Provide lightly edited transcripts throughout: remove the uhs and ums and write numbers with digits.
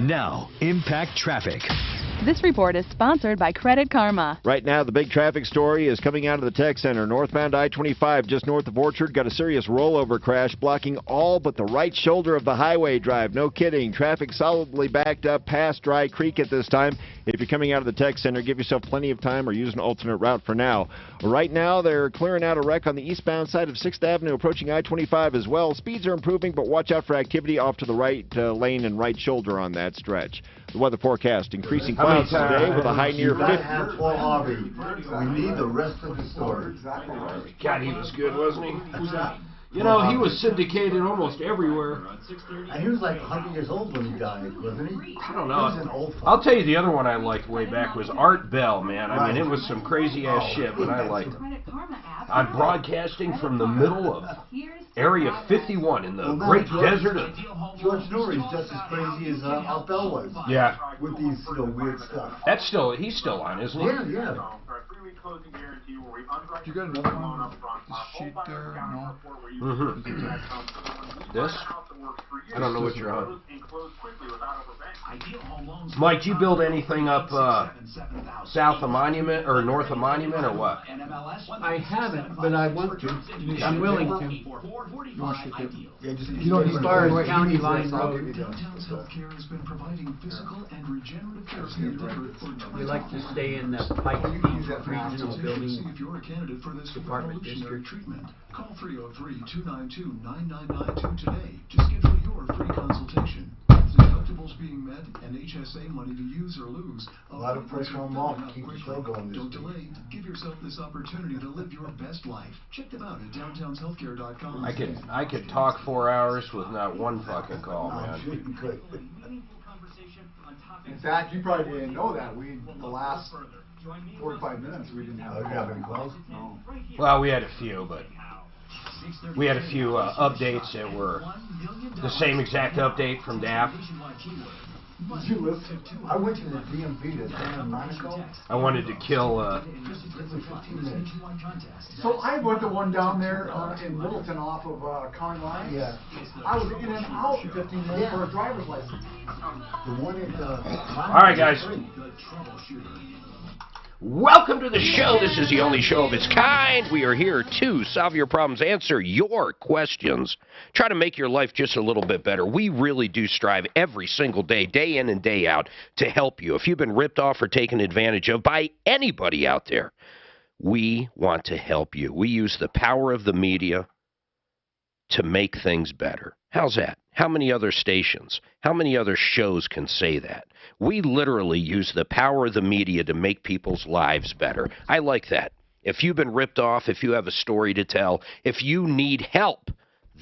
Now, impact traffic. This report is sponsored by Credit Karma. Right now, the big traffic story is coming out of the tech center. Northbound I-25, just north of Orchard, got a serious rollover crash blocking all but the right shoulder of the highway drive. No kidding. Traffic solidly backed up past Dry Creek at this time. If you're coming out of the tech center, give yourself plenty of time or use an alternate route for now. Right now, they're clearing out a wreck on the eastbound side of 6th Avenue, approaching I-25 as well. Speeds are improving, but watch out for activity off to the right lane and right shoulder on that stretch. The weather forecast, increasing clouds today with a high near 50. We need the rest of the story. God, he was good, wasn't he? You know, he was syndicated almost everywhere. And he was like 100 years old when he died, wasn't he? I don't know. I'll tell you the other one I liked way back was Art Bell, man. I mean, it was some crazy-ass shit, but I liked it. I'm broadcasting from the middle of Area 51 in the great desert of... George Noory's just as crazy as Art Bell was. Yeah. With these weird stuff. He's still on, isn't he? Yeah. You got another one? This sheet there? No? This? I don't know what you're on. Mike, do you build anything up south of Monument or north of Monument or what? I haven't, but I want to. I'm willing to. You don't as far as County Line Road. Downtown's healthcare has been providing physical and regenerative care delivered for We like to stay in the Pike Regional Building if you're a candidate for this Department District treatment. Call 303-292-9992 today to schedule your free consultation. With deductibles being met and HSA money to use or lose, a lot of pressure on Mark to keep the show going. Don't delay. Give yourself this opportunity to live your best life. Check them out at downtownshealthcare.com. I could talk 4 hours with not one fucking call, man. In fact, you probably didn't know that. The last 45 minutes, we didn't have any calls. No. Well, we had a few, but we had a few updates that were the same exact update from DAF. Did you listen? I went to the DMV to San Monaco. I wanted to kill... So I went to one down there in Littleton off of County Line. Yeah. I was in and out in 15 minutes for a driver's license. The one at All right, guys. Welcome to the show. This is the only show of its kind. We are here to solve your problems, answer your questions, try to make your life just a little bit better. We really do strive every single day, day in and day out, to help you. If you've been ripped off or taken advantage of by anybody out there, we want to help you. We use the power of the media to make things better. How's that? How many other stations, how many other shows can say that? We literally use the power of the media to make people's lives better. I like that. If you've been ripped off, if you have a story to tell, if you need help,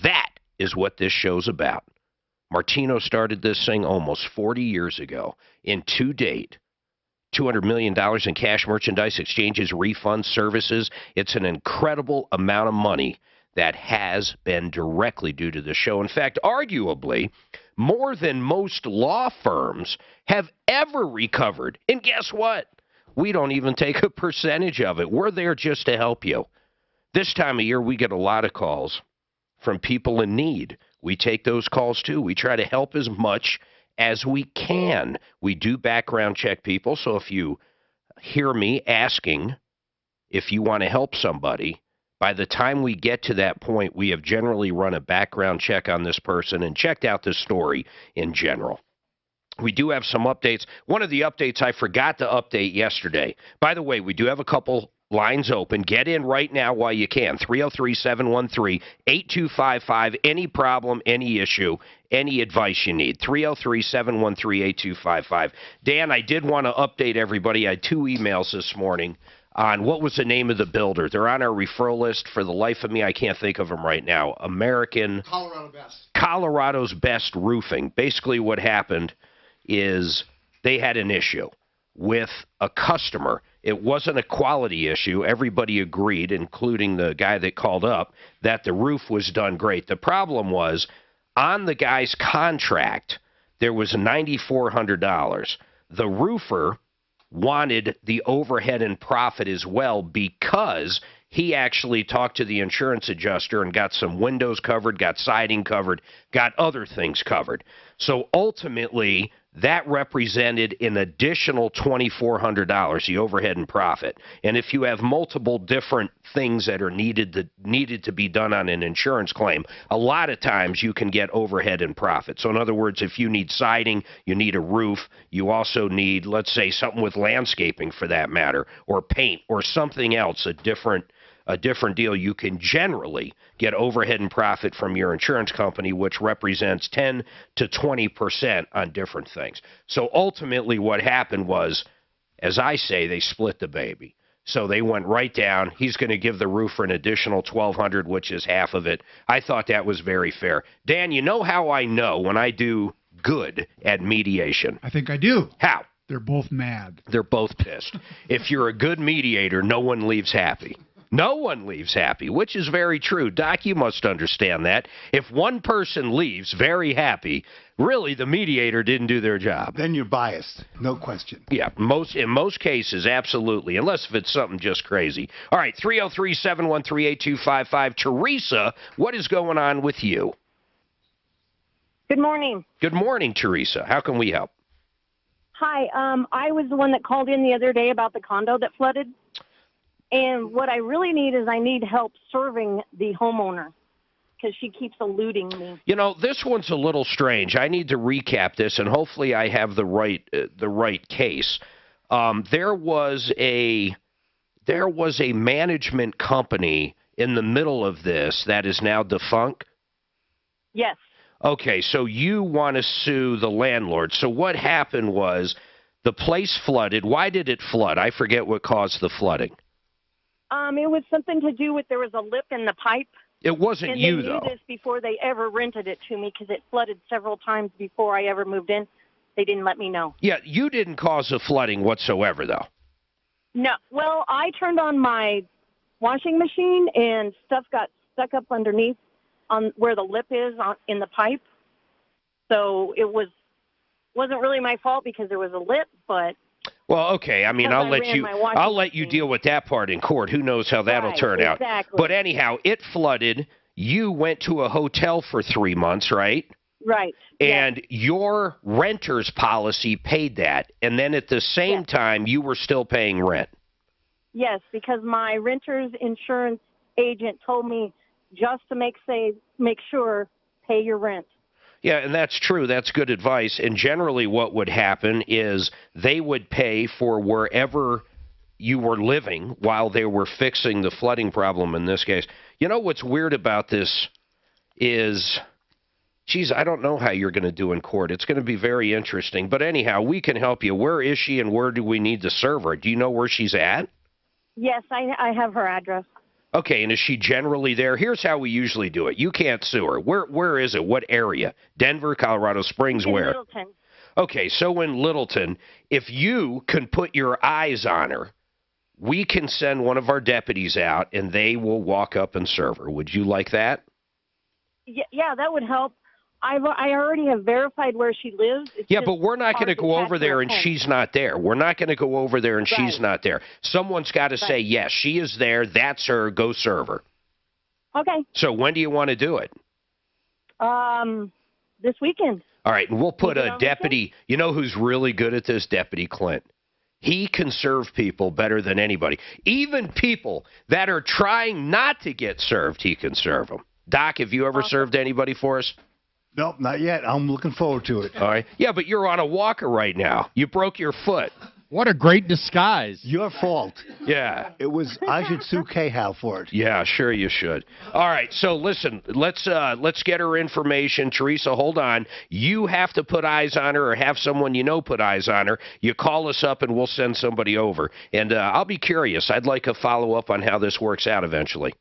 that is what this show's about. Martino started this thing almost 40 years ago. To date, $200 million in cash, merchandise, exchanges, refunds, services. It's an incredible amount of money that has been directly due to the show. In fact, arguably, more than most law firms have ever recovered. And guess what? We don't even take a percentage of it. We're there just to help you. This time of year, we get a lot of calls from people in need. We take those calls, too. We try to help as much as we can. We do background check people, so if you hear me asking if you want to help somebody, by the time we get to that point, we have generally run a background check on this person and checked out the story in general. We do have some updates. One of the updates I forgot to update yesterday. By the way, we do have a couple lines open. Get in right now while you can. 303-713-8255. Any problem, any issue, any advice you need. 303-713-8255. Dan, I did want to update everybody. I had 2 emails this morning on what was the name of the builder. They're on our referral list. For the life of me, I can't think of them right now. Colorado's Best Roofing. Basically what happened is they had an issue with a customer. It wasn't a quality issue. Everybody agreed, including the guy that called up, that the roof was done great. The problem was, on the guy's contract, there was $9,400. The roofer wanted the overhead and profit as well because he actually talked to the insurance adjuster and got some windows covered, got siding covered, got other things covered. So ultimately, that represented an additional $2,400, the overhead and profit. And if you have multiple different things that are needed to be done on an insurance claim, a lot of times you can get overhead and profit. So in other words, if you need siding, you need a roof, you also need, let's say, something with landscaping for that matter, or paint, or something else, a different deal, you can generally get overhead and profit from your insurance company, which represents 10 to 20% on different things. So ultimately what happened was, as I say, they split the baby. So they went right down. He's going to give the roofer an additional $1,200, which is half of it. I thought that was very fair. Dan, you know how I know when I do good at mediation? I think I do. How? They're both mad. They're both pissed. If you're a good mediator, no one leaves happy. No one leaves happy, which is very true. Doc, you must understand that. If one person leaves very happy, really the mediator didn't do their job. Then you're biased, no question. Yeah, in most cases, absolutely, unless if it's something just crazy. All right, 303-713-8255. Teresa, what is going on with you? Good morning. Good morning, Teresa. How can we help? Hi, I was the one that called in the other day about the condo that flooded. And what I really need is I need help serving the homeowner because she keeps eluding me. You know, this one's a little strange. I need to recap this, and hopefully I have the right case. There was a management company in the middle of this that is now defunct? Yes. Okay, so you want to sue the landlord. So what happened was the place flooded. Why did it flood? I forget what caused the flooding. It was something to do with there was a lip in the pipe. It wasn't and you, they knew though. this before they ever rented it to me because it flooded several times before I ever moved in. They didn't let me know. Yeah, you didn't cause the flooding whatsoever, though. No. Well, I turned on my washing machine and stuff got stuck up underneath on where the lip is in the pipe. So it wasn't really my fault because there was a lip, but... Well, okay. I mean, I'll let you deal with that part in court. Who knows how that'll turn out. But anyhow, it flooded. You went to a hotel for 3 months, right? Right. And your renter's policy paid that. And then at the same time, you were still paying rent. Yes, because my renter's insurance agent told me just to make sure, pay your rent. Yeah, and that's true. That's good advice. And generally what would happen is they would pay for wherever you were living while they were fixing the flooding problem in this case. You know what's weird about this is, geez, I don't know how you're going to do in court. It's going to be very interesting. But anyhow, we can help you. Where is she and where do we need to serve her? Do you know where she's at? Yes, I have her address. Okay, and is she generally there? Here's how we usually do it. You can't sue her. Where is it? What area? Denver, Colorado Springs, in where? Littleton. Okay, so in Littleton, if you can put your eyes on her, we can send one of our deputies out, and they will walk up and serve her. Would you like that? Yeah, that would help. I already have verified where she lives. Yeah, but we're not going to go over there and she's not there. We're not going to go over there and she's not there. Someone's got to say, yes, she is there. That's her. Go serve her. Okay. So when do you want to do it? This weekend. All right, and we'll put a deputy. You know who's really good at this? Deputy Clint. He can serve people better than anybody. Even people that are trying not to get served, he can serve them. Doc, have you ever served anybody for us? Nope, not yet. I'm looking forward to it. All right. Yeah, but you're on a walker right now. You broke your foot. What a great disguise. Your fault. Yeah. It was. I should sue K-Hal for it. Yeah, sure you should. All right, so listen, let's get her information. Teresa, hold on. You have to put eyes on her or have someone you know put eyes on her. You call us up and we'll send somebody over. And I'll be curious. I'd like a follow-up on how this works out eventually.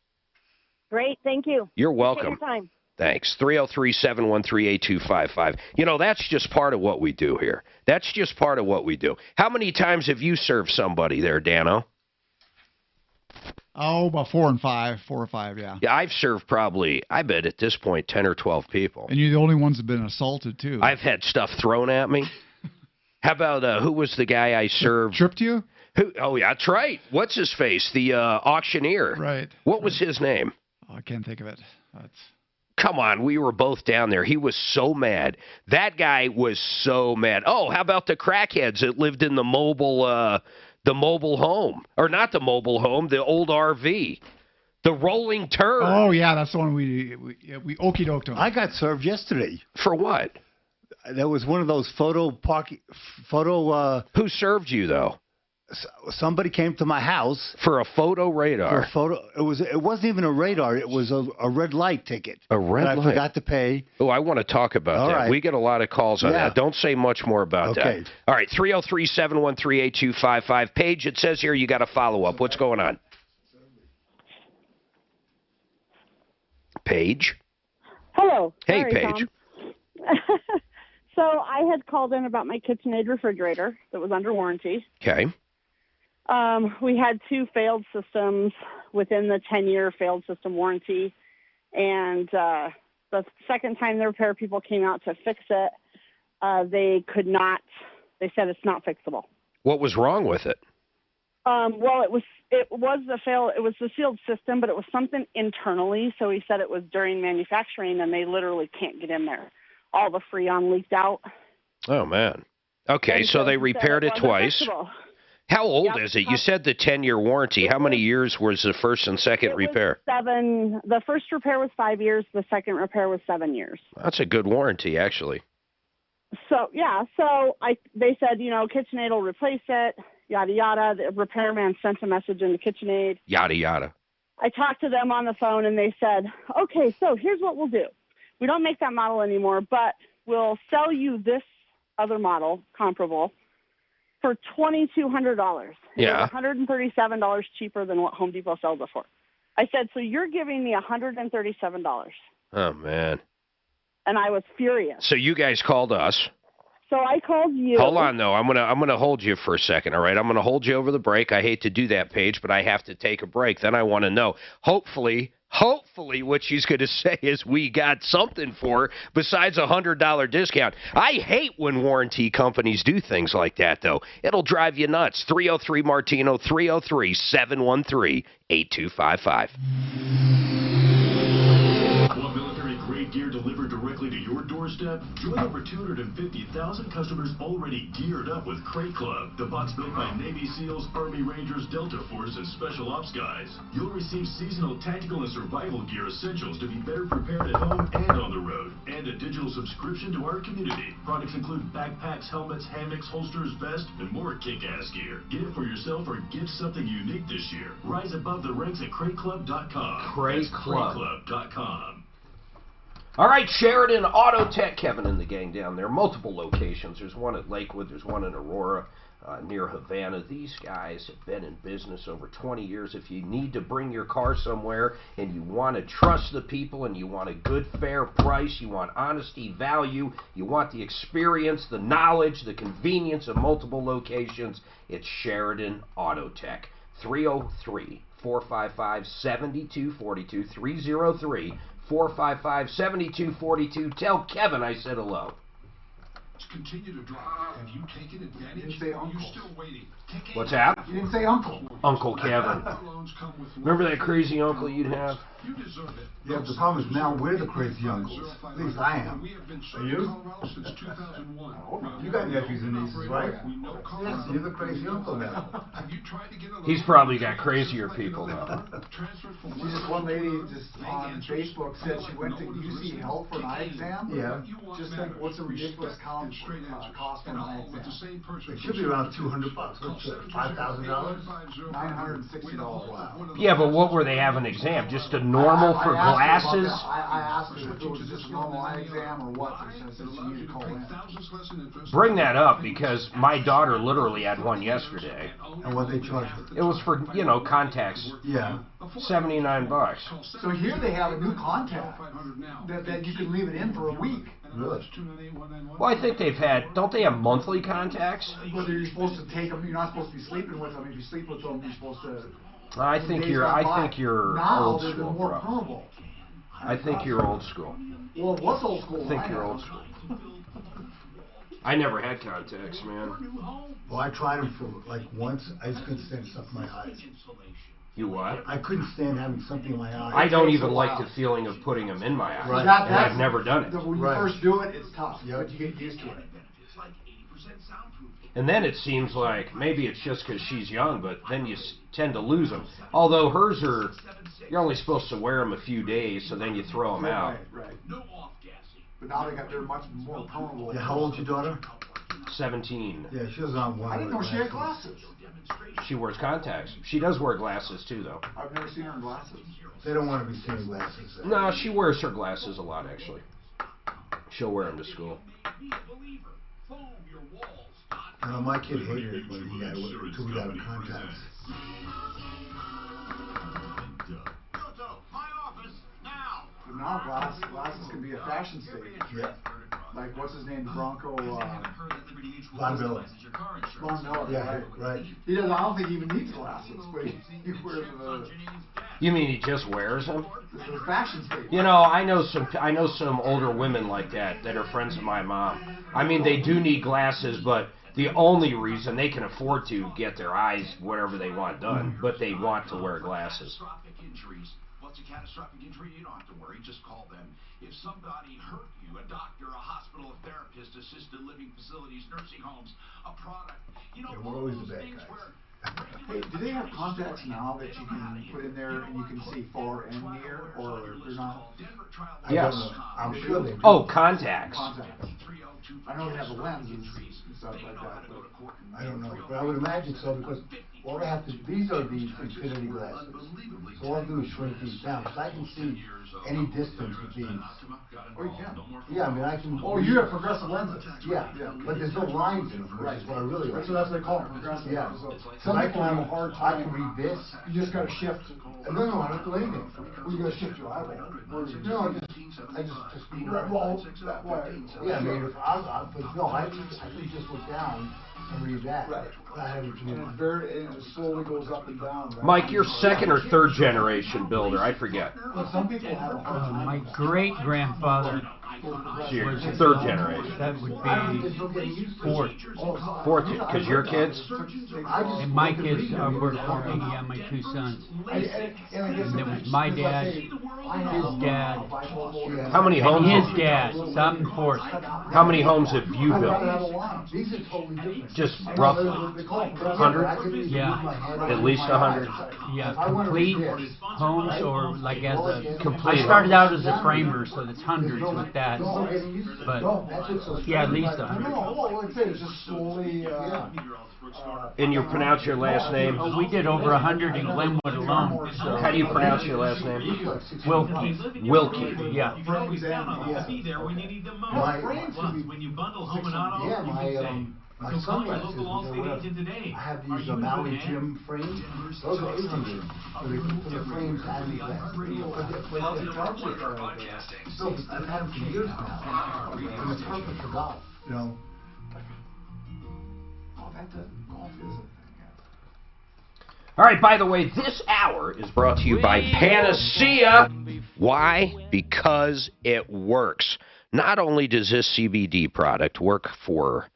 Great, thank you. You're welcome. Take your time. Thanks. 303-713-8255. You know, that's just part of what we do here. That's just part of what we do. How many times have you served somebody there, Dano? Oh, about 4 or 5, yeah. Yeah, I've served probably, I bet at this point, 10 or 12 people. And you're the only ones that have been assaulted, too. I've had stuff thrown at me. How about, who was the guy I served? Tripped you? Oh, yeah, that's right. What's his face? The auctioneer. Right. What was his name? Oh, I can't think of it. Come on, we were both down there. He was so mad. That guy was so mad. Oh, how about the crackheads that lived in the mobile home, or not the mobile home, the old RV, the rolling turd. Oh yeah, that's the one we okey doked him. I got served yesterday. For what? There was one of those photo. Who served you though? Somebody came to my house for a photo radar. For a photo, it wasn't even a radar. It was a red light ticket. A red light. I forgot to pay. Oh, I want to talk about that. Right. We get a lot of calls on that. Don't say much more about that. All right, 303-713-8255. Paige, it says here you got a follow up. What's going on? Paige. Hello. Hey, Sorry, Paige. So I had called in about my KitchenAid refrigerator that was under warranty. Okay. We had 2 failed systems within the 10-year failed system warranty. And the second time the repair people came out to fix it, they could not. They said it's not fixable. What was wrong with it? Well, it was the sealed system, but it was something internally. So he said it was during manufacturing, and they literally can't get in there. All the Freon leaked out. Oh, man. Okay, so they repaired it twice. Fixable. How old is it? You said the 10-year warranty. How many years was the first and second repair? 7. The first repair was 5 years. The second repair was 7 years. That's a good warranty, actually. So, yeah. So they said, KitchenAid will replace it, yada, yada. The repairman sent a message into KitchenAid. Yada, yada. I talked to them on the phone, and they said, okay, so here's what we'll do. We don't make that model anymore, but we'll sell you this other model, comparable, for $2,200. Yeah. It's $137 cheaper than what Home Depot sells it for. I said, so you're giving me $137. Oh, man. And I was furious. So you guys called us. So I called you. Hold on, though. I'm gonna hold you for a second, all right? I'm gonna hold you over the break. I hate to do that, Paige, but I have to take a break. Then I want to know. Hopefully what she's going to say is we got something for her besides a $100 discount. I hate when warranty companies do things like that, though. It'll drive you nuts. 303-MARTINO, 303-713-8255. Want military-grade gear delivered directly to your doorstep? Join over 250,000 customers already geared up with Crate Club, the box built by Navy SEALs, Army Rangers, Delta Force, and Special Ops guys. You'll receive seasonal, tactical, and survival gear essentials to be better prepared at home and on the road, and a digital subscription to our community. Products include backpacks, helmets, hammocks, holsters, vests, and more kick-ass gear. Get it for yourself or give something unique this year. Rise above the ranks at CrateClub.com. CrateClub.com. All right, Sheridan AutoTech, Kevin and the gang down there. Multiple locations. There's one at Lakewood. There's one in Aurora, near Havana. These guys have been in business over 20 years. If you need to bring your car somewhere and you want to trust the people and you want a good, fair price, you want honesty, value, you want the experience, the knowledge, the convenience of multiple locations, it's Sheridan AutoTech. 303-455-7242, 303-455-7242. Tell Kevin I said hello. Continue to drive. Have you taken advantage? You're still waiting. What's that? You didn't say uncle. Uncle Kevin. Remember that crazy uncle you'd have? You deserve it. Yeah, the problem is now we're the crazy uncles. At least I am. Are you? You got nephews and nieces, right? Yes, you're the crazy uncle now. He's probably got crazier people now. This one lady just on Facebook said she went to UC Health for an eye exam. Yeah. Just think, what's a ridiculous cost for an eye exam? It should be around $200. What's it, $5,000? $960. Wow. Yeah, but what were they having an exam? Just a normal for glasses? I asked her if it was just a normal eye exam or what. She said she needed to call in. Bring that up because my daughter literally had one yesterday. And what they charge her? It was for, contacts. Yeah. $79. So here they have a new contact that you can leave it in for a week. Really? Well, I think don't they have monthly contacts? Whether you're supposed to take them, you're not supposed to be sleeping with them. If you sleep with them, you're supposed to. I think you're old school, bro. I think you're old school. Well, what's old school? I think you're old school. I never had contacts, man. Well, I tried them for like once. I just couldn't stand stuff in my eyes. You what? I couldn't stand having something in my eye. I don't even like the feeling of putting them in my eye. Right. And I've never done it. When you first do it, it's tough, but you get used to it. And then it seems like maybe it's just because she's young, but then you tend to lose them. Although hers are, you're only supposed to wear them a few days, so then you throw them out. Right. But now they're much more permanent. Yeah, how old's your daughter? 17. Yeah, she was on one. I didn't know she had glasses. She wears contacts. She does wear glasses too, though. I've never seen her in glasses. They don't want to be seeing glasses. No, she wears her glasses a lot, actually. She'll wear them to school. I know my kid hated it when he got him contacts. But now glasses can be a fashion statement. Yeah. Like, what's his name, the Bronco? Vandals. Vandals, yeah, right. He doesn't. I don't think he even needs glasses, but he wears the. You mean he just wears them? The fashion statement. You know, I know some older women like that are friends of my mom. I mean, they do need glasses, but the only reason they can afford to get their eyes whatever they want done, but they want to wear glasses. What's a catastrophic injury? You don't have to worry. Just call them. If somebody hurt you, a doctor, a hospital, a therapist, assisted living facilities, nursing homes, a product, you know, all those things where. Hey, do they have contacts now that you can put in there and you can see far and near, or they're not? Yes. I'm sure they do. Oh, contacts. I know they have the lenses and stuff like that, but I don't know, but I would imagine so because all I have to, these are the infinity glasses. So all I do is shrink these down, because I can see any distance with these. Oh, you can? Yeah, I mean, I can... Oh, you have progressive lenses? Yeah, but there's no lines in them, which is what I really like. So that's what they call it, progressive. Yeah. Some people have a hard time. I can read this. You just gotta shift. No, I don't do anything. Well, you gotta shift your eyeball. No, I just speed up. Well, that way. Yeah, I mean, I can just look down and read that. Right. I haven't And it slowly goes up and down. Right? Mike, you're second or third generation builder, I forget. Well, some people have a hard time. My great-grandfather So you're third generation. That would be fourth. Fourth, because your kids? And my kids were for me, my two sons. And it was my dad, his dad, How many homes? and his dad. So I'm fourth. How many homes have you built? Just rough 100? Yeah. At least 100? Yeah, complete homes or like as a... Complete I started out as a framer, so that's hundreds with that. But, yeah, at least 100. No, like I said, it's just slowly, And you pronounce your last name? Oh, we did over 100 in Glenwood alone. So. How do you pronounce your last name? Wilkie. Wilkie. Yeah. When you bundle home and auto, my sunglasses, I have these Maui Jim frames. Those are Asian for the frames and the glasses. But the project are still, I've had them for years now. And it's perfect for golf, you know. oh, that doesn't, golf is a thing. All right, by the way, this hour is brought to you by Panacea. Why? Because it works. Not only does this CBD product work for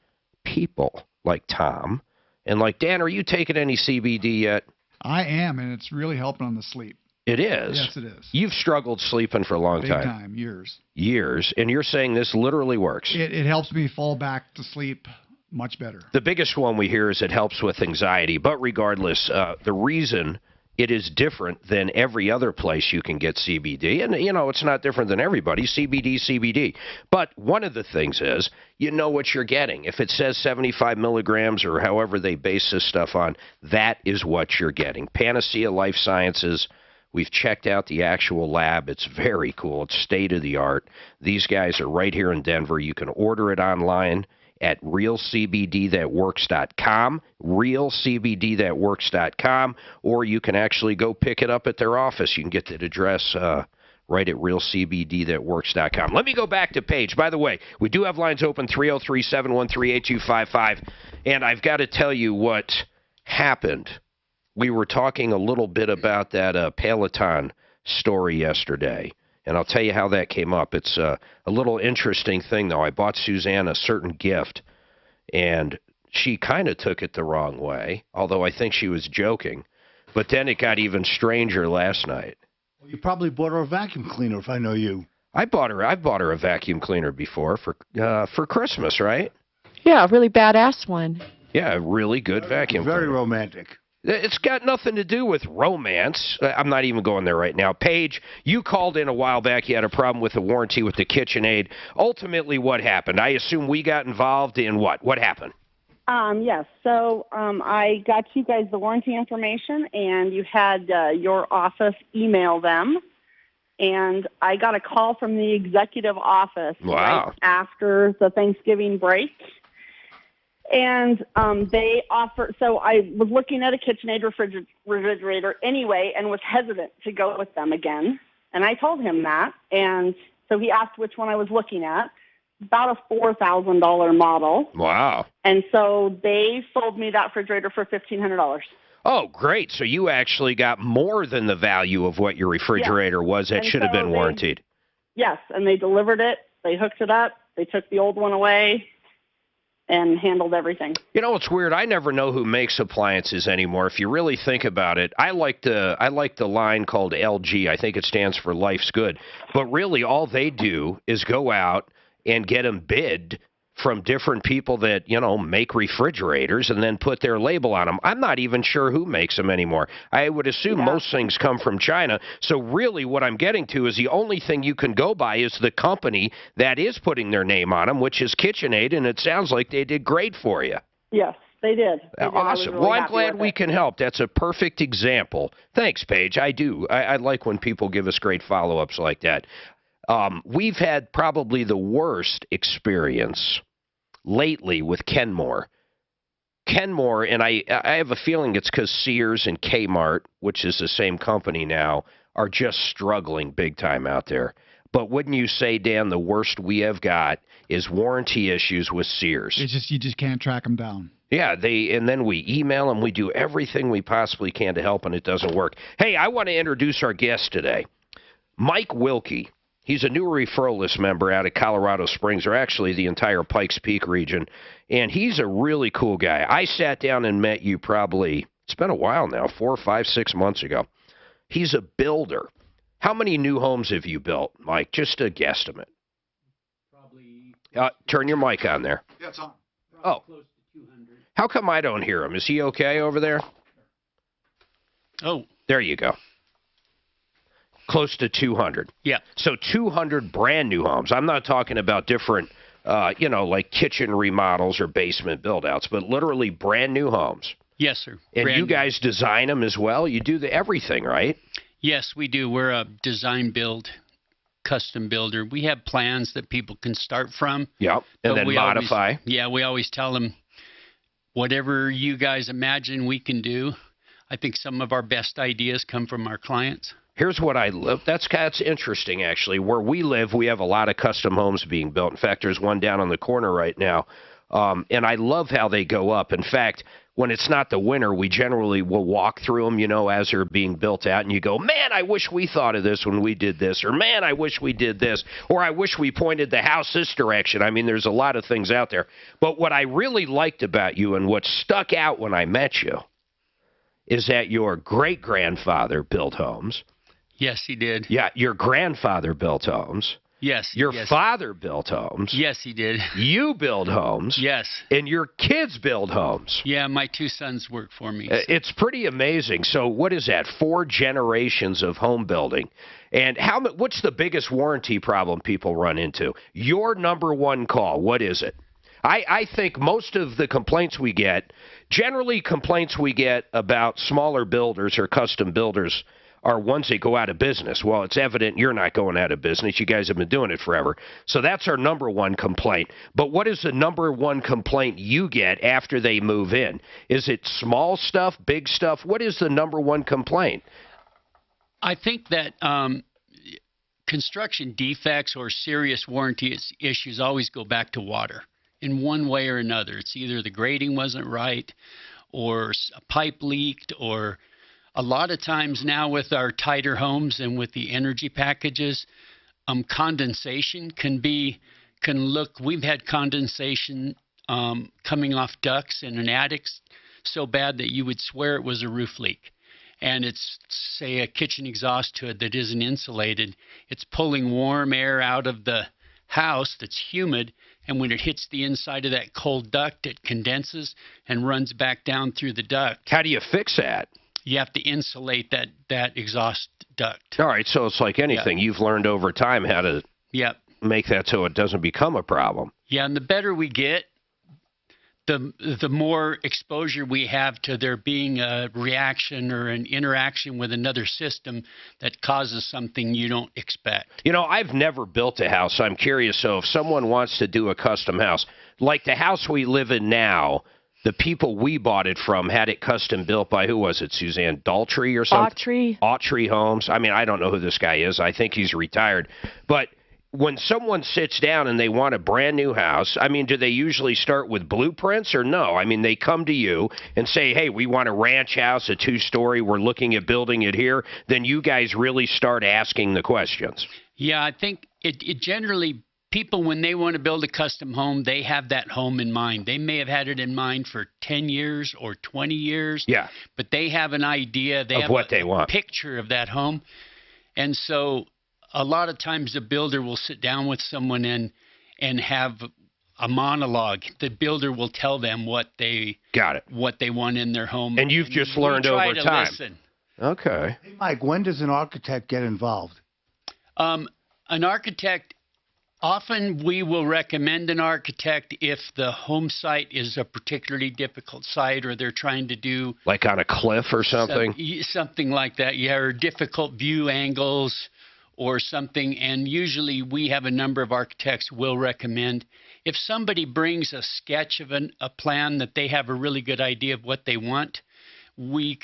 people like Tom and like Dan, are you taking any CBD yet? I am, and it's really helping on the sleep. It is? Yes, it is. You've struggled sleeping for a long Big time, years. Years, and you're saying this literally works. It helps me fall back to sleep much better. The biggest one we hear is it helps with anxiety, but regardless, the reason it is different than every other place you can get CBD. And, you know, it's not different than everybody. CBD. But one of the things is you know what you're getting. If it says 75 milligrams or however they base this stuff on, that is what you're getting. Panacea Life Sciences. We've checked out the actual lab. It's very cool. It's state-of-the-art. These guys are right here in Denver. You can order it online at realcbdthatworks.com, realcbdthatworks.com, or you can actually go pick it up at their office. You can get that address right at realcbdthatworks.com. Let me go back to Paige. By the way, we do have lines open, 303-713-8255, and I've got to tell you what happened. We were talking a little bit about that Peloton story yesterday. And I'll tell you how that came up. It's a little interesting thing, though. I bought Suzanne a certain gift, and she kind of took it the wrong way, although I think she was joking. But then it got even stranger last night. Well, you probably bought her a vacuum cleaner, if I know you. I've bought her a vacuum cleaner before for Christmas, right? Yeah, a really badass one. Yeah, a really good vacuum Very cleaner. romantic. It's got nothing to do with romance. I'm not even going there right now. Paige, you called in a while back. You had a problem with the warranty with the KitchenAid. Ultimately, what happened? I assume we got involved in what? What happened? Yes. So I got you guys the warranty information, and you had your office email them. And I got a call from the executive office right after the Thanksgiving break. And they offered, so I was looking at a KitchenAid refrigerator anyway and was hesitant to go with them again. And I told him that. And so he asked which one I was looking at. About a $4,000 model. Wow. And so they sold me that refrigerator for $1,500. Oh, great. So you actually got more than the value of what your refrigerator was that should have been warranted. Yes, and they delivered it. They hooked it up. They took the old one away and handled everything. You know, it's weird. I never know who makes appliances anymore. If you really think about it, I like the line called LG. I think it stands for Life's Good. But really, all they do is go out and get them bid from different people that, you know, make refrigerators and then put their label on them. I'm not even sure who makes them anymore. I would assume most things come from China. So really what I'm getting to is the only thing you can go by is the company that is putting their name on them, which is KitchenAid, and it sounds like they did great for you. Yes, they did. Awesome. Well, I'm glad we can help. That's a perfect example. Thanks, Paige. I do. I like when people give us great follow-ups like that. We've had probably the worst experience lately with Kenmore. Kenmore, and I have a feeling it's because Sears and Kmart, which is the same company now, are just struggling big time out there. But wouldn't you say, Dan, the worst we have got is warranty issues with Sears? It's just you just can't track them down. Yeah, and then we email them. We do everything we possibly can to help, and it doesn't work. Hey, I want to introduce our guest today, Mike Wilkie. He's a new referral list member out of Colorado Springs, or actually the entire Pikes Peak region, and he's a really cool guy. I sat down and met you probably, it's been a while now, 4, 5, 6 months ago. He's a builder. How many new homes have you built, Mike? Just a guesstimate. Probably. Turn your mic on there. Yeah, it's on. Oh. Close to 200. How come I don't hear him? Is he okay over there? Oh. There you go. Close to 200. Yeah. So 200 brand new homes. I'm not talking about different, like kitchen remodels or basement build-outs, but literally brand new homes. Yes, sir. And you guys design them as well? You do everything, right? Yes, we do. We're a design build, custom builder. We have plans that people can start from. Yep, and then modify. We always tell them, whatever you guys imagine we can do. I think some of our best ideas come from our clients. Here's what I live. That's interesting, actually. Where we live, we have a lot of custom homes being built. In fact, there's one down on the corner right now. And I love how they go up. In fact, when it's not the winter, we generally will walk through them, as they're being built out. And you go, man, I wish we thought of this when we did this. Or, man, I wish we did this. Or I wish we pointed the house this direction. I mean, there's a lot of things out there. But what I really liked about you and what stuck out when I met you is that your great-grandfather built homes. Yes, he did. Yeah, your grandfather built homes. Yes. Your father built homes. Yes, he did. You build homes. Yes. And your kids build homes. Yeah, my 2 sons work for me. So. It's pretty amazing. So what is that? 4 generations of home building. And what's the biggest warranty problem people run into? Your number one call, what is it? I think most of the complaints we get, generally complaints we get about smaller builders or custom builders, are ones that go out of business. Well, it's evident you're not going out of business. You guys have been doing it forever. So that's our number one complaint. But what is the number one complaint you get after they move in? Is it small stuff, big stuff? What is the number one complaint? I think that construction defects or serious warranty issues always go back to water in one way or another. It's either the grading wasn't right or a pipe leaked, or a lot of times now with our tighter homes and with the energy packages, condensation we've had condensation coming off ducts in an attic so bad that you would swear it was a roof leak. and it's, say, a kitchen exhaust hood that isn't insulated, it's pulling warm air out of the house that's humid, and when it hits the inside of that cold duct, it condenses and runs back down through the duct. How do you fix that? You have to insulate that exhaust duct. All right, so it's like anything. You've learned over time how to make that so it doesn't become a problem. Yeah, and the better we get, the more exposure we have to there being a reaction or an interaction with another system that causes something you don't expect. You know, I've never built a house. I'm curious, so if someone wants to do a custom house, like the house we live in now, the people we bought it from had it custom built by, who was it, Suzanne Daltrey or something? Autry Homes. I mean, I don't know who this guy is. I think he's retired. But when someone sits down and they want a brand new house, I mean, do they usually start with blueprints or no? I mean, they come to you and say, hey, we want a ranch house, a 2-story, we're looking at building it here. Then you guys really start asking the questions. Yeah, I think it generally, people, when they want to build a custom home, they have that home in mind. They may have had it in mind for 10 years or 20 years. Yeah. But they have an idea. They of have what they want. Picture of that home. And so a lot of times the builder will sit down with someone and have a monologue. The builder will tell them what they want in their home. And you've just learned over time. Listen. Okay. Hey, Mike, when does an architect get involved? An architect, often we will recommend an architect if the home site is a particularly difficult site or they're trying to do... Like on a cliff or something? Something like that, yeah, or difficult view angles or something. And usually we have a number of architects we'll recommend. If somebody brings a sketch of a plan that they have a really good idea of what they want, we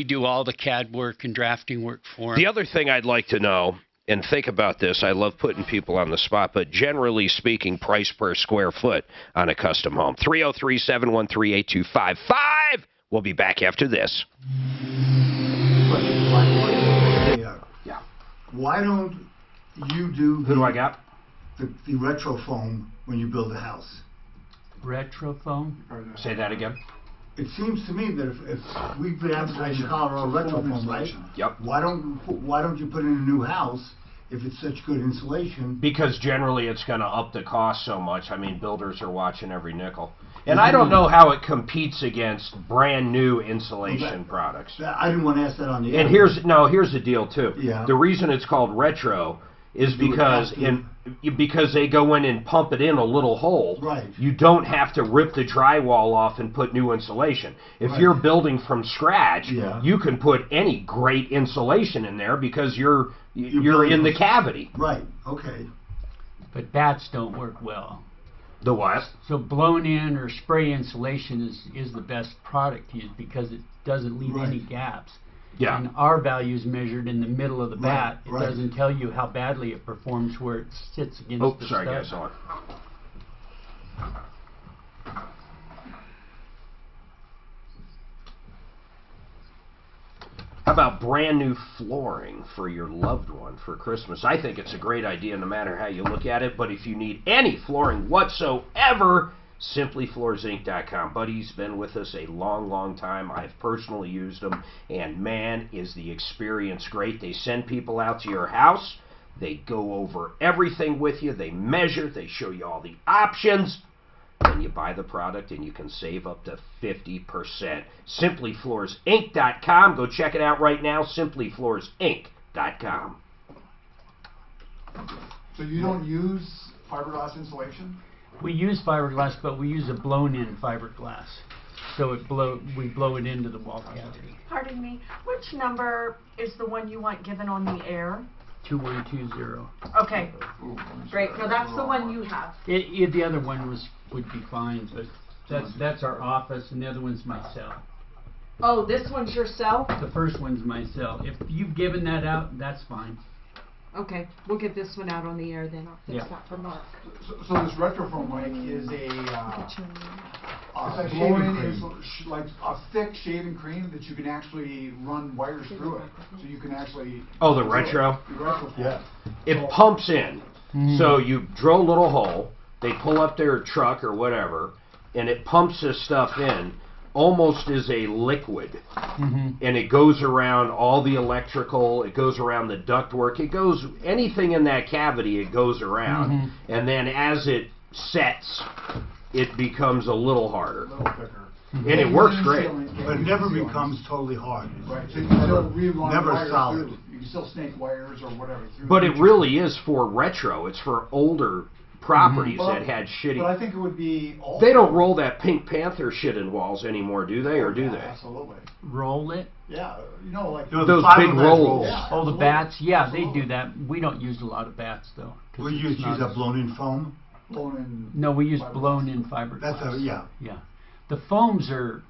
do all the CAD work and drafting work for them. The other thing I'd like to know, and think about this, I love putting people on the spot, but generally speaking, price per square foot on a custom home. 303-713-8255. We'll be back after this. Yeah. Why don't you do Who do I got? The retro foam when you build a house? Retro foam? Say that again. It seems to me that if we've been advertising Colorado retro foam, right? Yep. Why don't you put in a new house if it's such good insulation? Because generally it's going to up the cost so much. I mean, builders are watching every nickel. And I don't know how it competes against brand new insulation products. I didn't want to ask that on the air. And here's the deal too. Yeah. The reason it's called retro is because they go in and pump it in a little hole. Right. You don't have to rip the drywall off and put new insulation. If you're building from scratch, you can put any great insulation in there because you're in the cavity. Right. Okay. But bats don't work well. The what? So blown in or spray insulation is the best product to use because it doesn't leave any gaps. Yeah. And our value is measured in the middle of the bat. It doesn't tell you how badly it performs where it sits against the sorry stud. guys, hold on. How about brand new flooring for your loved one for Christmas? I think it's a great idea no matter how you look at it, but if you need any flooring whatsoever, SimplyFloorsInc.com. Buddy's been with us a long, long time. I've personally used them, and man, is the experience great. They send people out to your house. They go over everything with you. They measure. They show you all the options. Then you buy the product, and you can save up to 50%. SimplyFloorsInc.com. Go check it out right now. SimplyFloorsInc.com. So you don't use fiberglass insulation? We use fiberglass, but we use a blown-in fiberglass. So we blow it into the wall cavity. Pardon me, which number is the one you want given on the air? 2120. Okay, great. No, that's the one you have. The other one would be fine, but that's our office, and the other one's my cell. Oh, this one's your cell? The first one's my cell. If you've given that out, that's fine. Okay, we'll get this one out on the air then. I'll fix that for Mark. So this retrofoam, Mike, is blow-in, like a thick shaving cream that you can actually run wires through it. So you can actually... Oh, the retro? Yeah. It pumps in. So you drill a little hole, they pull up their truck or whatever, and it pumps this stuff in almost is a liquid, and it goes around all the electrical, it goes around the ductwork, it goes, anything in that cavity, it goes around, and then as it sets, it becomes a little harder. A little thicker. And it works great. But it never becomes totally hard. Right, so you can still rerun never wires solid. through. You can still snake wires or whatever through. But it really is for retro. It's for older properties that had shitty. But I think it would be. Also, they don't roll that Pink Panther shit in walls anymore, do they? Or do they? Absolutely. Roll it? Yeah, you know, like those big rolls. Yeah, oh, the bats? Yeah, they do that. We don't use a lot of bats though. We use that blown-in foam. No, we use blown-in fiberglass. That's Yeah. The foams are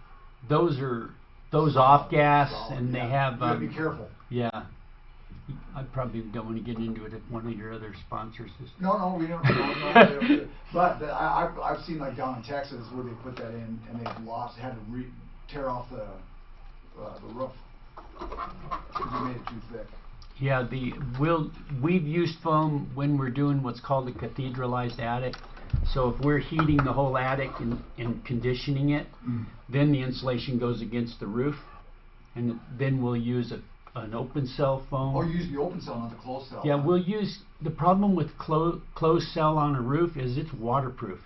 those off gas, and they have. You gotta be careful. Yeah. I probably don't want to get into it if one of your other sponsors is. No, we don't. No, but I've seen like down in Texas where they put that in and they've had to tear off the roof because they made it too thick. Yeah, we've used foam when we're doing what's called a cathedralized attic. So if we're heating the whole attic and conditioning it, then the insulation goes against the roof, and then we'll use an open cell foam. Or use the open cell, not the closed cell. Yeah, we'll use, the problem with closed cell on a roof is it's waterproof.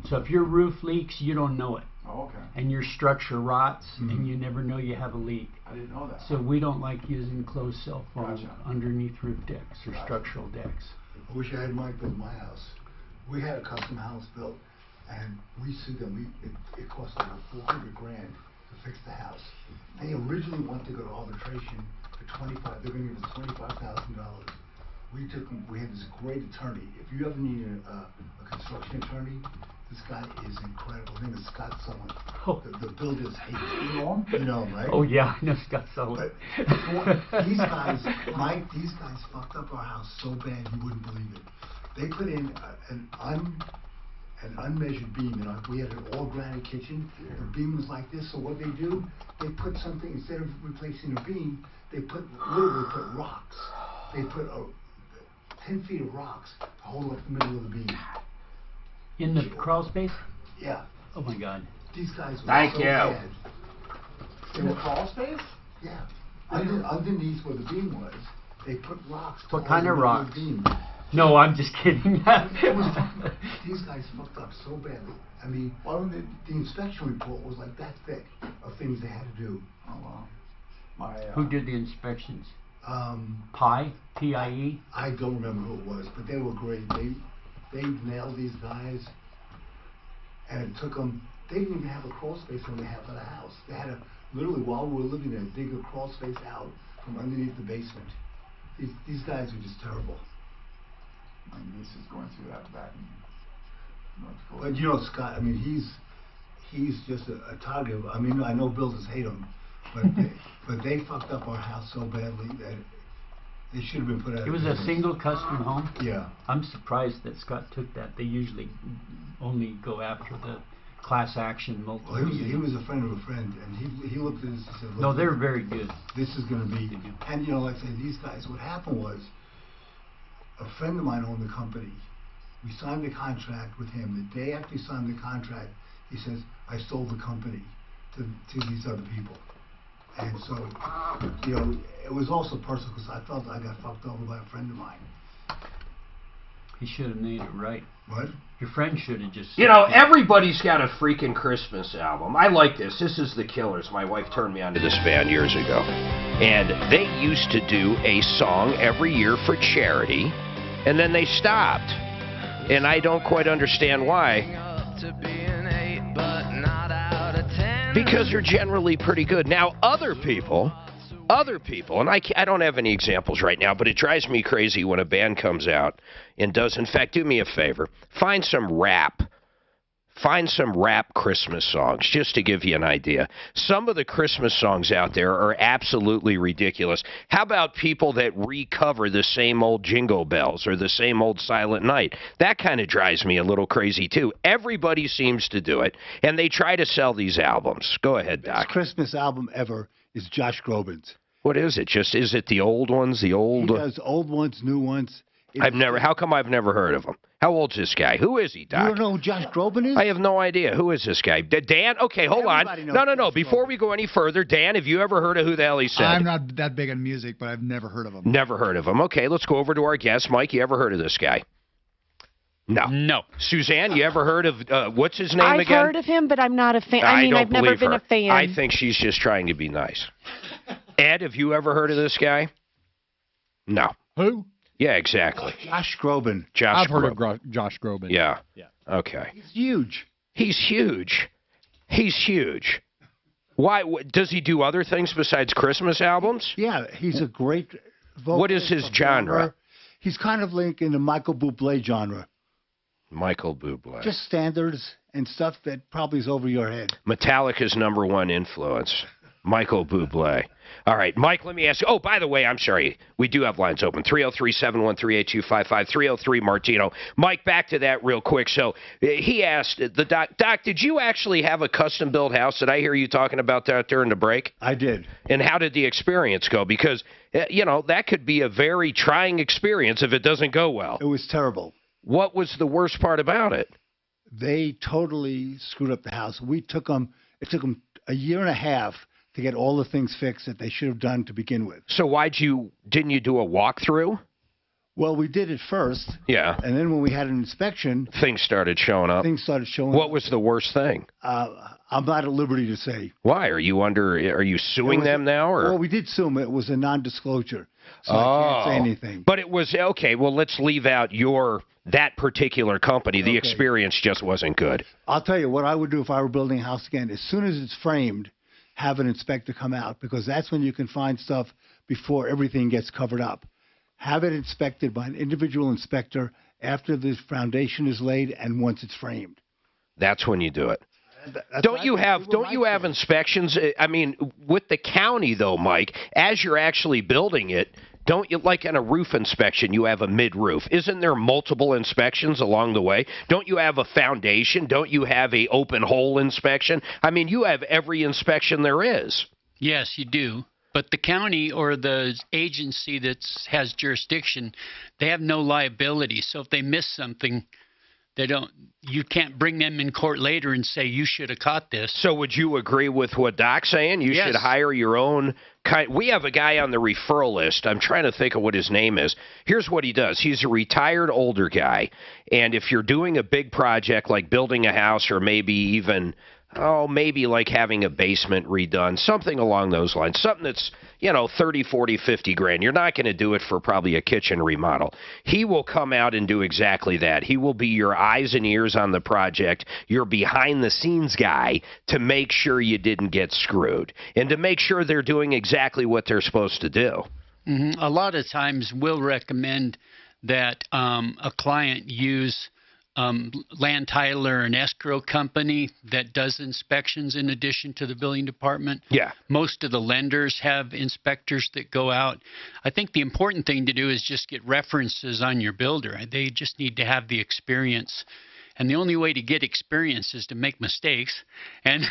So if your roof leaks, you don't know it. Oh, okay. And your structure rots, and you never know you have a leak. I didn't know that. So we don't like using closed cell foam underneath roof decks or structural decks. I wish I had Mike build my house. We had a custom house built, and we sued them. It cost over $400 grand to fix the house. They originally wanted to go to arbitration for $25,000. They're going to give us $25,000. We took them. We had this great attorney. If you ever need a construction attorney, this guy is incredible. His name is Scott Sullivan. Oh. The builders hate him. You know him? You know him, right? Oh yeah, I know Scott Sullivan. But these guys, Mike, these guys fucked up our house so bad you wouldn't believe it. They put in an unmeasured beam, and we had an all granite kitchen. The beam was like this, so what they do, they put something, instead of replacing the beam, they literally put rocks. They put 10 feet of rocks to hold up the middle of the beam. In the crawl space? Yeah. Oh my God. These guys were Thank so you. bad. In the crawl space? Yeah. Underneath where the beam was, they put rocks. What kind of rocks? Beam. No, I'm just kidding. These guys fucked up so badly. I mean, the inspection report was like that thick of things they had to do. Oh wow. Who did the inspections? PIE? P-I-E? I don't remember who it was, but they were great. They nailed these guys, and it took them. They didn't even have a crawl space on the half of the house. They had literally, while we were living there, dig a crawl space out from underneath the basement. These guys were just terrible. My niece is going through that back in North Dakota. But you know, Scott, I mean, he's just a target. I mean, I know builders hate him, but they fucked up our house so badly that they should have been put out. It was a single custom home? Yeah. I'm surprised that Scott took that. They usually only go after the class action multiple. Well, he was a friend of a friend, and he looked at this and said, look, no, they're very good. This is going to be, and you know, like I say, these guys, what happened was, a friend of mine owned the company. We signed the contract with him. The day after we signed the contract, he says, I sold the company to these other people. And so, you know, it was also personal because I felt I got fucked over by a friend of mine. He should have made it right. What? Your friend should have just... You know, everybody's got a freaking Christmas album. I like this. This is The Killers. My wife turned me on to this band years ago. And they used to do a song every year for charity, and then they stopped. And I don't quite understand why. Because they're generally pretty good. Now, other people, and I don't have any examples right now, but it drives me crazy when a band comes out and does, in fact, do me a favor, find some rap Christmas songs, just to give you an idea. Some of the Christmas songs out there are absolutely ridiculous. How about people that recover the same old Jingle Bells or the same old Silent Night? That kind of drives me a little crazy, too. Everybody seems to do it, and they try to sell these albums. Go ahead, Doc. Best Christmas album ever is Josh Groban's. What is it? Is it the old ones, the old... He does old ones, new ones. How come I've never heard of him? How old's this guy? Who is he, Doc? You don't know who Josh Groban is? I have no idea. Who is this guy? Dan? Okay, hold on. No. Before we go any further, Dan, have you ever heard of who the hell he said? I'm not that big on music, but I've never heard of him. Never heard of him. Okay, let's go over to our guest. Mike, you ever heard of this guy? No. Suzanne, you ever heard of, what's his name again? I've heard of him, but I'm not a fan. I mean, I've never been a fan. I think she's just trying to be nice. Ed, have you ever heard of this guy? No. Who? Yeah, exactly. Josh Groban. I've heard of Josh Groban. Yeah. Okay. He's huge. He's huge. Why? Does he do other things besides Christmas albums? Yeah, he's a great vocalist. What is his genre? He's kind of like in the Michael Bublé genre. Michael Bublé. Just standards and stuff that probably is over your head. Metallica's #1 influence. Michael Bublé. All right, Mike, let me ask you. Oh, by the way, I'm sorry. We do have lines open. 303-713-8255, 303 Martino. Mike, back to that real quick. So he asked the Doc, did you actually have a custom-built house? Did I hear you talking about that during the break? I did. And how did the experience go? Because, that could be a very trying experience if it doesn't go well. It was terrible. What was the worst part about it? They totally screwed up the house. It took them a year and a half to get all the things fixed that they should have done to begin with. So didn't you do a walkthrough? Well, we did it first. Yeah. And then when we had an inspection, things started showing up. What was the worst thing? I'm not at liberty to say. Why? Are you suing them now? Or? Well, we did sue them. It was a non-disclosure. So I can't say anything. But it was, okay, well, let's leave out that particular company. The experience just wasn't good. I'll tell you what I would do if I were building a house again. As soon as it's framed, have an inspector come out, because that's when you can find stuff before everything gets covered up. Have it inspected by an individual inspector after the foundation is laid and once it's framed. That's when you do it. Don't you have inspections? I mean, with the county, though, Mike, as you're actually building it, don't you, like in a roof inspection, you have a mid-roof. Isn't there multiple inspections along the way? Don't you have a foundation? Don't you have a open hole inspection? I mean, you have every inspection there is. Yes, you do. But the county or the agency that has jurisdiction, they have no liability. So if they miss something, you can't bring them in court later and say you should have caught this. So would you agree with what Doc's saying? You should hire your own kind. We have a guy on the referral list. I'm trying to think of what his name is. Here's what he does. He's a retired older guy. And if you're doing a big project like building a house, or maybe even maybe like having a basement redone, something along those lines, something that's, 30, 40, 50 grand. You're not going to do it for probably a kitchen remodel. He will come out and do exactly that. He will be your eyes and ears on the project, your behind-the-scenes guy, to make sure you didn't get screwed and to make sure they're doing exactly what they're supposed to do. Mm-hmm. A lot of times we'll recommend that a client use land title or an escrow company that does inspections in addition to the building department. Yeah. Most of the lenders have inspectors that go out. I think the important thing to do is just get references on your builder. They just need to have the experience. And the only way to get experience is to make mistakes. And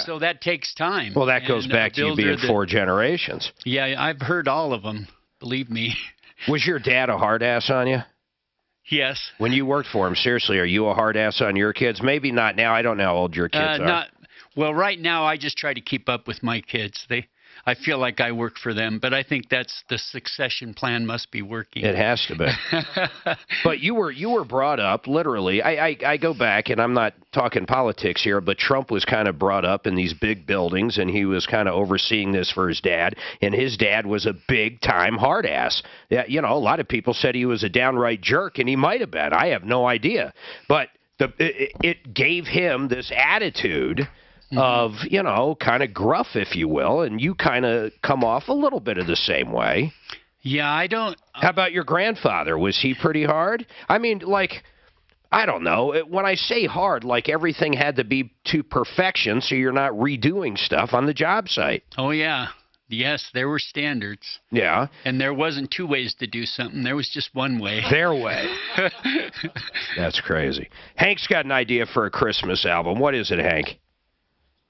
so that takes time. Well, that goes back to you being 4 generations. Yeah, I've heard all of them, believe me. Was your dad a hard ass on you? Yes. When you worked for him, seriously, are you a hard ass on your kids? Maybe not now. I don't know how old your kids are. Well, right now I just try to keep up with my kids. I feel like I work for them, but I think that's the succession plan must be working. It has to be. But you were brought up, literally. I go back, and I'm not talking politics here, but Trump was kind of brought up in these big buildings, and he was kind of overseeing this for his dad, and his dad was a big-time hard ass. Yeah, a lot of people said he was a downright jerk, and he might have been. I have no idea. But it gave him this attitude of, kind of gruff, if you will, and you kind of come off a little bit of the same way. Yeah, I don't... How about your grandfather? Was he pretty hard? I mean, I don't know. When I say hard, everything had to be to perfection so you're not redoing stuff on the job site. Oh, yeah. Yes, there were standards. Yeah. And there wasn't 2 ways to do something. There was just 1 way. Their way. That's crazy. Hank's got an idea for a Christmas album. What is it, Hank?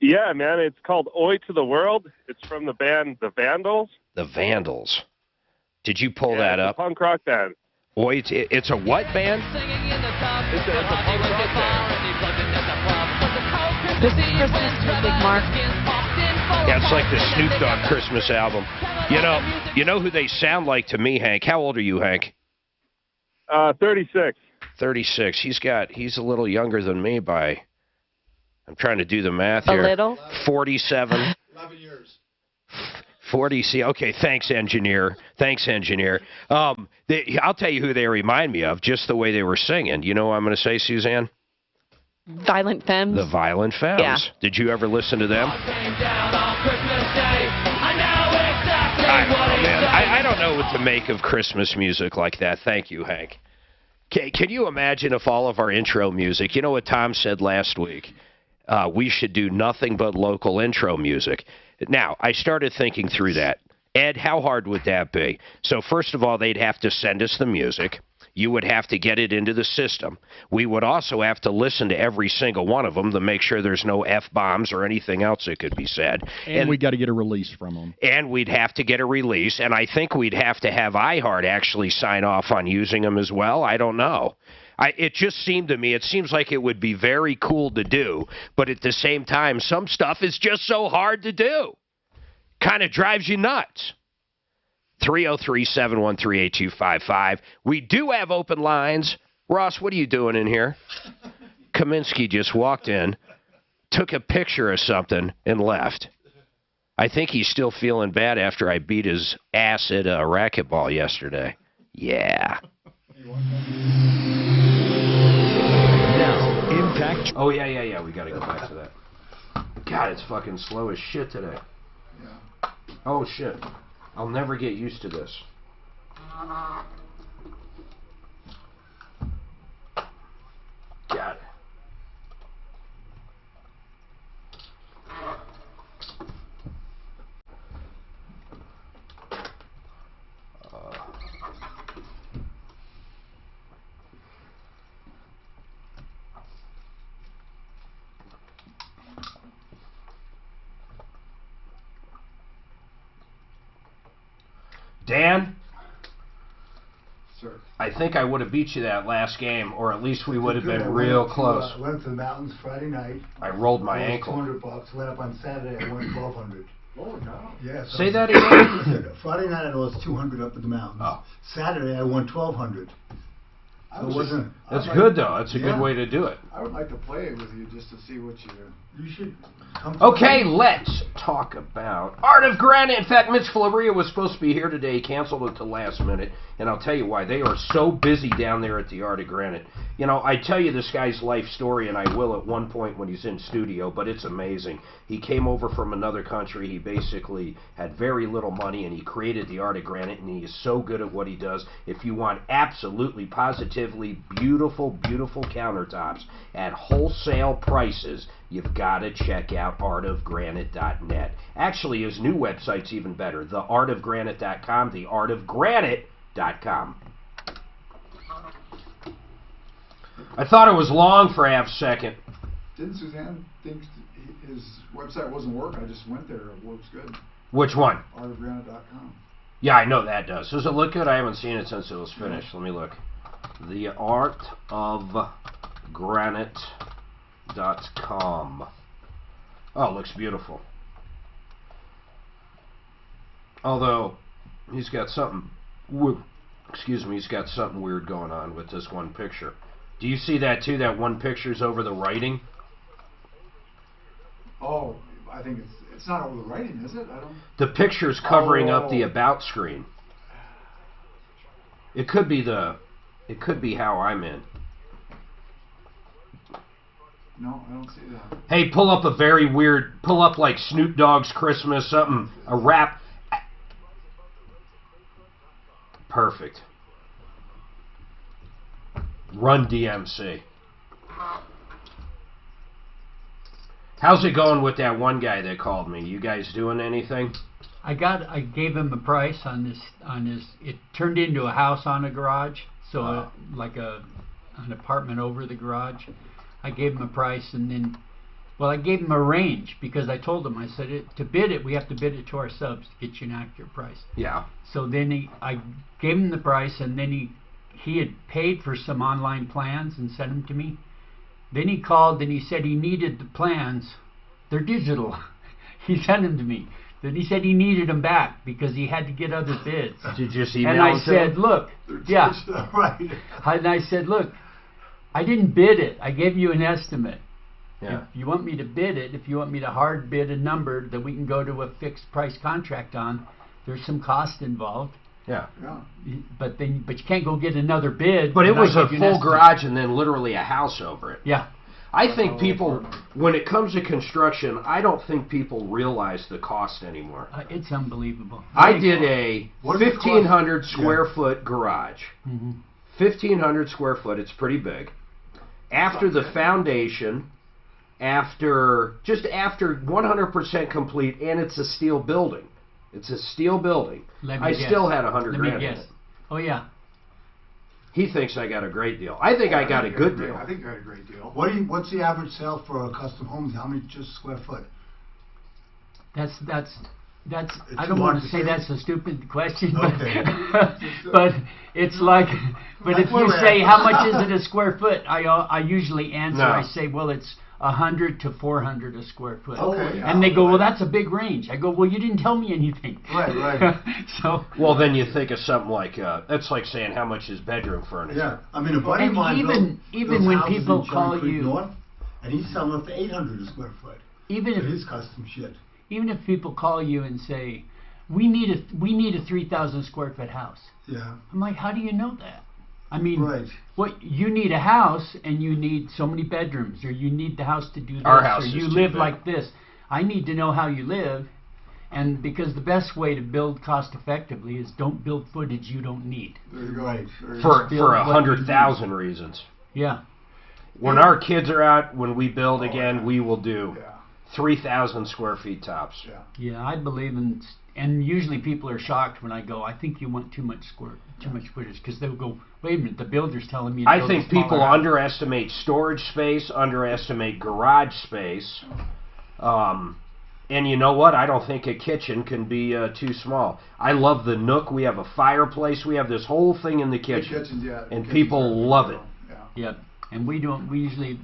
Yeah, man, it's called Oi to the World. It's from the band The Vandals. The Vandals. Did you pull that up? It's a punk rock band. Oi, it's a what band? This is Christmas music, Mark. Yeah, it's like the Snoop Dogg Christmas album. You know who they sound like to me, Hank? How old are you, Hank? 36. 36. He's a little younger than me by, I'm trying to do the math here. A little? 47. 11 years. 40. See, okay, thanks, engineer. I'll tell you who they remind me of, just the way they were singing. You know what I'm going to say, Suzanne? Violent Femmes. The Violent Femmes. Yeah. Did you ever listen to them? I don't know, man. I don't know what to make of Christmas music like that. Thank you, Hank. Can you imagine if all of our intro music, you know what Tom said last week? We should do nothing but local intro music. Now, I started thinking through that. Ed, how hard would that be? So first of all, they'd have to send us the music. You would have to get it into the system. We would also have to listen to every single one of them to make sure there's no F-bombs or anything else that could be said. And we got to get a release from them. And we'd have to get a release, and I think we'd have to have iHeart actually sign off on using them as well. I don't know. It just seemed to me, it seems like it would be very cool to do, but at the same time, some stuff is just so hard to do. Kind of drives you nuts. 303-713-8255. We do have open lines. Ross, what are you doing in here? Kaminsky just walked in, took a picture of something, and left. I think he's still feeling bad after I beat his ass at a racquetball yesterday. Yeah. Now, impact. Oh, yeah. We got to go back to that. God, it's fucking slow as shit today. Oh, shit. I'll never get used to this. God. Dan? Sir. I think I would have beat you that last game, or at least we would have been real close. I went to the mountains Friday night. I rolled my ankle. $200. Went up on Saturday. I won $1,200. Oh, no. Yeah. Say that again. Friday night I lost $200 up in the mountains. Oh. Saturday I won $1,200. That's good, though. That's a good way to do it. I would like to play it with you just to see what you should. Okay, let's talk about Art of Granite. In fact, Mitch Floria was supposed to be here today. He canceled it to last minute, and I'll tell you why. They are so busy down there at the Art of Granite. You know, I tell you this guy's life story, and I will at one point when he's in studio, but it's amazing. He came over from another country. He basically had very little money, and he created the Art of Granite, and he is so good at what he does. If you want absolutely, positively beautiful, beautiful countertops at wholesale prices, you've got to check out artofgranite.net. Actually, his new website's even better, theartofgranite.com, theartofgranite.com. I thought it was long for half a second. Didn't Suzanne think his website wasn't working? I just went there. It works good. Which one? Artofgranite.com. Yeah, I know that does. Does it look good? I haven't seen it since it was finished. Let me look. theartofgranite.com. Oh, it looks beautiful. Although, he's got something he's got something weird going on with this one picture. Do you see that too? That one picture's over the writing? Oh, I think it's not over the writing, is it? I don't. The picture's covering up the about screen. It could be how I'm in. No, I don't see that. Hey, pull up like Snoop Dogg's Christmas, something, a rap. Perfect. Run DMC. How's it going with that one guy that called me? You guys doing anything? I gave him a price on his, it turned into a house on a garage, so like an apartment over the garage. I gave him a price, and then, well, I gave him a range, because I told him, I said, to bid it, we have to bid it to our subs to get you an accurate price. Yeah. So then I gave him the price, and then he had paid for some online plans and sent them to me. Then he called and he said he needed the plans. They're digital. He sent them to me. Then he said he needed them back because he had to get other bids. Did you just email And I them to said, him? look, yeah. Right. And I said, look, I didn't bid it. I gave you an estimate. Yeah. If you want me to bid it, if you want me to hard bid a number that we can go to a fixed price contract on, there's some cost involved. Yeah. But you can't go get another bid. But it and was I a give you an full estimate. garage and then literally a house over it. Yeah. I think people, when it comes to construction, I don't think people realize the cost anymore. It's unbelievable. I did a What does it cost? 1,500 square foot garage. Mm-hmm. 1,500 square foot, it's pretty big. After the foundation, after 100% complete, and it's a steel building. It's a steel building. I still had 100 grand in it. Oh, yeah. He thinks I got a great deal. I think I got a good deal. I think you got a great deal. What's the average sale for a custom home? How many just square foot? That's It's I don't too want hard to to say say? that's a stupid question, Okay. but it's like, but That's if where you we're say at. how much is it a square foot, I usually answer. No. I say, well, it's 100 to 400 a square foot. Okay. And they go, well, that's a big range. I go, well, you didn't tell me anything. Right. So. Well, then you think of something like, that's like saying how much is bedroom furniture. Yeah. I mean, a buddy of And mine even built when houses people in call John Creek you, North, and he's selling them for 800 a square foot. even For if his custom shit. even if people call you and say, we need a 3,000 square foot house. Yeah. I'm like, how do you know that? I mean, Right. what you need a house and you need so many bedrooms, or you need the house to do this, Our house or is you too live big. like this. I need to know how you live, and because the best way to build cost effectively is don't build footage you don't need. There you go. Right. For build what you 100,000 reasons. Yeah. When our kids are out, when we build again, we will do 3,000 square feet tops. Yeah, I believe in, and usually people are shocked when I go, I think you want too much footage, because they'll go, wait a minute, the builder's telling me to I build think a smaller people house. underestimate storage space, underestimate garage space. And you know what? I don't think a kitchen can be too small. I love the nook. We have a fireplace. We have this whole thing in the kitchen. And people love it. Yep. And we usually,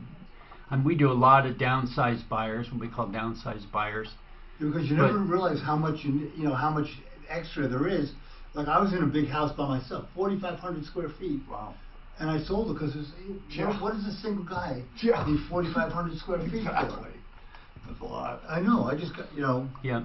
we do a lot of downsized buyers, what we call downsized buyers. Because you never realize how much how much extra there is. Like I was in a big house by myself, 4,500 square feet. Wow. And I sold it because what does a single guy need 4,500 square feet for? That's a lot. I know. I just got Yeah.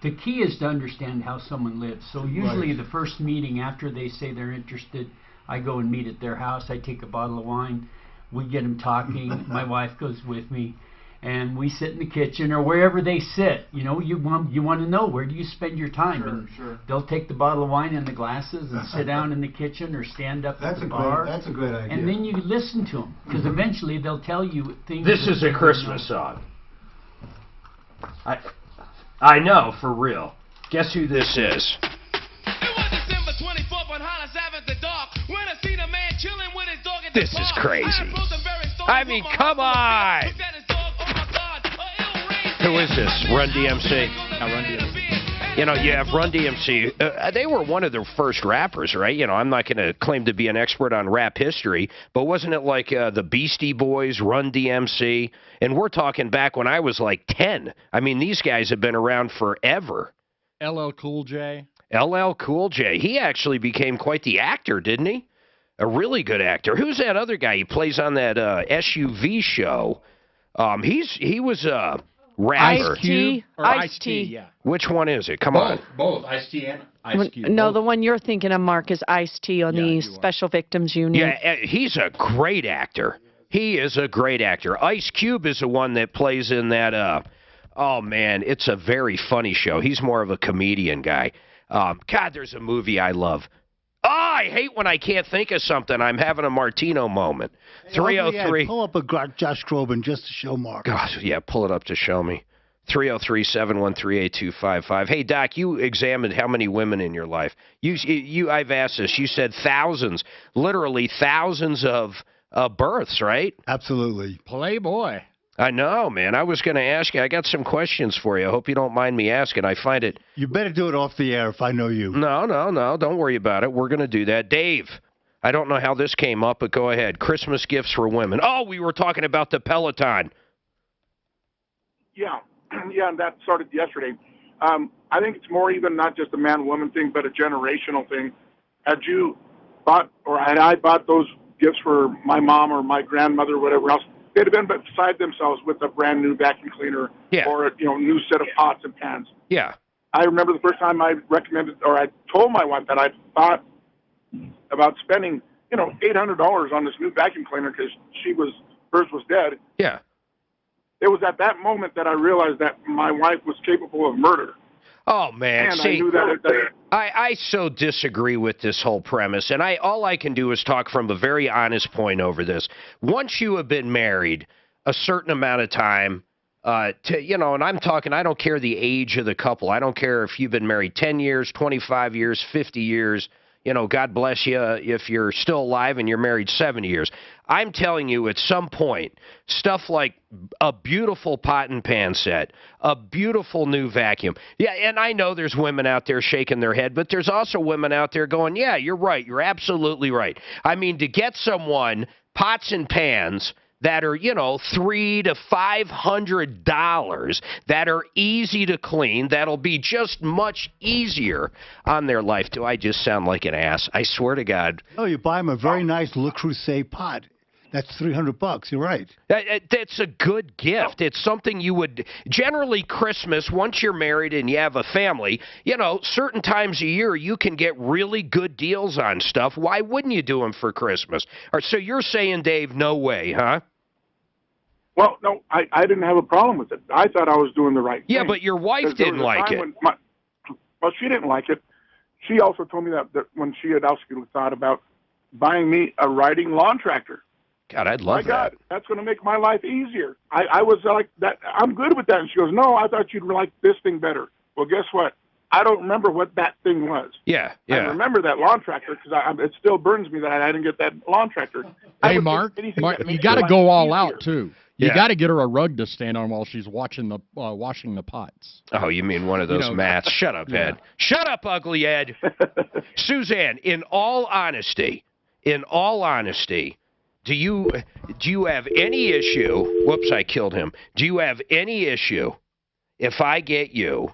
The key is to understand how someone lives. So usually the first meeting after they say they're interested, I go and meet at their house. I take a bottle of wine. We get them talking. My wife goes with me. And we sit in the kitchen or wherever they sit. You know, you want to know, where do you spend your time? They'll take the bottle of wine and the glasses and sit down in the kitchen or stand up at the bar. That's a great idea. And then you listen to them, because eventually they'll tell you things. This is a Christmas song. I know, for real. Guess who this is? This is crazy. I mean, come on. Who is this? Run DMC? Run DMC. You know, you have Run DMC. They were one of the first rappers, right? You know, I'm not going to claim to be an expert on rap history, but wasn't it like the Beastie Boys, Run DMC? And we're talking back when I was like 10. I mean, these guys have been around forever. LL Cool J. LL Cool J. He actually became quite the actor, didn't he? A really good actor. Who's that other guy? He plays on that SUV show. He was a rapper. Ice-T. Ice-T. Yeah. Which one is it? Come on. Both. Ice-T and Ice Cube. No, both. the one you're thinking of, Mark, is Ice-T on the Special Victims Unit. Yeah, he's a great actor. He is a great actor. Ice Cube is the one that plays in that, oh, man, it's a very funny show. He's more of a comedian guy. God, there's a movie I love. Oh, I hate when I can't think of something. I'm having a Martino moment. 303. Pull up a Josh Groban just to show Mark. God, yeah, pull it up to show me. 303-713-8255. Hey, Doc, you examined how many women in your life. I've asked this. You said thousands, literally thousands of births, right? Absolutely. Playboy. I know, man. I was going to ask you. I got some questions for you. I hope you don't mind me asking. I find it... You better do it off the air if I know you. No. Don't worry about it. We're going to do that. Dave, I don't know how this came up, but go ahead. Christmas gifts for women. Oh, we were talking about the Peloton. Yeah, and that started yesterday. I think it's more even not just a man-woman thing, but a generational thing. Had you bought, or had I bought those gifts for my mom or my grandmother or whatever else, they'd have been beside themselves with a brand new vacuum cleaner or a new set of pots and pans. Yeah. I remember the first time I recommended, or I told my wife that I thought about spending, $800 on this new vacuum cleaner because hers was dead. Yeah. It was at that moment that I realized that my wife was capable of murder. Oh, man. And See, I knew that. I so disagree with this whole premise, and all I can do is talk from a very honest point over this. Once you have been married a certain amount of time, and I'm talking, I don't care the age of the couple. I don't care if you've been married 10 years, 25 years, 50 years. God bless you if you're still alive and you're married 70 years. I'm telling you, at some point, stuff like a beautiful pot and pan set, a beautiful new vacuum. Yeah, and I know there's women out there shaking their head, but there's also women out there going, yeah, you're right. You're absolutely right. I mean, to get someone pots and pans that are, $300 to $500, that are easy to clean, that'll be just much easier on their life. Do I just sound like an ass? I swear to God. Oh, you buy them a very nice Le Creuset pot. That's $300. You're right. That's a good gift. It's something you would generally Christmas, once you're married and you have a family, certain times a year you can get really good deals on stuff. Why wouldn't you do them for Christmas? So you're saying, Dave, no way, huh? Well, no, I didn't have a problem with it. I thought I was doing the right thing. Yeah, but your wife didn't like it. Well, she didn't like it. She also told me that when she had also thought about buying me a riding lawn tractor. God, I'd love that. My God, that's going to make my life easier. I was like, that. I'm good with that. And she goes, no, I thought you'd like this thing better. Well, guess what? I don't remember what that thing was. Yeah. I remember that lawn tractor because it still burns me that I didn't get that lawn tractor. Hey, Mark, you got to go all out, too. You got to get her a rug to stand on while she's washing the pots. Oh, you mean one of those mats? Shut up, Ed. Shut up, ugly Ed. Suzanne, in all honesty, do you have any issue? Whoops, I killed him. Do you have any issue if I get you?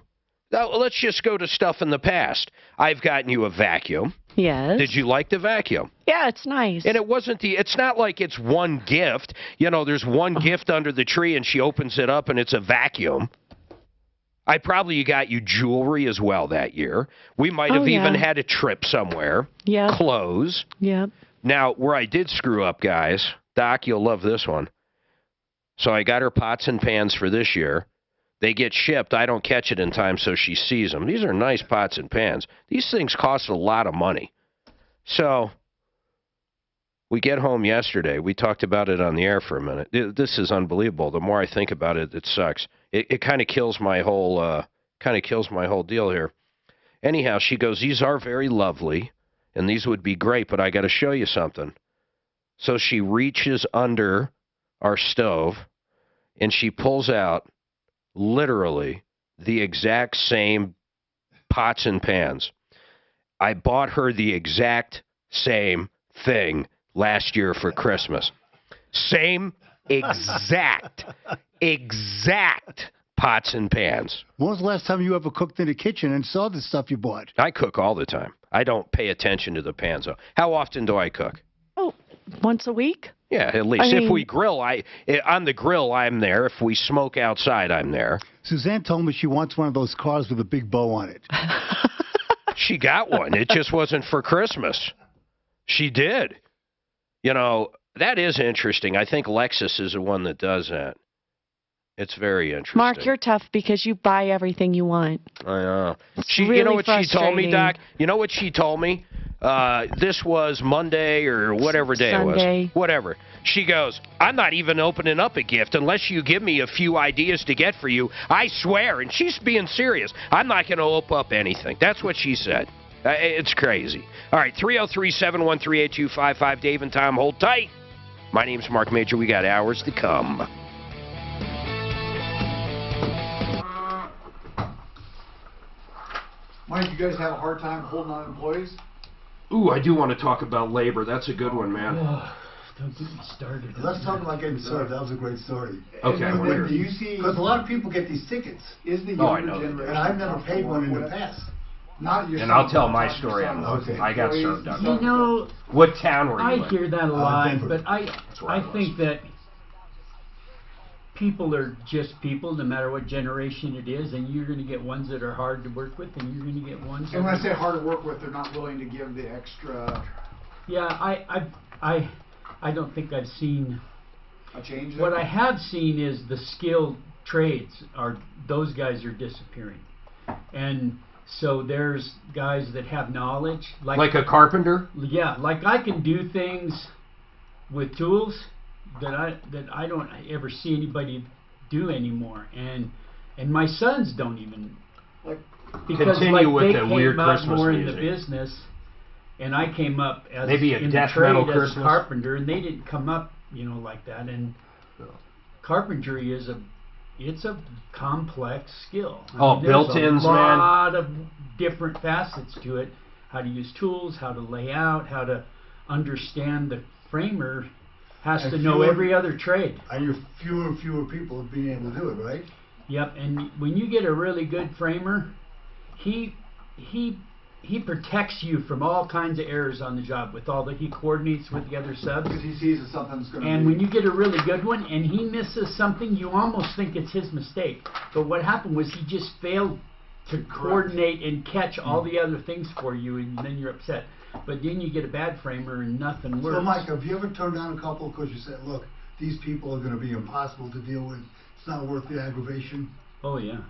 Now, let's just go to stuff in the past. I've gotten you a vacuum. Yes. Did you like the vacuum? Yeah, it's nice. And it's not like it's one gift. There's one gift under the tree and she opens it up and it's a vacuum. I probably got you jewelry as well that year. We might have even had a trip somewhere. Yeah. Clothes. Yeah. Now, where I did screw up, guys, Doc, you'll love this one. So I got her pots and pans for this year. They get shipped. I don't catch it in time, so she sees them. These are nice pots and pans. These things cost a lot of money. So we get home yesterday. We talked about it on the air for a minute. This is unbelievable. The more I think about it, it sucks. It kind of kills my whole deal here. Anyhow, she goes, these are very lovely, and these would be great, but I got to show you something. So she reaches under our stove, and she pulls out literally the exact same pots and pans. I bought her the exact same thing last year for Christmas. Same exact pots and pans. When was the last time you ever cooked in the kitchen and saw the stuff you bought? I cook all the time. I don't pay attention to the pans, though. How often do I cook? Oh, once a week? Yeah, at least. If we grill, on the grill, I'm there. If we smoke outside, I'm there. Suzanne told me she wants one of those cars with a big bow on it. She got one. It just wasn't for Christmas. She did. That is interesting. I think Lexus is the one that does that. It's very interesting. Mark, you're tough because you buy everything you want. I know. Really you know what she told me, frustrating. Doc? You know what she told me? This was Monday or whatever day Sunday. It was. Whatever. She goes, I'm not even opening up a gift unless you give me a few ideas to get for you. I swear. And she's being serious. I'm not going to open up anything. That's what she said. It's crazy. All right, 303-713-8255. Dave and Tom, hold tight. My name's Mark Major. We got hours to come. Mike, you guys have a hard time holding on employees? Ooh, I do want to talk about labor. That's a good one, man. Don't get me started. Let's talk about getting started. That was a great story. Okay, I want to hear. Do you see? Because a lot of people get these tickets. Is the I younger know. generation? And I've never paid one in the past. Not your And son, I'll tell not my your story son. on Okay. I got served on. You know, What town were you I in? hear that a lot, Denver. but I where I think that people are just people, no matter what generation it is, and you're going to get ones that are hard to work with, and you're going to get ones. And when I say hard to work with, they're not willing to give the extra. Yeah, I don't think I've seen. A change. What I have seen is the skilled trades those guys are disappearing, and so there's guys that have knowledge, like a carpenter. Yeah, like I can do things with tools that I don't ever see anybody do anymore, and my sons don't even, like, because Continue like with they the came weird up Christmas more music. in the business, and I came up as Maybe a in death the trade metal as Christmas. a carpenter, and they didn't come up, like that. And carpentry is it's a complex skill. Oh, there's built-ins, a man. lot of different facets to it. How to use tools, how to lay out, how to understand. The framer has And to know fewer- every other trade. And you're fewer and fewer people being able to do it, right? Yep, and when you get a really good framer, he protects you from all kinds of errors on the job with all he coordinates with the other subs. Because he sees that something's going to. And when you get a really good one and he misses something, you almost think it's his mistake. But what happened was he just failed to coordinate and catch all the other things for you, and then you're upset. But then you get a bad framer and nothing works. So, Mike, have you ever turned down a couple because you said, look, these people are going to be impossible to deal with. It's not worth the aggravation? Oh, yeah.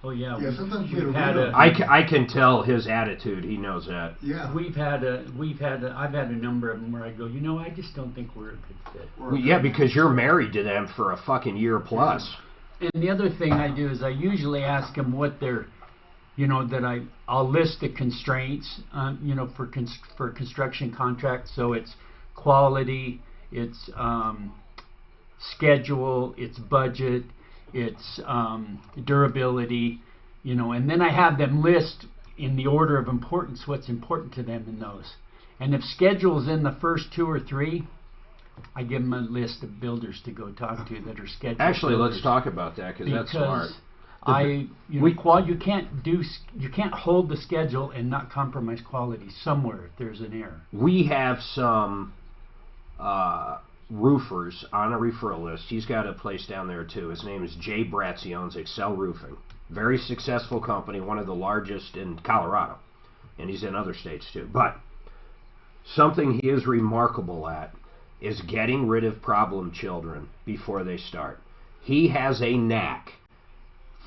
Oh, yeah. Yeah, sometimes you we've had had I can tell his attitude. He knows that. Yeah. I've had a number of them where I go, I just don't think we're a good fit. Well, yeah, because you're married to them for a fucking year plus. And the other thing I do is I usually ask them what they're, I'll list the constraints, for construction contracts. So it's quality, it's schedule, it's budget, it's durability, and then I have them list in the order of importance what's important to them in those. And if schedule's in the first 2 or 3, I give them a list of builders to go talk to that are scheduled. Actually, builders. let's talk about that because that's smart. You can't hold the schedule and not compromise quality somewhere if there's an error. We have some roofers on a referral list. He's got a place down there too. His name is Jay Bratz. He owns Excel Roofing. Very successful company, one of the largest in Colorado. And he's in other states too. But something he is remarkable at is getting rid of problem children before they start. He has a knack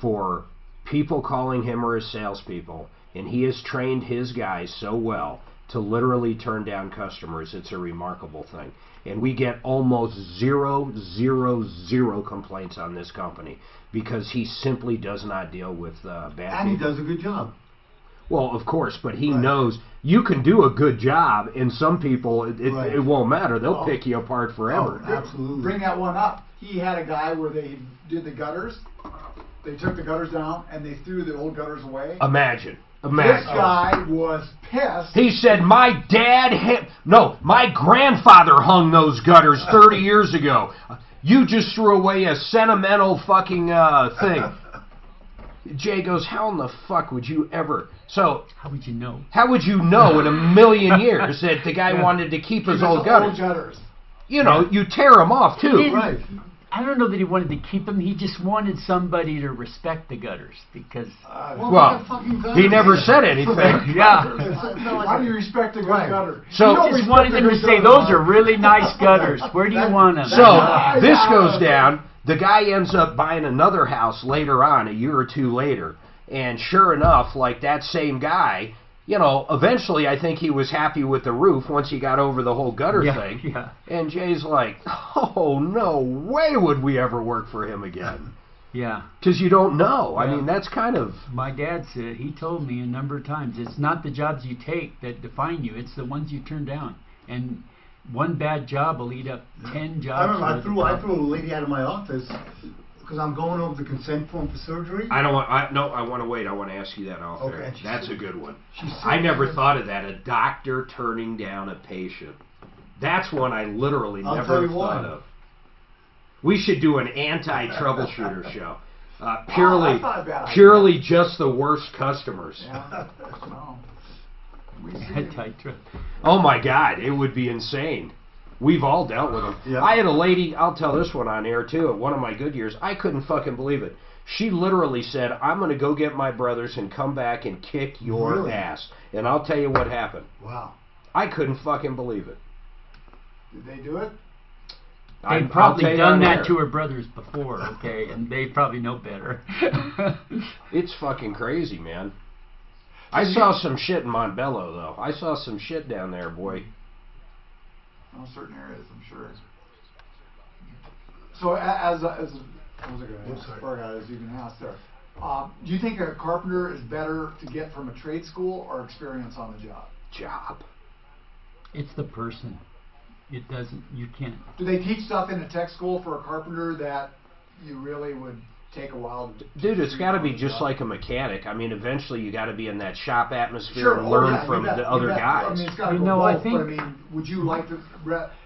for people calling him or his salespeople, and he has trained his guys so well to literally turn down customers. It's a remarkable thing. And we get almost zero complaints on this company because he simply does not deal with bad people. And he does a good job. Well, of course, but he knows you can do a good job, and some people, it won't matter. They'll pick you apart forever. Oh, absolutely. Bring that one up. He had a guy where they did the gutters. They took the gutters down, and they threw the old gutters away. Imagine. This guy was pissed. He said, my grandfather hung those gutters 30 years ago. You just threw away a sentimental fucking thing. Jay goes, how in the fuck would you ever... So, how would you know? How would you know in a million years that the guy wanted to keep his old gutters? You tear them off too. Right. I don't know that he wanted to keep them. He just wanted somebody to respect the gutters because... he never said anything. Why do you respect a good gutter? So he just wanted them to say, those are really nice gutters. Where do you want them? So this goes down. The guy ends up buying another house later on, a year or 2 later. And sure enough, like that same guy, eventually I think he was happy with the roof once he got over the whole gutter thing. Yeah. And Jay's like, oh, no way would we ever work for him again. Yeah. Because you don't know. Yeah. I mean, that's kind of... My dad said, he told me a number of times, it's not the jobs you take that define you, it's the ones you turn down. And one bad job will eat up 10 jobs. I remember I threw a lady out of my office because I'm going over the consent form for surgery. I don't want. No, I want to wait. I want to ask you that off there. Okay. That's a good one. I never thought of that. A doctor turning down a patient. That's one I literally never thought of. We should do an anti-troubleshooter show. Purely just the worst customers. Yeah. Oh my God, it would be insane. We've all dealt with them. Yeah. I had a lady, I'll tell this one on air too, at one of my good years. I couldn't fucking believe it. She literally said, I'm going to go get my brothers and come back and kick your ass. And I'll tell you what happened. Wow. I couldn't fucking believe it. Did they do it? They've probably done that to her brothers before, okay, and they probably know better. It's fucking crazy, man. I saw some shit in Montbello, though. I saw some shit down there, boy. In certain areas, I'm sure. So, as you can ask there, do you think a carpenter is better to get from a trade school or experience on the job? It's the person. It doesn't, you can't. Do they teach stuff in a tech school for a carpenter that you really would take a while to Dude, it's got to be just like a mechanic. I mean, eventually you got to be in that shop atmosphere and learn from the other guys. I mean, it's got to go both, but I mean, would you like to,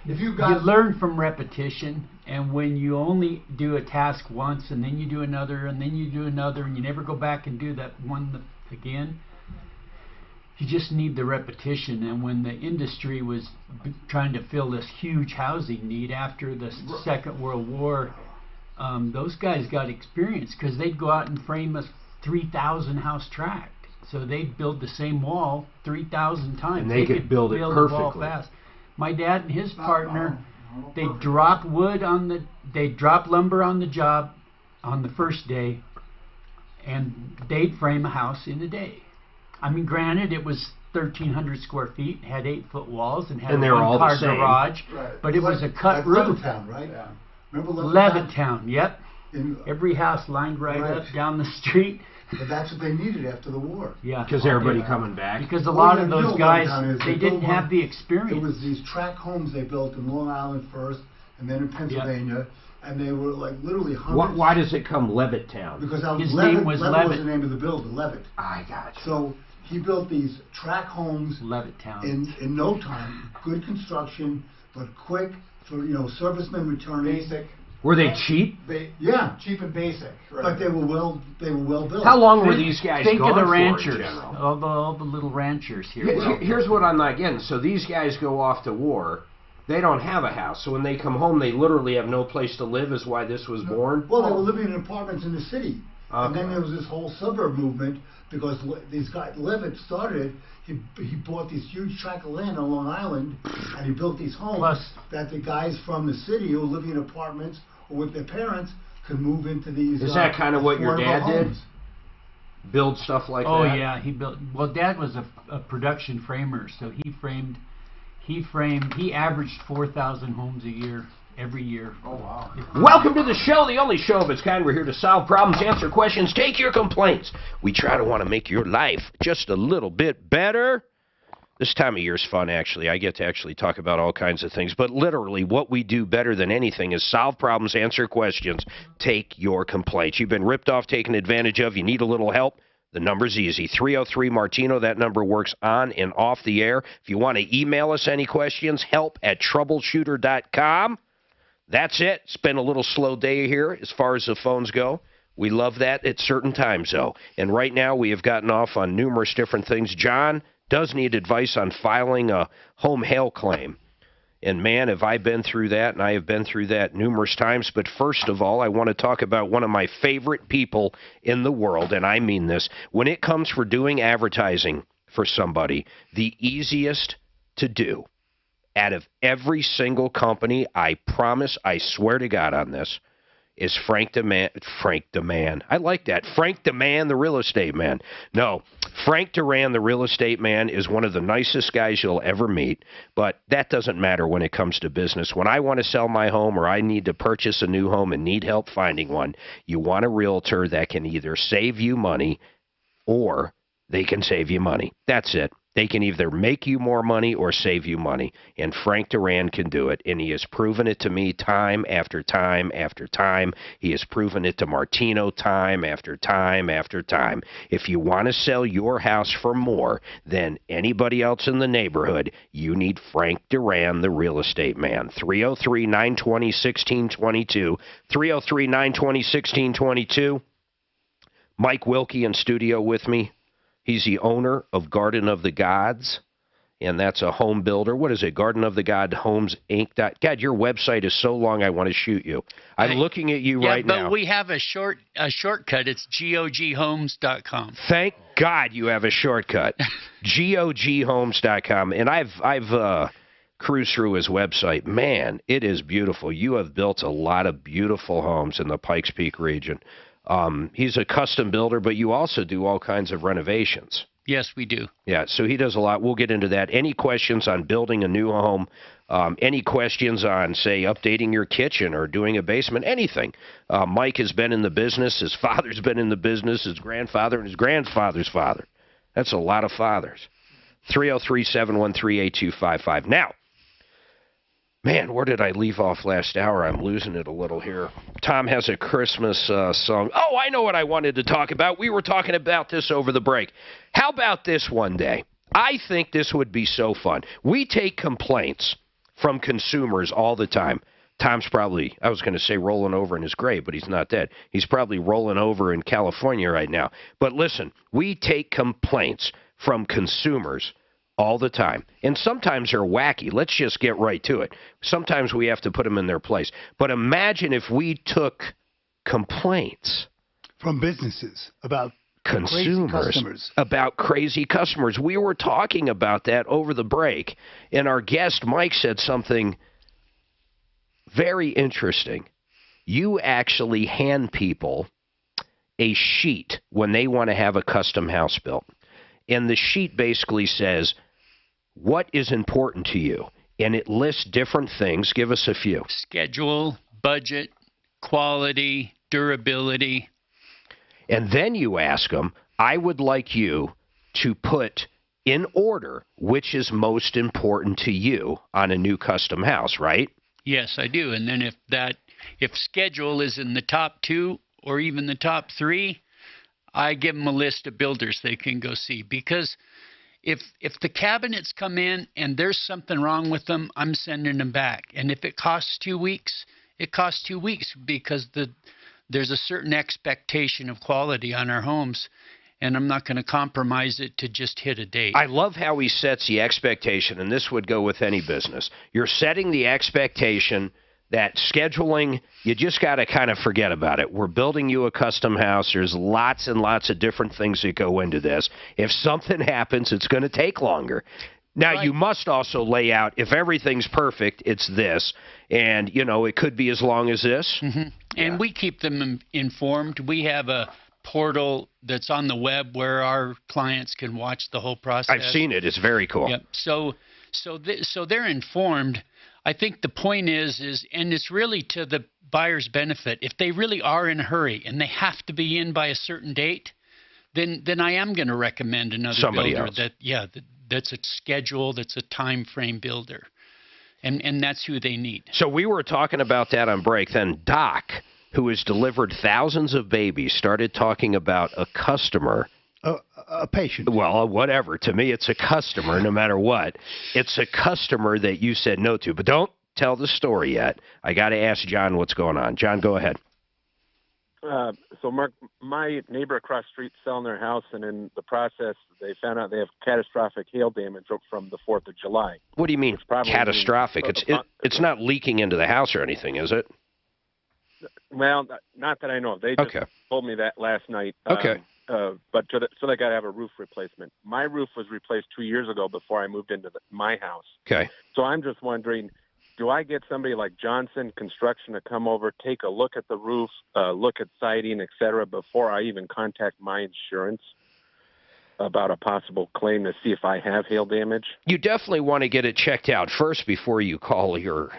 if you guys... You learn from repetition, and when you only do a task once, and then you do another, and then you do another, and you never go back and do that one again, you just need the repetition. And when the industry was trying to fill this huge housing need after the Second World War, those guys got experience because they'd go out and frame a 3,000 house tract. So they'd build the same wall 3,000 times. And they could build it perfectly. The wall fast. My dad and his partner, they'd drop lumber on the job on the first day, and they'd frame a house in a day. I mean, granted, it was 1,300 square feet, had 8-foot walls, and had a one-car garage, but it was a cut roof. Levittown, right? Yeah. Remember Levittown, yep. Every house lined right up down the street. But that's what they needed after the war. Yeah. Because everybody coming back. Because a lot of those guys, they didn't have the experience. It was these tract homes they built in Long Island first, and then in Pennsylvania, and they were like literally hundreds. Why does it come Levittown? Because his name was Levitt. Was the name of the building, Levitt. I got you. So he built these tract homes Levittown. in no time. Good construction, but quick for servicemen returning. Basic. Were they cheap? Yeah, cheap and basic. Right. But they were well built. How long were these guys Think gone of the for ranchers, in general? all the little ranchers here. Here's what I'm not getting. So these guys go off to war. They don't have a house. So when they come home, they literally have no place to live, is why this was born? Well, they were living in apartments in the city. Okay. And then there was this whole suburb movement because these guys, Levitt started, he bought this huge tract of land on Long Island, and he built these homes that the guys from the city who were living in apartments or with their parents could move into these. Is that kind of what your dad homes. did? Build stuff like that? Oh yeah, he built. Well, Dad was a production framer, so he averaged 4,000 homes a year. Every year. Oh, wow. Welcome to the show, the only show of its kind. We're here to solve problems, answer questions, take your complaints. We try to want to make your life just a little bit better. This time of year is fun, actually. I get to actually talk about all kinds of things. But literally, what we do better than anything is solve problems, answer questions, take your complaints. You've been ripped off, taken advantage of, you need a little help. The number's easy, 303-MARTINO. That number works on and off the air. If you want to email us any questions, help@troubleshooter.com. That's it. It's been a little slow day here as far as the phones go. We love that at certain times, though. And right now we have gotten off on numerous different things. John does need advice on filing a home hail claim. And, man, have I been through that, and I have been through that numerous times. But first of all, I want to talk about one of my favorite people in the world, and I mean this. When it comes for doing advertising for somebody, the easiest to do out of every single company, I promise, I swear to God on this, is Frank DeMan. I like that. Frank DeMan, the real estate man. No, Frank Duran, the real estate man, is one of the nicest guys you'll ever meet, but that doesn't matter when it comes to business. When I want to sell my home or I need to purchase a new home and need help finding one, you want a realtor that can either save you money or they can save you money. That's it. They can either make you more money or save you money, and Frank Duran can do it, and he has proven it to me time after time after time. He has proven it to Martino time after time after time. If you want to sell your house for more than anybody else in the neighborhood, you need Frank Duran, the real estate man. 303-920-1622, 303-920-1622. Mike Wilkie in studio with me. He's the owner of Garden of the Gods, and that's a home builder. What is it? Garden of the God Homes Inc. God, your website is so long I want to shoot you. I'm looking at you right now. Yeah, but we have a shortcut. It's goghomes.com. Thank God you have a shortcut. goghomes.com. And I've cruised through his website. Man, it is beautiful. You have built a lot of beautiful homes in the Pikes Peak region. He's a custom builder, but you also do all kinds of renovations. Yes, we do. Yeah, so he does a lot. We'll get into that. Any questions on building a new home? Any questions on, say, updating your kitchen or doing a basement? Anything. Mike has been in the business. His father's been in the business. His grandfather and his grandfather's father. That's a lot of fathers. 303-713-8255. Now, man, where did I leave off last hour? I'm losing it a little here. Tom has a Christmas song. Oh, I know what I wanted to talk about. We were talking about this over the break. How about this one day? I think this would be so fun. We take complaints from consumers all the time. Tom's probably, I was going to say rolling over in his grave, but he's not dead. He's probably rolling over in California right now. But listen, we take complaints from consumers all the time. And sometimes they're wacky. Let's just get right to it. Sometimes we have to put them in their place. But imagine if we took complaints from businesses about consumers, about crazy customers. We were talking about that over the break, and our guest, Mike, said something very interesting. You actually hand people a sheet when they want to have a custom house built. And the sheet basically says, what is important to you? And it lists different things. Give us a few. Schedule, budget, quality, durability. And then you ask them, I would like you to put in order which is most important to you on a new custom house, right? Yes, I do. And then if schedule is in the top 2 or even the top 3, I give them a list of builders they can go see. Because if the cabinets come in and there's something wrong with them, I'm sending them back. And if it costs 2 weeks, it costs 2 weeks, because there's a certain expectation of quality on our homes, and I'm not going to compromise it to just hit a date. I love how he sets the expectation, and this would go with any business. You're setting the expectation that scheduling, you just got to kind of forget about it. We're building you a custom house. There's lots and lots of different things that go into this. If something happens, it's going to take longer. Now, right. You must also lay out, if everything's perfect, it's this. And, you know, it could be as long as this. Mm-hmm. And we keep them informed. We have a portal that's on the web where our clients can watch the whole process. I've seen it. It's very cool. Yep. So they're informed. I think the point is, and it's really to the buyer's benefit, if they really are in a hurry and they have to be in by a certain date, then I am going to recommend another builder that's a schedule, that's a time frame builder. And that's who they need. So we were talking about that on break. Then Doc, who has delivered thousands of babies, started talking about a customer. A patient. Well, whatever. To me, it's a customer, no matter what. It's a customer that you said no to. But don't tell the story yet. I got to ask John what's going on. John, go ahead. So, Mark, my neighbor across the street selling their house, and in the process, they found out they have catastrophic hail damage from the 4th of July. What do you mean catastrophic? It's not leaking into the house or anything, is it? Well, not that I know of. They just told me that last night. Okay. But so they got to have a roof replacement. My roof was replaced 2 years ago before I moved into my house. Okay. So I'm just wondering, do I get somebody like Johnson Construction to come over, take a look at the roof, look at siding, et cetera, before I even contact my insurance about a possible claim to see if I have hail damage? You definitely want to get it checked out first before you call your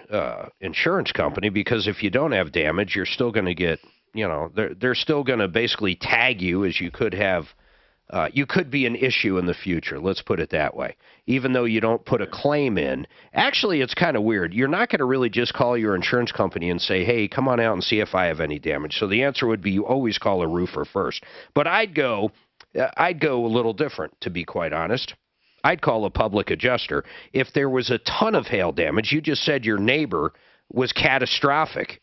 insurance company, because if you don't have damage, you're still going to get, you know, they're still going to basically tag you as you could have you could be an issue in the future. Let's put it that way. Even though you don't put a claim in, actually, it's kind of weird. You're not going to really just call your insurance company and say, hey, come on out and see if I have any damage. So the answer would be you always call a roofer first. But I'd go a little different, to be quite honest. I'd call a public adjuster. If there was a ton of hail damage, you just said your neighbor was catastrophic.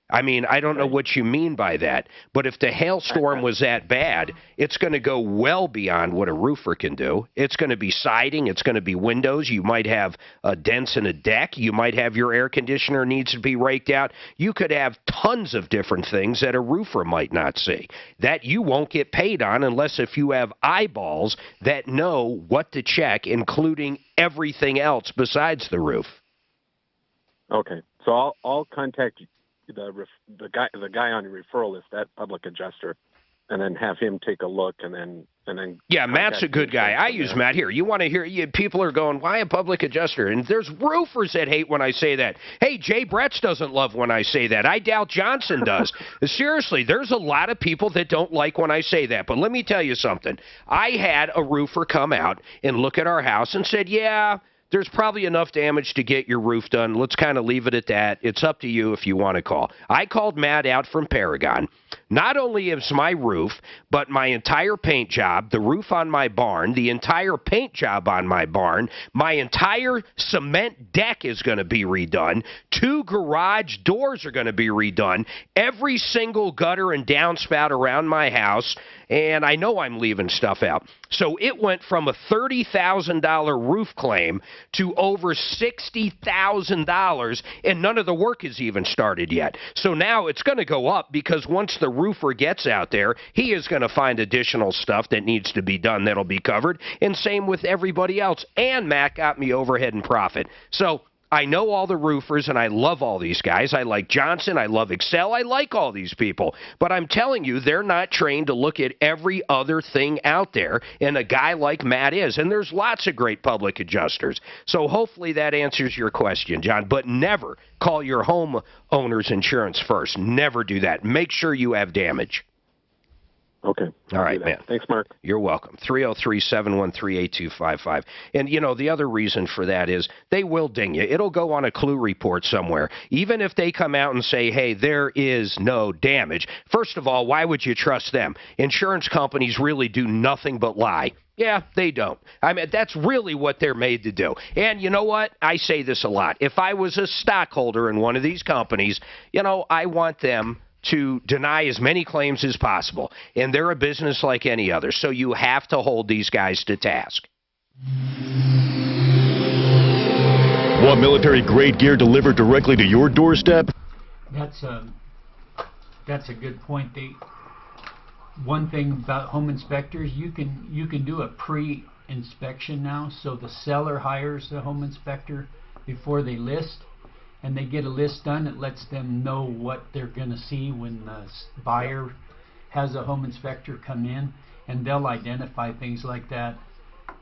I mean, I don't know what you mean by that, but if the hailstorm was that bad, it's going to go well beyond what a roofer can do. It's going to be siding. It's going to be windows. You might have dents in a deck. You might have your air conditioner needs to be raked out. You could have tons of different things that a roofer might not see that you won't get paid on unless if you have eyeballs that know what to check, including everything else besides the roof. Okay, so I'll contact you. The guy on your referral list, that public adjuster, and then have him take a look, and then yeah, Matt's a good guy. I use Matt here. You want to hear? People are going, why a public adjuster? And there's roofers that hate when I say that. Hey, Jay Bretz doesn't love when I say that. I doubt Johnson does. Seriously, there's a lot of people that don't like when I say that. But let me tell you something. I had a roofer come out and look at our house and said, yeah, there's probably enough damage to get your roof done. Let's kind of leave it at that. It's up to you if you want to call. I called Matt out from Paragon. Not only is my roof, but my entire paint job, the roof on my barn, the entire paint job on my barn, my entire cement deck is going to be redone. 2 garage doors are going to be redone. Every single gutter and downspout around my house, and I know I'm leaving stuff out. So it went from a $30,000 roof claim to over $60,000, and none of the work is even started yet. So now it's going to go up because once the roofer gets out there, he is going to find additional stuff that needs to be done that'll be covered, and same with everybody else. And Matt got me overhead and profit. So I know all the roofers, and I love all these guys. I like Johnson. I love Excel. I like all these people. But I'm telling you, they're not trained to look at every other thing out there, and a guy like Matt is. And there's lots of great public adjusters. So hopefully that answers your question, John. But never call your homeowner's insurance first. Never do that. Make sure you have damage. Okay. All right, man. Thanks, Mark. You're welcome. 303-713-8255. And, you know, the other reason for that is they will ding you. It'll go on a clue report somewhere. Even if they come out and say, hey, there is no damage. First of all, why would you trust them? Insurance companies really do nothing but lie. Yeah, they don't. I mean, that's really what they're made to do. And you know what? I say this a lot. If I was a stockholder in one of these companies, you know, I want them to deny as many claims as possible. And they're a business like any other. So you have to hold these guys to task. Want military-grade gear delivered directly to your doorstep? That's a good point. One thing about home inspectors, you can do a pre-inspection now. So the seller hires the home inspector before they list. And they get a list done. It lets them know what they're going to see when the buyer has a home inspector come in, and they'll identify things like that.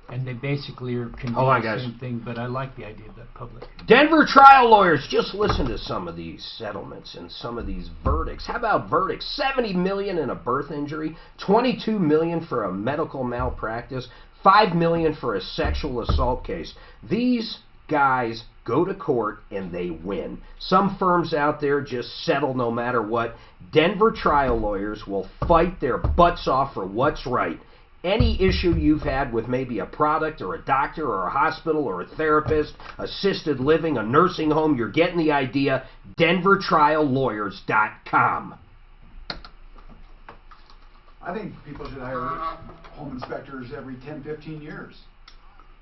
And they basically are conveying the same thing, but I like the idea of the public. Denver trial lawyers, just listen to some of these settlements and some of these verdicts. How about verdicts? $70 million in a birth injury, $22 million for a medical malpractice, $5 million for a sexual assault case. These guys go to court and they win. Some firms out there just settle no matter what. Denver trial lawyers will fight their butts off for what's right. Any issue you've had with maybe a product or a doctor or a hospital or a therapist, assisted living, a nursing home, you're getting the idea. DenverTrialLawyers.com. I think people should hire home inspectors every 10, 15 years.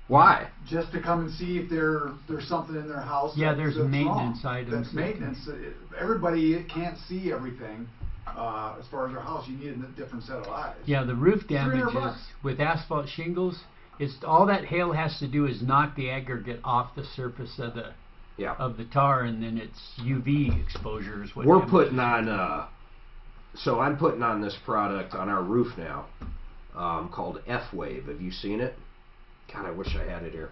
Why? Just to come and see if there's something in their house. Yeah, there's maintenance wrong. items. That's maintenance. Everybody can't see everything. As far as your house, you need a different set of eyes. Yeah, the roof damages with asphalt shingles, all that hail has to do is knock the aggregate off the surface of the tar, and then it's UV exposure is what we're putting on. So I'm putting on this product on our roof now, called F-Wave. Have you seen it? God, I wish I had it here.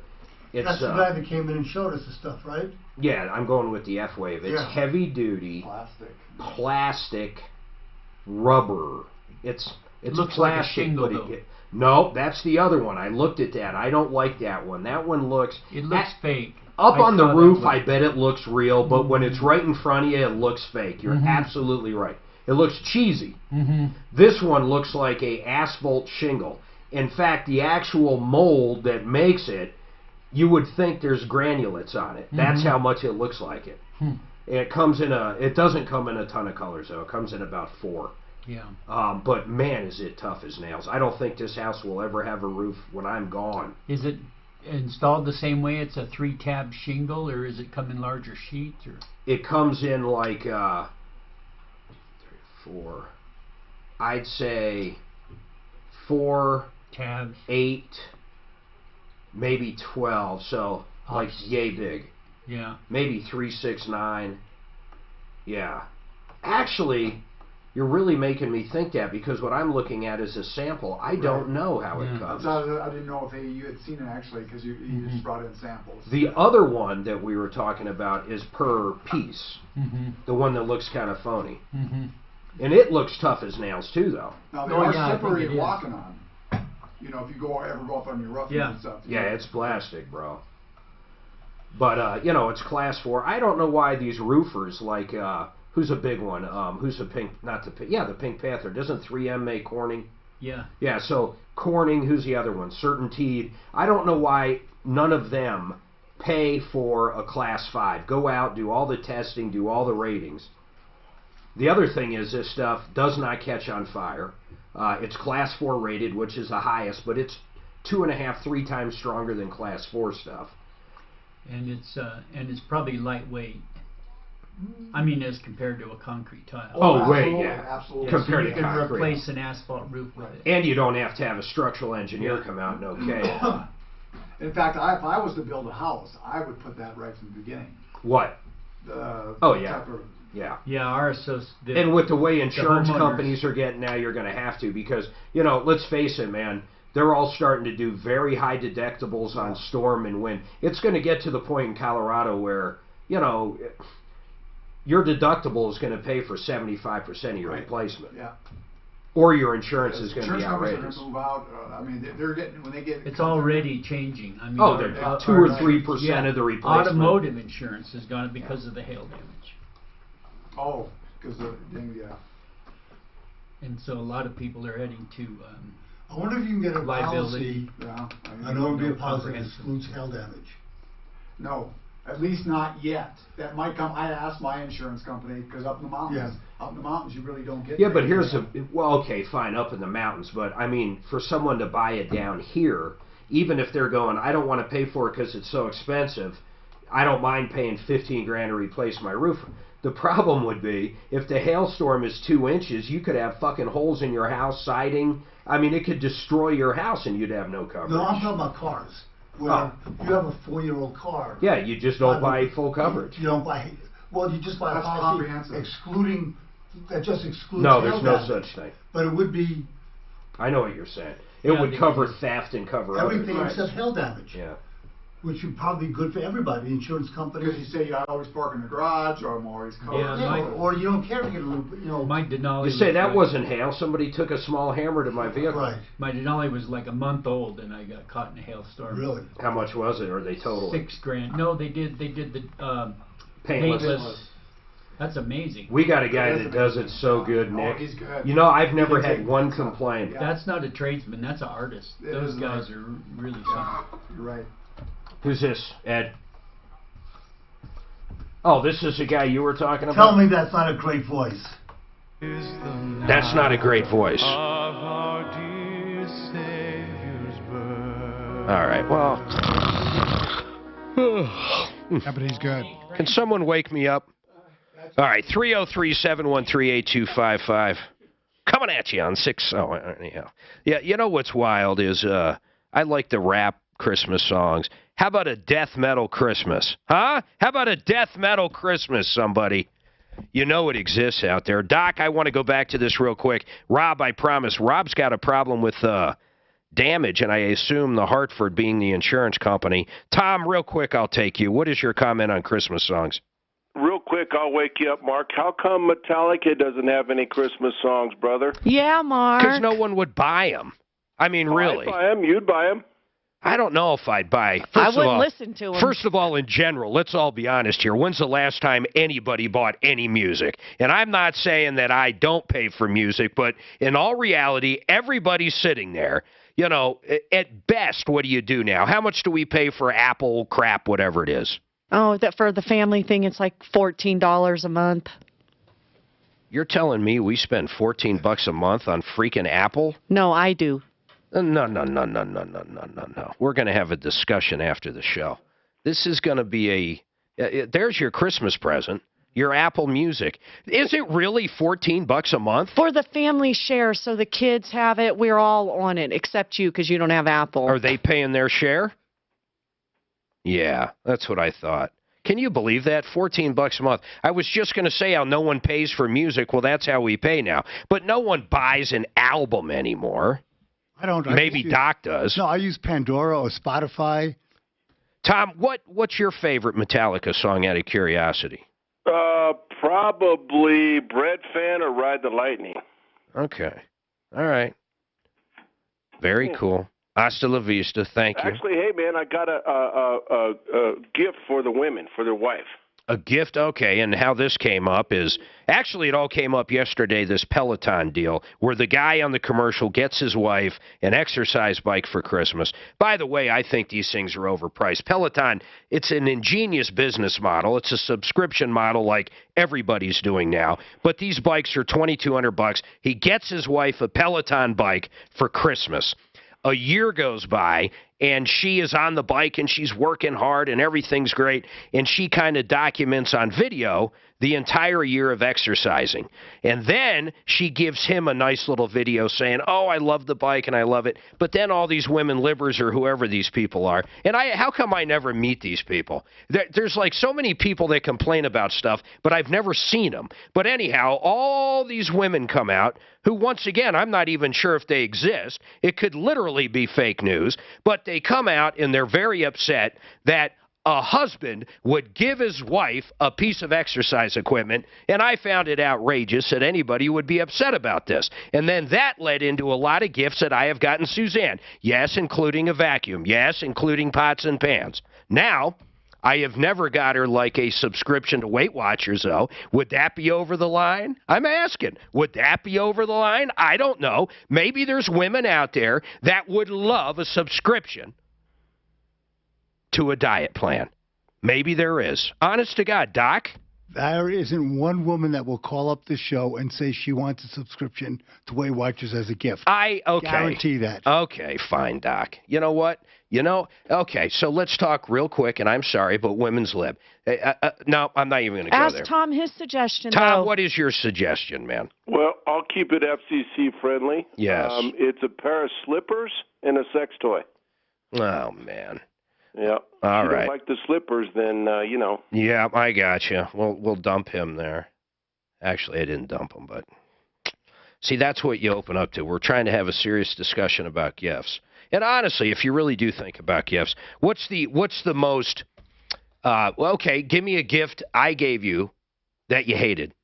That's the guy that came in and showed us the stuff, right? Yeah, I'm going with the F-Wave. It's heavy duty plastic rubber. It's It's looks plastic, like a shingle, but though. no, that's the other one. I looked at that. I don't like that one. That one looks... It looks fake. Up I on the saw that roof, one. I bet it looks real, but when it's right in front of you, it looks fake. You're absolutely right. It looks cheesy. This one looks like a asphalt shingle. In fact, the actual mold that makes it, you would think there's granulates on it. That's how much it looks like it. It comes in it doesn't come in a ton of colors, though. It comes in about 4. Yeah. But man, is it tough as nails. I don't think this house will ever have a roof when I'm gone. Is it installed the same way? It's a 3-tab shingle, or is it come in larger sheets? Or it comes in like 3, 4. I'd say 4 tabs, 8, maybe 12. So like yay big. Yeah. Maybe 3, 6, 9. Yeah. Actually, you're really making me think that, because what I'm looking at is a sample. I don't know how it comes. I didn't know if you had seen it actually, because you just brought in samples. The other one that we were talking about is per piece. The one that looks kind of phony. And it looks tough as nails too, though. Now they are slippery walking on. You know, if you ever go up on your roof and stuff. Yeah, it's plastic, bro. But it's class 4. I don't know why these roofers like who's a big one? Who's a pink? Not the pink. Yeah, the Pink Panther. Doesn't 3M make Corning? Yeah. Yeah. So Corning. Who's the other one? Certainteed. I don't know why none of them pay for a class 5. Go out, do all the testing, do all the ratings. The other thing is this stuff does not catch on fire. It's class 4 rated, which is the highest, but it's 2.5, 3 times stronger than class 4 stuff. And it's probably lightweight. I mean, as compared to a concrete tile. Oh, way, yeah. Absolutely. Compared so you to can concrete. replace an asphalt roof with it. And you don't have to have a structural engineer come out and okay it. In fact, if I was to build a house, I would put that right from the beginning. What? Oh, yeah. Yeah. Yeah, and with the way insurance companies are getting now, you're going to have to, because, let's face it, man, they're all starting to do very high deductibles on storm and wind. It's going to get to the point in Colorado where, your deductible is going to pay for 75% of your replacement. Yeah. Or your insurance is going to be outrageous. outrageous. Move out. I mean, they're getting when they get. It's already changing. I mean, they're 2 or 3% of the replacement. Automotive insurance has gone because of the hail damage. Oh, because of yeah. And so a lot of people are heading to. I wonder if you can get a liability. Policy. I know it would be a policy that excludes hail damage. No, at least not yet. That might come. I asked my insurance company, because up in the mountains, you really don't get. Yeah, but here's okay, fine, up in the mountains, but I mean, for someone to buy it down here, even if they're going, I don't want to pay for it because it's so expensive, I don't mind paying $15,000 to replace my roof. The problem would be, if the hailstorm is 2 inches, you could have fucking holes in your house, siding. I mean, it could destroy your house and you'd have no coverage. No, I'm talking about cars. Where you have a 4-year-old car. Yeah, you just don't buy full coverage. You don't buy, you just buy a policy excluding, that just excludes No, there's no damage. such thing. But it would be. I know what you're saying. It would cover theft and cover everything other except hail damage. Yeah. Which would probably be good for everybody, insurance companies. Because you say I always park in the garage, or I'm always covered. Or you don't care to get a little, Mike Denali. You say that wasn't hail. Somebody took a small hammer to my vehicle. Right. My Denali was like a month old, and I got caught in a hailstorm. Really? How much was it, or they total it? $6,000. No, they did the paintless. That's amazing. We got a guy that does it so good, Nick. Oh, he's good. I've never had one complaint. That's not a tradesman. That's an artist. Those guys are really something. You're right. Who's this, Ed? Oh, this is the guy you were talking about? Tell me that's not a great voice. That's not a great voice. All right, well. Yeah, but he's good. Can someone wake me up? All right, 303-713-8255. Coming at you on 6. Oh, anyhow. Yeah, you know what's wild is I like the rap Christmas songs. How about a death metal Christmas? Huh? How about a death metal Christmas, somebody? You know it exists out there. Doc, I want to go back to this real quick. Rob, I promise. Rob's got a problem with damage, and I assume the Hartford being the insurance company. Tom, real quick, I'll take you. What is your comment on Christmas songs? real quick, I'll wake you up, Mark. How come Metallica doesn't have any Christmas songs, brother? Yeah, Mark. Because no one would buy them. I mean, really. I'd buy them. You'd buy them. I don't know if I'd buy. I wouldn't listen to them. First of all, in general, let's all be honest here. When's the last time anybody bought any music? And I'm not saying that I don't pay for music, but in all reality, everybody's sitting there. You know, at best, what do you do now? How much do we pay for Apple crap, whatever it is? Oh, that for the family thing, it's like $14 a month. You're telling me we spend $14 a month on freaking Apple? No, I do. No. We're going to have a discussion after the show. This is going to be there's your Christmas present, your Apple Music. Is it really $14 a month? For the family share, so the kids have it. We're all on it, except you, because you don't have Apple. Are they paying their share? Yeah, that's what I thought. Can you believe that? $14 a month. I was just going to say how no one pays for music. Well, that's how we pay now. But no one buys an album anymore. I don't. Maybe Doc does. No, I use Pandora or Spotify. Tom, what's your favorite Metallica song out of curiosity? Probably Bread Fan or Ride the Lightning. Okay. All right. Very cool. Hasta la vista. Thank you. Actually, hey, man, I got a gift for the women, for their wife. A gift? Okay, and how this came up is, actually it all came up yesterday, this Peloton deal, where the guy on the commercial gets his wife an exercise bike for Christmas. By the way, I think these things are overpriced. Peloton, it's an ingenious business model. It's a subscription model like everybody's doing now. But these bikes are $2,200. He gets his wife a Peloton bike for Christmas. A year goes by, and she is on the bike, and she's working hard, and everything's great, and she kind of documents on video the entire year of exercising. And then she gives him a nice little video saying, oh, I love the bike, and I love it. But then all these women livers or whoever these people are, and how come I never meet these people? There's like so many people that complain about stuff, but I've never seen them. But anyhow, all these women come out who, once again, I'm not even sure if they exist. It could literally be fake news, but they come out and they're very upset that a husband would give his wife a piece of exercise equipment, and I found it outrageous that anybody would be upset about this. And then that led into a lot of gifts that I have gotten Suzanne. Yes, including a vacuum. Yes, including pots and pans. Now, I have never got her like a subscription to Weight Watchers, though. Would that be over the line? I'm asking. Would that be over the line? I don't know. Maybe there's women out there that would love a subscription to a diet plan. Maybe there is. Honest to God, Doc. There isn't one woman that will call up the show and say she wants a subscription to Weight Watchers as a gift. Okay. Guarantee that. Okay, fine, Doc. You know what? Okay, so let's talk real quick, and I'm sorry, but women's lib. No, I'm not even going to go there. Ask Tom his suggestion, Tom, though. what is your suggestion, man? Well, I'll keep it FCC friendly. Yes. It's a pair of slippers and a sex toy. Oh, man. Yeah. All if you right. don't like the slippers, then, Yeah, I got you. We'll dump him there. Actually, I didn't dump him, but... See, that's what you open up to. We're trying to have a serious discussion about gifts. And honestly, if you really do think about gifts, what's the most... okay, give me a gift I gave you that you hated.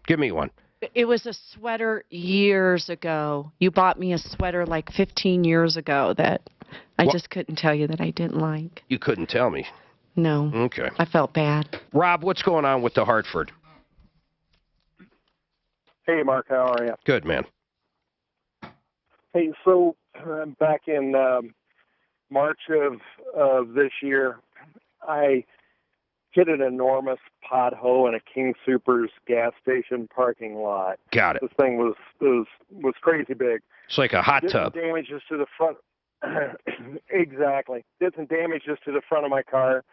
Give me one. It was a sweater years ago. You bought me a sweater like 15 years ago that I just couldn't tell you that I didn't like. You couldn't tell me. No. Okay. I felt bad. Rob, what's going on with the Hartford? Hey, Mark, how are you? Good, man. Hey, so back in March of this year, I hit an enormous pothole in a King Soopers gas station parking lot. Got it. This thing was crazy big. It's like a hot Did tub. some damages to the front. Exactly. Did some damages to the front of my car.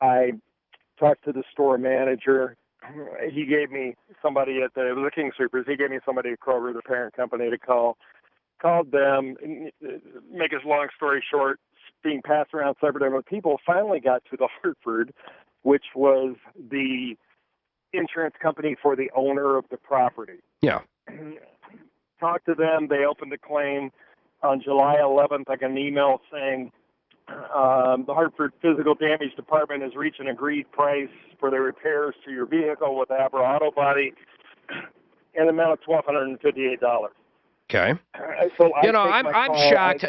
I talked to the store manager. He gave me somebody it was a King Soopers. He gave me somebody at Kroger, the parent company, to call. Called them. Make a long story short, being passed around several different people, finally got to the Hartford, which was the insurance company for the owner of the property. Yeah. Talked to them. They opened a claim. On July 11th, I got an email saying The Hartford Physical Damage Department has reached an agreed price for the repairs to your vehicle with Abra Auto Body, an amount of $1,258. Okay. So I'm shocked.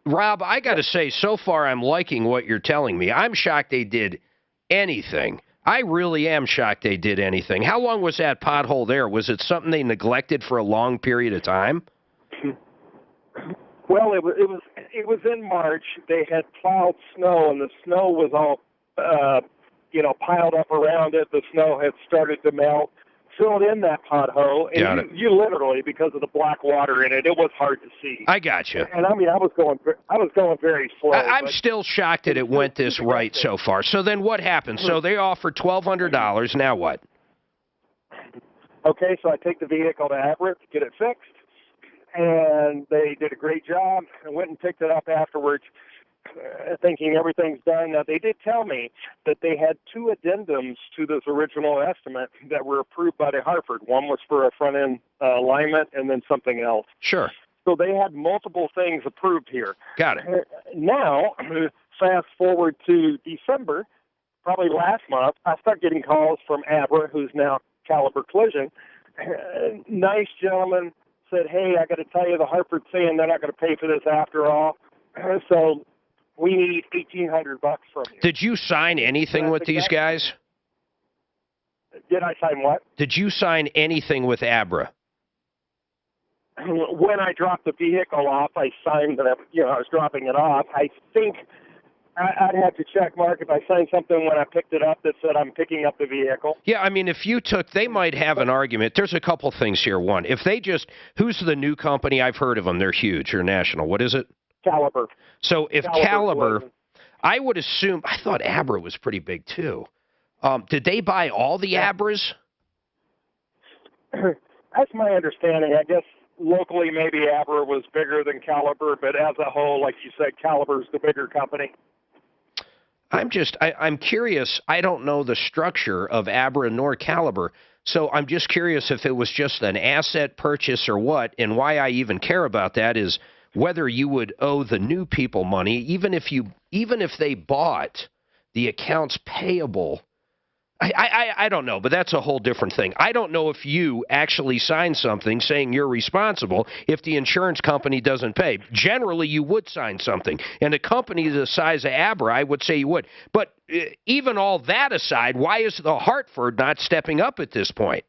Rob, I got to say, so far I'm liking what you're telling me. I'm shocked they did anything. I really am shocked they did anything. How long was that pothole there? Was it something they neglected for a long period of time? Well, it was in March. They had plowed snow, and the snow was all piled up around it. The snow had started to melt, filled in that pothole, and you literally, because of the black water in it, it was hard to see. I got you. And I mean, I was going very slow. I'm still shocked that it went this right so far. So then what happened? So they offered $1,200. Now what? Okay, so I take the vehicle to Abra to get it fixed, and they did a great job. I went and picked it up afterwards, thinking everything's done. Now, they did tell me that they had 2 addendums to this original estimate that were approved by the Hartford. One was for a front-end alignment and then something else. Sure. So they had multiple things approved here. Got it. Now, fast forward to December, probably last month, I start getting calls from Abra, who's now Caliber Collision. Nice gentleman said, hey, I got to tell you, the Hartford's saying they're not going to pay for this after all. So we need $1,800 from you. Did you sign anything with these guys? Did I sign what? Did you sign anything with Abra? When I dropped the vehicle off, I signed that, I was dropping it off. I think I'd have to check, Mark, if I signed something when I picked it up that said I'm picking up the vehicle. Yeah, I mean, if you took, they might have an argument. There's a couple things here. One, if they just, who's the new company? I've heard of them. They're huge. They're national. What is it? Caliber. So if Caliber, I would assume, I thought Abra was pretty big too. Did they buy all the Abras? That's my understanding. I guess locally maybe Abra was bigger than Caliber, but as a whole, like you said, Caliber's the bigger company. I'm curious. I don't know the structure of Abra nor Caliber, so I'm just curious if it was just an asset purchase or what, and why I even care about that is whether you would owe the new people money, even if they bought the accounts payable. I don't know, but that's a whole different thing. I don't know if you actually signed something saying you're responsible if the insurance company doesn't pay. Generally, you would sign something. And a company the size of Abra, I would say you would. But even all that aside, why is the Hartford not stepping up at this point?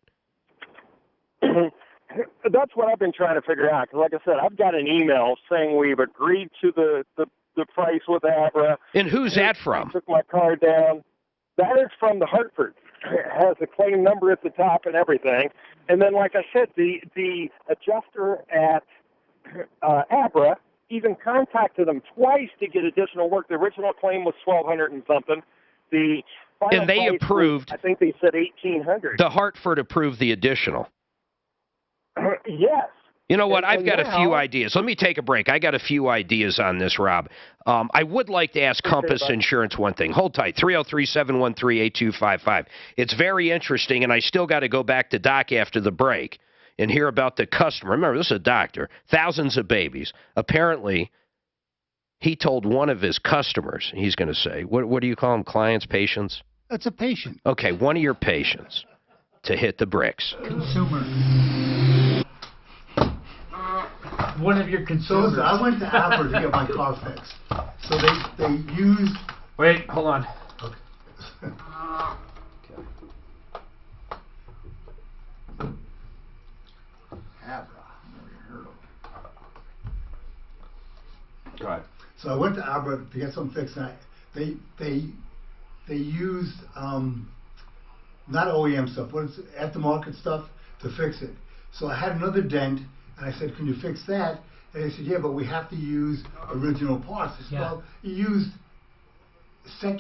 That's what I've been trying to figure out. Because like I said, I've got an email saying we've agreed to the price with Abra. And who's that from? I took my car down. That is from the Hartford. It has a claim number at the top and everything. And then, like I said, the adjuster at Abra even contacted them twice to get additional work. The original claim was $1,200 and something. The final and they price approved. Was, I think they said $1,800. The Hartford approved the additional. Yes. You know what? I've got a few ideas. Let me take a break. I got a few ideas on this, Rob. I would like to ask Compass Insurance one thing. Hold tight. 303-713-8255. It's very interesting, and I still got to go back to Doc after the break and hear about the customer. Remember, this is a doctor. Thousands of babies. Apparently, he told one of his customers, he's going to say, what do you call them, clients, patients? That's a patient. Okay, one of your patients to hit the bricks. Consumer. One of your consumers. Listen, I went to Apple to get my car fixed. So they used... Wait, hold on. Okay. Abra. Never heard of it. Go ahead. So I went to Abra to get something fixed. And they used not OEM stuff, but it's aftermarket stuff to fix it. So I had another dent. And I said, can you fix that? And they said, yeah, but we have to use original parts. I said, well, you used,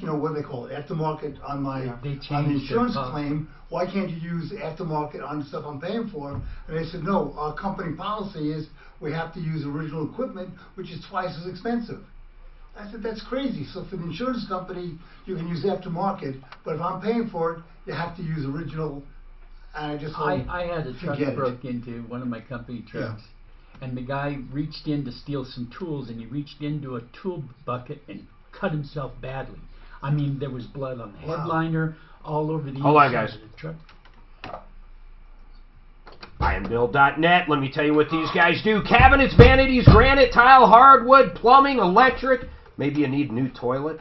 what do they call it, aftermarket on my on the insurance claim. Why can't you use aftermarket on the stuff I'm paying for? And they said, no, our company policy is we have to use original equipment, which is twice as expensive. I said, that's crazy. So for the insurance company, you can use aftermarket, but if I'm paying for it, you have to use original. I had a truck broke into, one of my company trucks, and the guy reached in to steal some tools, and he reached into a tool bucket and cut himself badly. I mean, there was blood on the headliner, all over the Hold on, inside guys. of the truck. Buyandbuild.net. Let me tell you what these guys do. Cabinets, vanities, granite, tile, hardwood, plumbing, electric. Maybe you need a new toilet.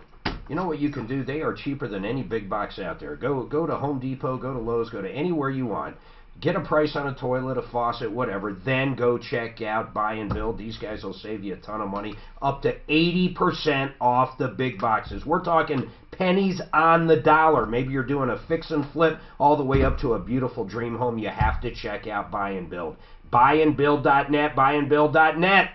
You know what you can do? They are cheaper than any big box out there. Go to Home Depot, go to Lowe's, go to anywhere you want. Get a price on a toilet, a faucet, whatever. Then go check out Buy and Build. These guys will save you a ton of money. Up to 80% off the big boxes. We're talking pennies on the dollar. Maybe you're doing a fix and flip all the way up to a beautiful dream home. You have to check out Buy and Build. Buyandbuild.net, buyandbuild.net.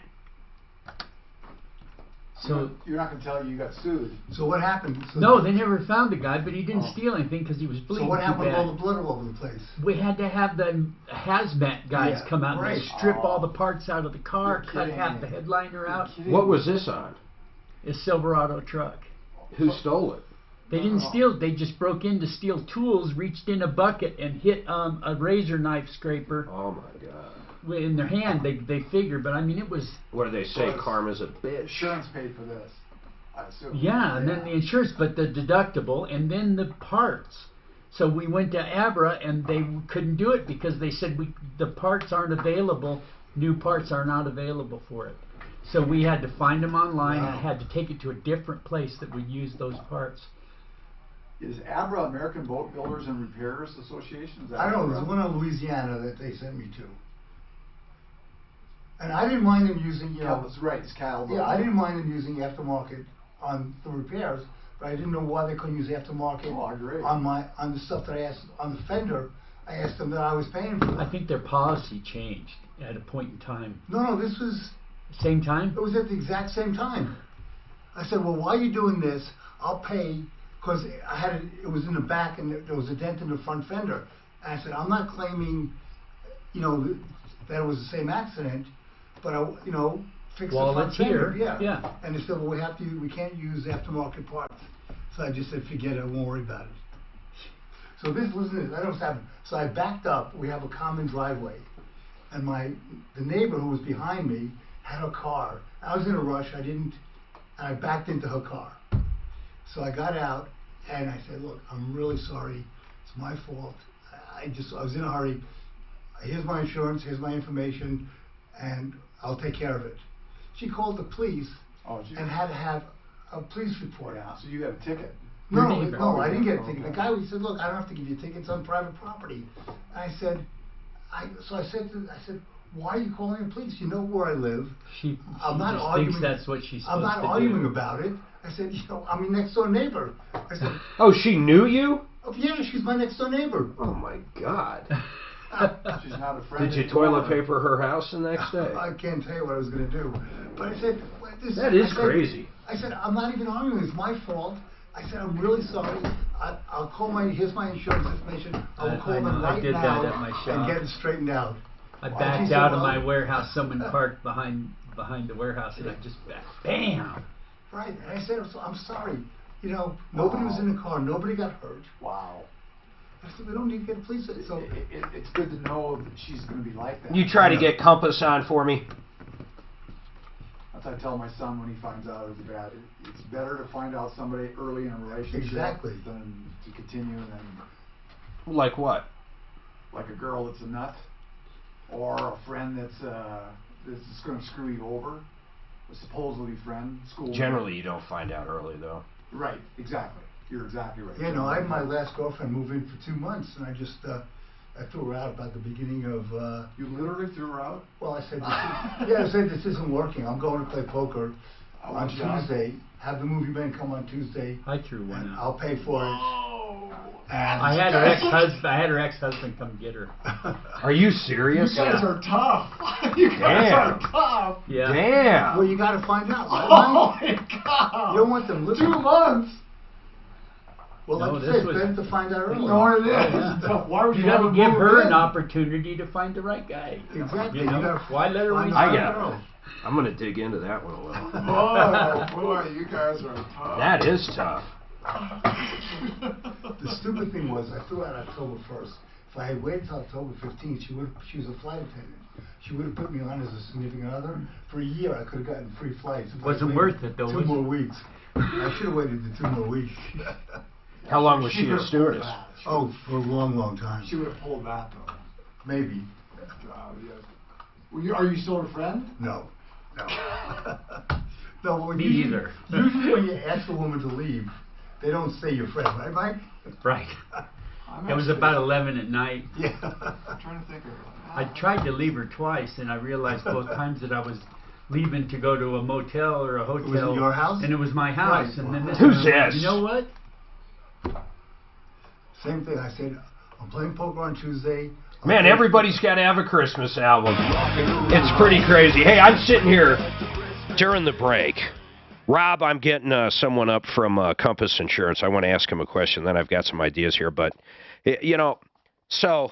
So you're not going to tell you got sued. So what happened? So No, they never found the guy, but he didn't steal anything because he was bleeding. So what too happened with bad. all the blood all over the place? We had to have the hazmat guys come out and strip all the parts out of the car, cut half the headliner out. What was this on? A Silverado truck. Who stole it? They didn't steal. They just broke in to steal tools, reached in a bucket, and hit a razor knife scraper. Oh my God! In their hand, they figured, but I mean, it was. What do they say? Karma's a bitch. Insurance paid for this, I assume. Yeah, and then the insurance, but the deductible, and then the parts. So we went to Abra, and they couldn't do it because they said the parts aren't available. New parts are not available for it. So we had to find them online, and I had to take it to a different place that would use those parts. Is ABRA American Boat Builders and Repairers Association? Is that I don't know. There's one in Louisiana that they sent me to. And I didn't mind them using, That's right, it's Cal. Yeah, I didn't mind them using aftermarket on the repairs, but I didn't know why they couldn't use aftermarket on the stuff that I asked on the fender. I asked them that I was paying for. I think their policy changed at a point in time. No, this was same time. It was at the exact same time. I said, well, why are you doing this? I'll pay, because it was in the back and there was a dent in the front fender. And I said, I'm not claiming, that it was the same accident, but fix the front fender. Yeah. And they said, well, we can't use aftermarket parts. So I just said, forget it, I won't worry about it. So this wasn't it. I don't have. So I backed up. We have a common driveway, and the neighbor who was behind me had a car. I was in a rush. And I backed into her car. So I got out and I said, look, I'm really sorry. It's my fault. I was in a hurry. Here's my insurance. Here's my information, and I'll take care of it. She called the police and had to have a police report. Yeah. So you got a ticket. No, I didn't get a ticket. The guy said, look, I don't have to give you a ticket. It's on private property. And I said, why are you calling the police? You know where I live. I'm not arguing. Thinks that's what she's I'm not arguing about it. I said, I'm your next door neighbor. I said, oh, she knew you? Oh, yeah, she's my next door neighbor. Oh my God. She's not a friend. Did you toilet paper her house the next day? I can't tell you what I was going to do. But I said, that is crazy. I said, I'm not even arguing. It's my fault. I said, I'm really sorry. I'll call here's my insurance information. I'll call them right now and get it straightened out. I backed out of my warehouse. Someone parked behind the warehouse, and I just bam. Right, and I said, I'm sorry. Nobody was in the car. Nobody got hurt. Wow. I said, we don't need to get a police. So it's good to know that she's going to be like that. You try to get Compass on for me. That's what I tell my son when he finds out it's bad. It's better to find out somebody early in a relationship than to continue and then. Like what? Like a girl that's a nut, or a friend that's just going to screw you over. A supposedly friend, school. Generally, you don't find out early though. Right. Exactly. You're exactly right. Yeah, I had my last girlfriend move in for 2 months, and I just I threw her out about the beginning of. You literally threw her out? Well, I said, I said this isn't working. I'm going to play poker on Tuesday. Have the movie man come on Tuesday. I threw one out. I'll pay for it. And I had her ex-husband come get her. Are you serious? You guys are tough. You guys are tough. Yeah. Damn. Well, you got to find out. Oh my God. You don't want them living. 2 months. Well, like you said, it's better to find out early. No, it is. Why would you got to give her an opportunity to find the right guy. Exactly. Why let her win? I'm going to dig into that one a little. Oh, boy, you guys are tough. That is tough. The stupid thing was, I threw out October 1st. If I had waited till October 15th, she was a flight attendant. She would have put me on as a significant other. For a year, I could have gotten free flights. Wasn't worth it, though. 2 more weeks. I should have waited the 2 more weeks. How long was she a stewardess? Oh, for a long, long time. She would have pulled that, though. Maybe. Are you still a friend? No. No, Me either. Usually when you ask a woman to leave, they don't say you're friend, right, Mike? Right. It was about 11 at night. Yeah. I'm trying to think of it. I tried to leave her twice, and I realized both times that I was leaving to go to a motel or a hotel. Was it your house? And it was my house. Right. And then this Who's this? You know what? Same thing. I said, I'm playing poker on Tuesday. Man, everybody's got to have a Christmas album. It's pretty crazy. Hey, I'm sitting here during the break. Rob, I'm getting someone up from Compass Insurance. I want to ask him a question. Then I've got some ideas here. But, so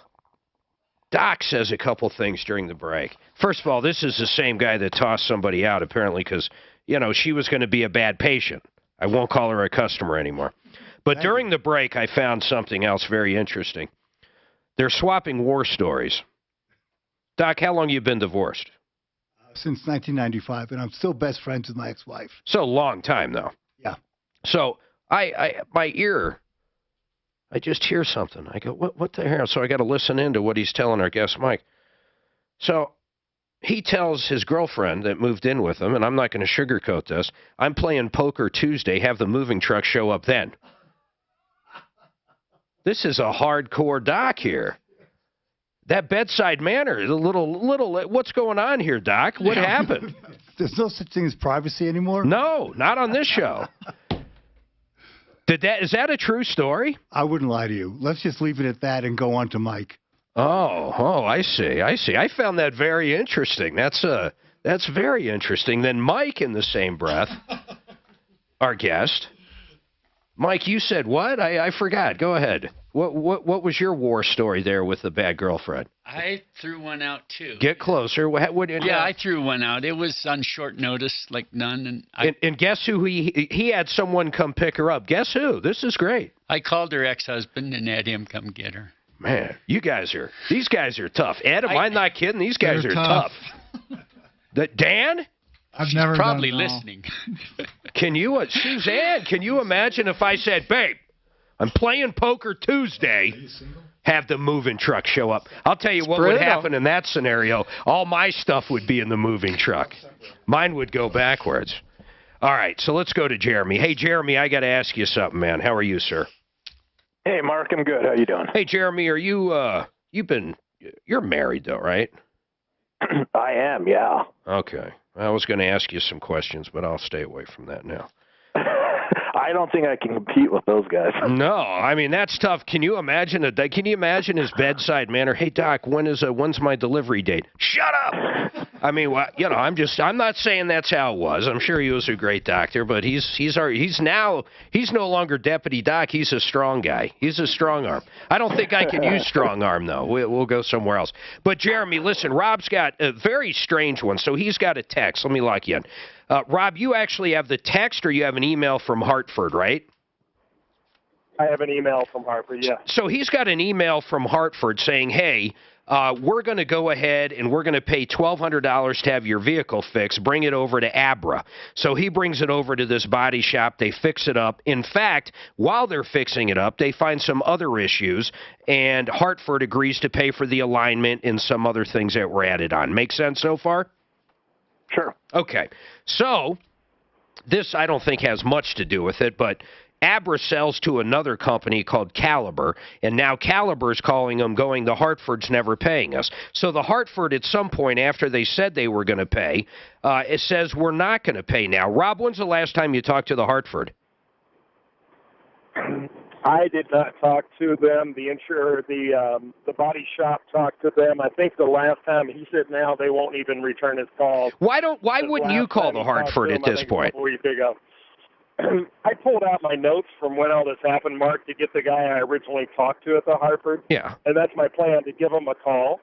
Doc says a couple things during the break. First of all, this is the same guy that tossed somebody out, apparently, because, she was going to be a bad patient. I won't call her a customer anymore. But during the break, I found something else very interesting. They're swapping war stories. Doc, how long you been divorced? Since 1995, and I'm still best friends with my ex-wife. So long time, though. Yeah. So my ear, I just hear something. I go, what the hell? So I got to listen into what he's telling our guest, Mike. So he tells his girlfriend that moved in with him, and I'm not going to sugarcoat this, I'm playing poker Tuesday, have the moving truck show up then. This is a hardcore Doc here. That bedside manner, the little. What's going on here, Doc? What happened? There's no such thing as privacy anymore? No, not on this show. Is that a true story? I wouldn't lie to you. Let's just leave it at that and go on to Mike. Oh, I see. I found that very interesting. That's very interesting. Then Mike, in the same breath, our guest. Mike, you said what? I forgot. Go ahead. What was your war story there with the bad girlfriend? I threw one out too. Get closer. I threw one out. It was on short notice, like none. And guess who he had someone come pick her up. Guess who? This is great. I called her ex-husband and had him come get her. Man, these guys are tough. Ed, am I not kidding? These guys are tough. Dan? I've never probably listening. Suzanne, can you imagine if I said, babe, I'm playing poker Tuesday, have the moving truck show up? I'll tell you what would happen in that scenario. All my stuff would be in the moving truck. Mine would go backwards. All right, so let's go to Jeremy. Hey, Jeremy, I got to ask you something, man. How are you, sir? Hey, Mark, I'm good. How you doing? Hey, Jeremy, are you, you're married though, right? I am, yeah. Okay. I was going to ask you some questions, but I'll stay away from that now. I don't think I can compete with those guys. No, I mean that's tough. Can you imagine his bedside manner? Hey Doc, when's my delivery date? Shut up. I mean, I'm not saying that's how it was. I'm sure he was a great doctor, but he's no longer Deputy Doc. He's a strong guy. He's a strong arm. I don't think I can use strong arm though. We'll go somewhere else. But Jeremy, listen, Rob's got a very strange one. So he's got a text. Let me lock you in. Rob, you actually have the text or you have an email from Hartford, right? I have an email from Hartford, yeah. So he's got an email from Hartford saying, hey, we're going to go ahead and we're going to pay $1,200 to have your vehicle fixed. Bring it over to Abra. So he brings it over to this body shop. They fix it up. In fact, while they're fixing it up, they find some other issues, and Hartford agrees to pay for the alignment and some other things that were added on. Make sense so far? Sure. Okay. So this I don't think has much to do with it, but Abra sells to another company called Caliber, and now Caliber's calling them going, the Hartford's never paying us. So the Hartford, at some point after they said they were going to pay, it says we're not going to pay now. Rob, when's the last time you talked to the Hartford? I did not talk to them. The insurer, the body shop talked to them. I think the last time he said now they won't even return his calls. Why wouldn't you call the Hartford at this point? A week ago. I pulled out my notes from when all this happened, Mark, to get the guy I originally talked to at the Hartford. Yeah. And that's my plan, to give him a call.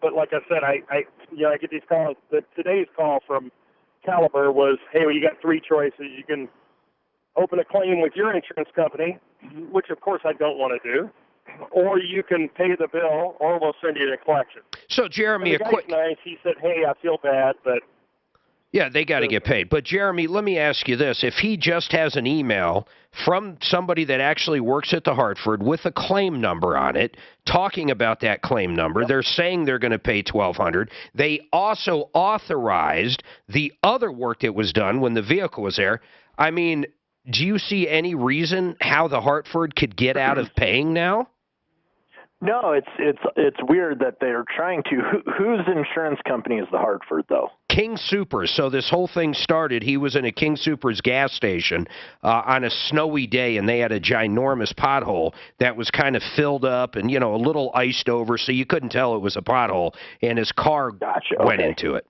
But like I said, I get these calls. Today's call from Caliber was, hey, well, you got three choices. You can open a claim with your insurance company, which of course I don't want to do. or you can pay the bill, or we'll send you to collection. So, Jeremy, the guy's nice. He said, hey, I feel bad, but... Yeah, they got to get paid. But, Jeremy, let me ask you this. If he just has an email from somebody that actually works at the Hartford with a claim number on it, talking about that claim number, they're saying they're going to pay $1,200. They also authorized the other work that was done when the vehicle was there. I mean, do you see any reason how the Hartford could get out of paying now? No, it's weird that they're trying to. Whose insurance company is the Hartford, though? King Soopers. So this whole thing started, he was in a King Soopers gas station on a snowy day, and they had a ginormous pothole that was kind of filled up and, a little iced over, so you couldn't tell it was a pothole, and his car went into it.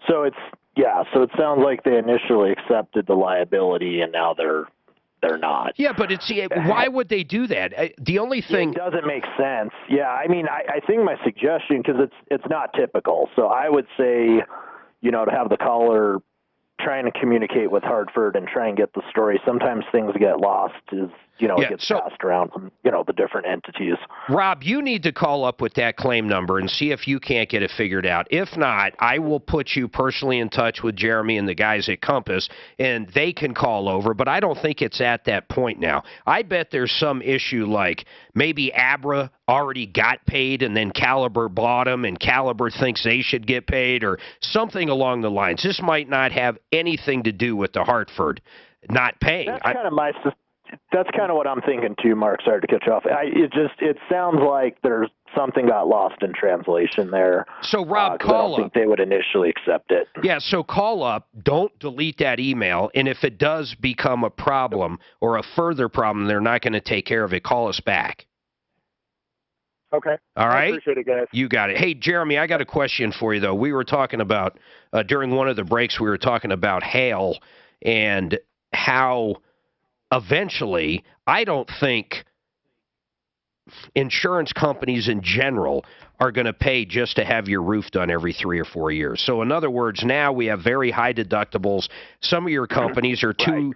So so it sounds like they initially accepted the liability, and now they're not. Yeah, but why would they do that? The only thing... It doesn't make sense. Yeah, I mean, I think my suggestion, because it's not typical, so I would say, to have the caller trying to communicate with Hartford and try and get the story. Sometimes things get lost as, it gets passed around from, the different entities. Rob, you need to call up with that claim number and see if you can't get it figured out. If not, I will put you personally in touch with Jeremy and the guys at Compass, and they can call over, but I don't think it's at that point now. I bet there's some issue like maybe Abra already got paid and then Caliber bought them and Caliber thinks they should get paid or something along the lines. This might not have anything to do with the Hartford not paying. That's kind of what I'm thinking too, Mark. Sorry to cut you off. It sounds like there's something got lost in translation there. So Rob, call I don't think they would initially accept it. Yeah, so call up. Don't delete that email. And if it does become a problem or a further problem, they're not going to take care of it. Call us back. Okay. All right. I appreciate it, guys. You got it. Hey, Jeremy, I got a question for you, though. We were talking about, during one of the breaks, we were talking about hail and how eventually, I don't think insurance companies in general are going to pay just to have your roof done every 3 or 4 years. So in other words, now we have very high deductibles. Some of your companies are 2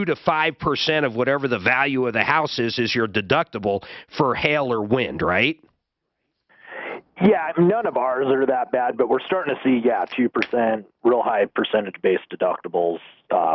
to 5% of whatever the value of the house is your deductible for hail or wind, right? Yeah, none of ours are that bad, but we're starting to see, 2%, real high percentage-based deductibles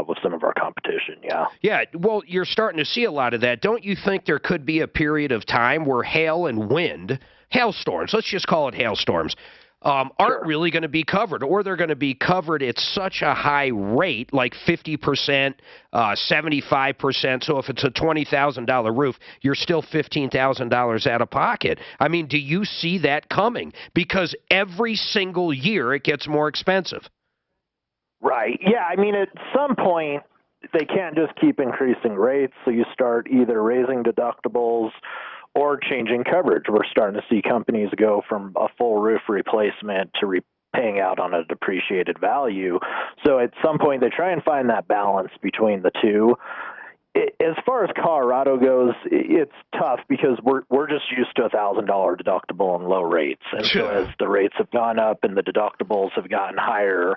with some of our competition, Yeah, well, you're starting to see a lot of that. Don't you think there could be a period of time where hail and wind, hailstorms, let's just call it hailstorms, aren't really going to be covered, or they're going to be covered at such a high rate, like 50%, 75%. So if it's a $20,000 roof, you're still $15,000 out of pocket. I mean, do you see that coming? Because every single year it gets more expensive. Right. Yeah, I mean, at some point, they can't just keep increasing rates, so you start either raising deductibles or changing coverage. We're starting to see companies go from a full roof replacement to paying out on a depreciated value. So at some point, they try and find that balance between the two. As far as Colorado goes, it's tough because we're just used to $1,000 deductible and low rates. And so as the rates have gone up and the deductibles have gotten higher,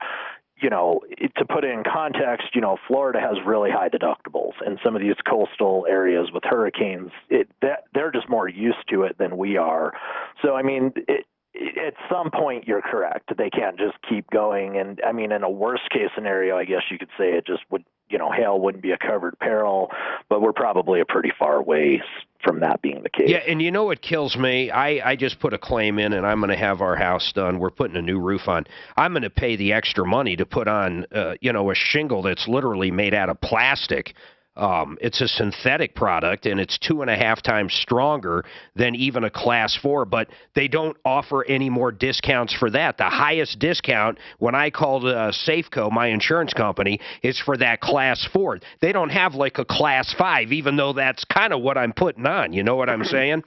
to put it in context, Florida has really high deductibles, and some of these coastal areas with hurricanes, they're just more used to it than we are. So, I mean, at some point, you're correct. They can't just keep going. And, I mean, in a worst-case scenario, I guess you could say it just would, hail wouldn't be a covered peril, but we're probably a pretty far ways from that being the case. Yeah, and you know what kills me? I just put a claim in, and I'm going to have our house done. We're putting a new roof on. I'm going to pay the extra money to put on, a shingle that's literally made out of plastic. It's a synthetic product, and it's 2.5 times stronger than even a Class 4, but they don't offer any more discounts for that. The highest discount, when I called Safeco, my insurance company, is for that Class 4. They don't have like a Class 5, even though that's kind of what I'm putting on. You know what I'm saying?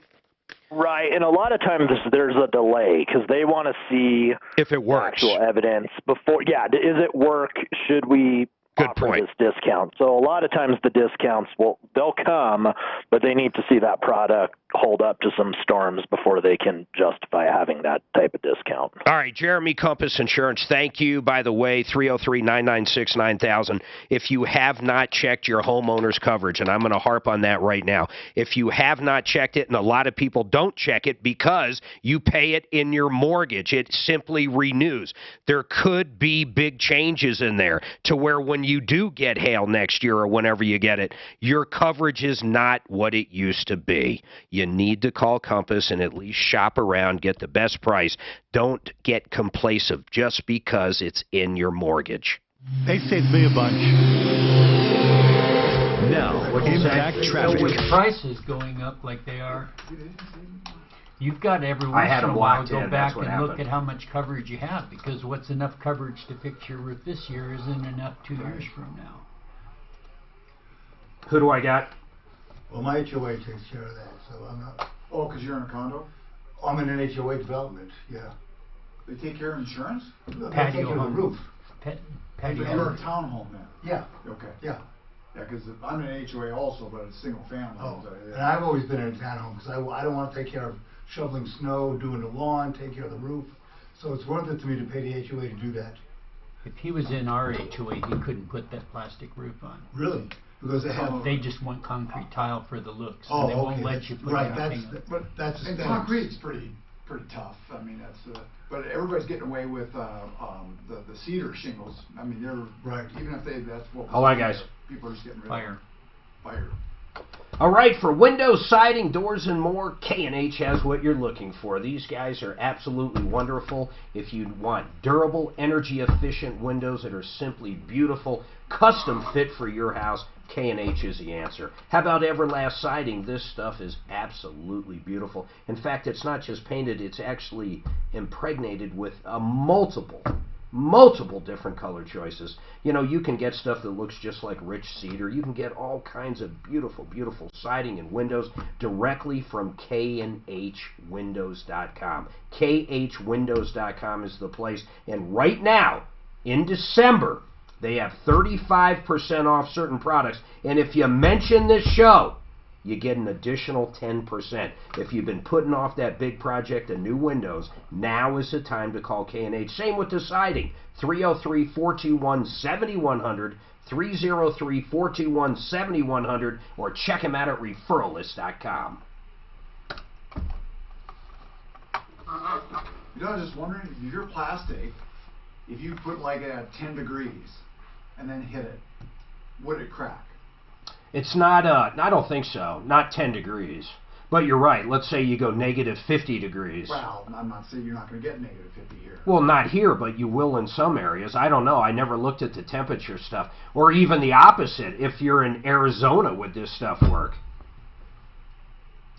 Right, and a lot of times there's a delay because they want to see if it works. Actual evidence before. Yeah, does it work? Should we offer this discount? So a lot of times the discounts they'll come, but they need to see that product hold up to some storms before they can justify having that type of discount. All right, Jeremy, Compass Insurance, thank you. By the way, 303-996-9000. If you have not checked your homeowner's coverage, and I'm going to harp on that right now, if you have not checked it, and a lot of people don't check it because you pay it in your mortgage, it simply renews. There could be big changes in there to where when you do get hail next year or whenever you get it, your coverage is not what it used to be. You need to call Compass and at least shop around, get the best price. Don't get complacent just because it's in your mortgage. They saved me a bunch. Now, impact traffic. With prices going up like they are, you've got every once in a while go back and look at how much coverage you have, because what's enough coverage to fix your roof this year isn't enough 2 years from now. Who do I got? Well, my HOA takes care of that, so I'm not. Oh, because you're in a condo? I'm in an HOA development, yeah. They take care of insurance? They take care of the roof. Patio. You're a townhome then? Yeah. Okay. Yeah. Yeah, because I'm in an HOA also, but it's single family. Oh, Yeah. and I've always been in a townhome because I don't want to take care of shoveling snow, doing the lawn, take care of the roof. So it's worth it to me to pay the HOA to do that. If he was in our HOA, he couldn't put that plastic roof on. Really? Because they just want concrete tile for the looks. Oh, they won't let you put anything on. But and concrete's pretty tough. I mean, that's but everybody's getting away with the cedar shingles. I mean, they're right. Even if that's what. Hold on, guys. People are just getting rid of fire. All right, for windows, siding, doors, and more, K&H has what you're looking for. These guys are absolutely wonderful. If you want durable, energy-efficient windows that are simply beautiful, custom fit for your house, K&H is the answer. How about Everlast siding? This stuff is absolutely beautiful. In fact, it's not just painted, it's actually impregnated with multiple different color choices. You know, you can get stuff that looks just like rich cedar. You can get all kinds of beautiful siding and windows directly from KNHwindows.com. KHwindows.com is the place. And right now, in December, they have 35% off certain products. And if you mention this show, you get an additional 10%. If you've been putting off that big project of new windows, now is the time to call K&H. Same with the siding. 303-421-7100, 303-421-7100, or check them out at referralist.com. You know, I was just wondering, if your plastic, if you put like at 10 degrees and then hit it, would it crack? It's not, I don't think so, not 10 degrees. But you're right, let's say you go negative 50 degrees. Well, I'm not saying you're not going to get negative 50 here. Well, not here, but you will in some areas. I don't know, I never looked at the temperature stuff. Or even the opposite, if you're in Arizona, would this stuff work?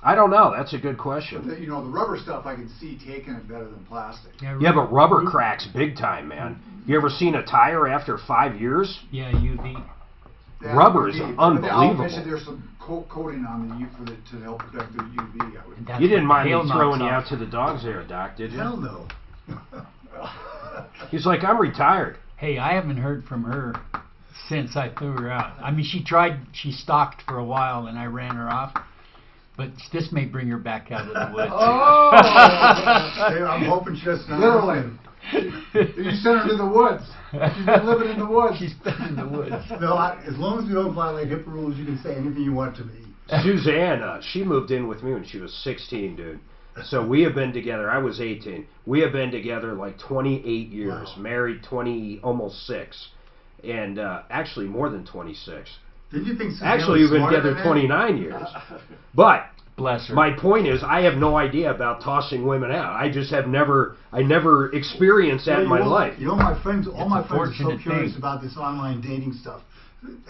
I don't know, that's a good question. But you know, the rubber stuff I can see taking it better than plastic. Yeah, but rubber cracks big time, man. You ever seen a tire after 5 years? Yeah, UV. Rubber is unbelievable. There's some coating on the UV to help protect the UV. You didn't mind me throwing you out to the dogs there, Doc, did you? Hell no. He's like, I'm retired. Hey, I haven't heard from her since I threw her out. I mean, she stalked for a while and I ran her off. But this may bring her back out of the woods. Oh! I'm hoping she doesn't. Literally. You sent her to the woods. She's been living in the woods. She's been in the woods. No, as long as we don't violate HIPAA rules, you can say anything you want to me. Suzanne, she moved in with me when she was 16, dude. So we have been together. I was 18. We have been together like 28 years. Wow. Married almost 6. And actually more than 26. Did you think actually, we've been together 29 years. But bless her. My point is, I have no idea about tossing women out. I just have never experienced that in my life. You know, my friends, all my friends are so curious about this online dating stuff.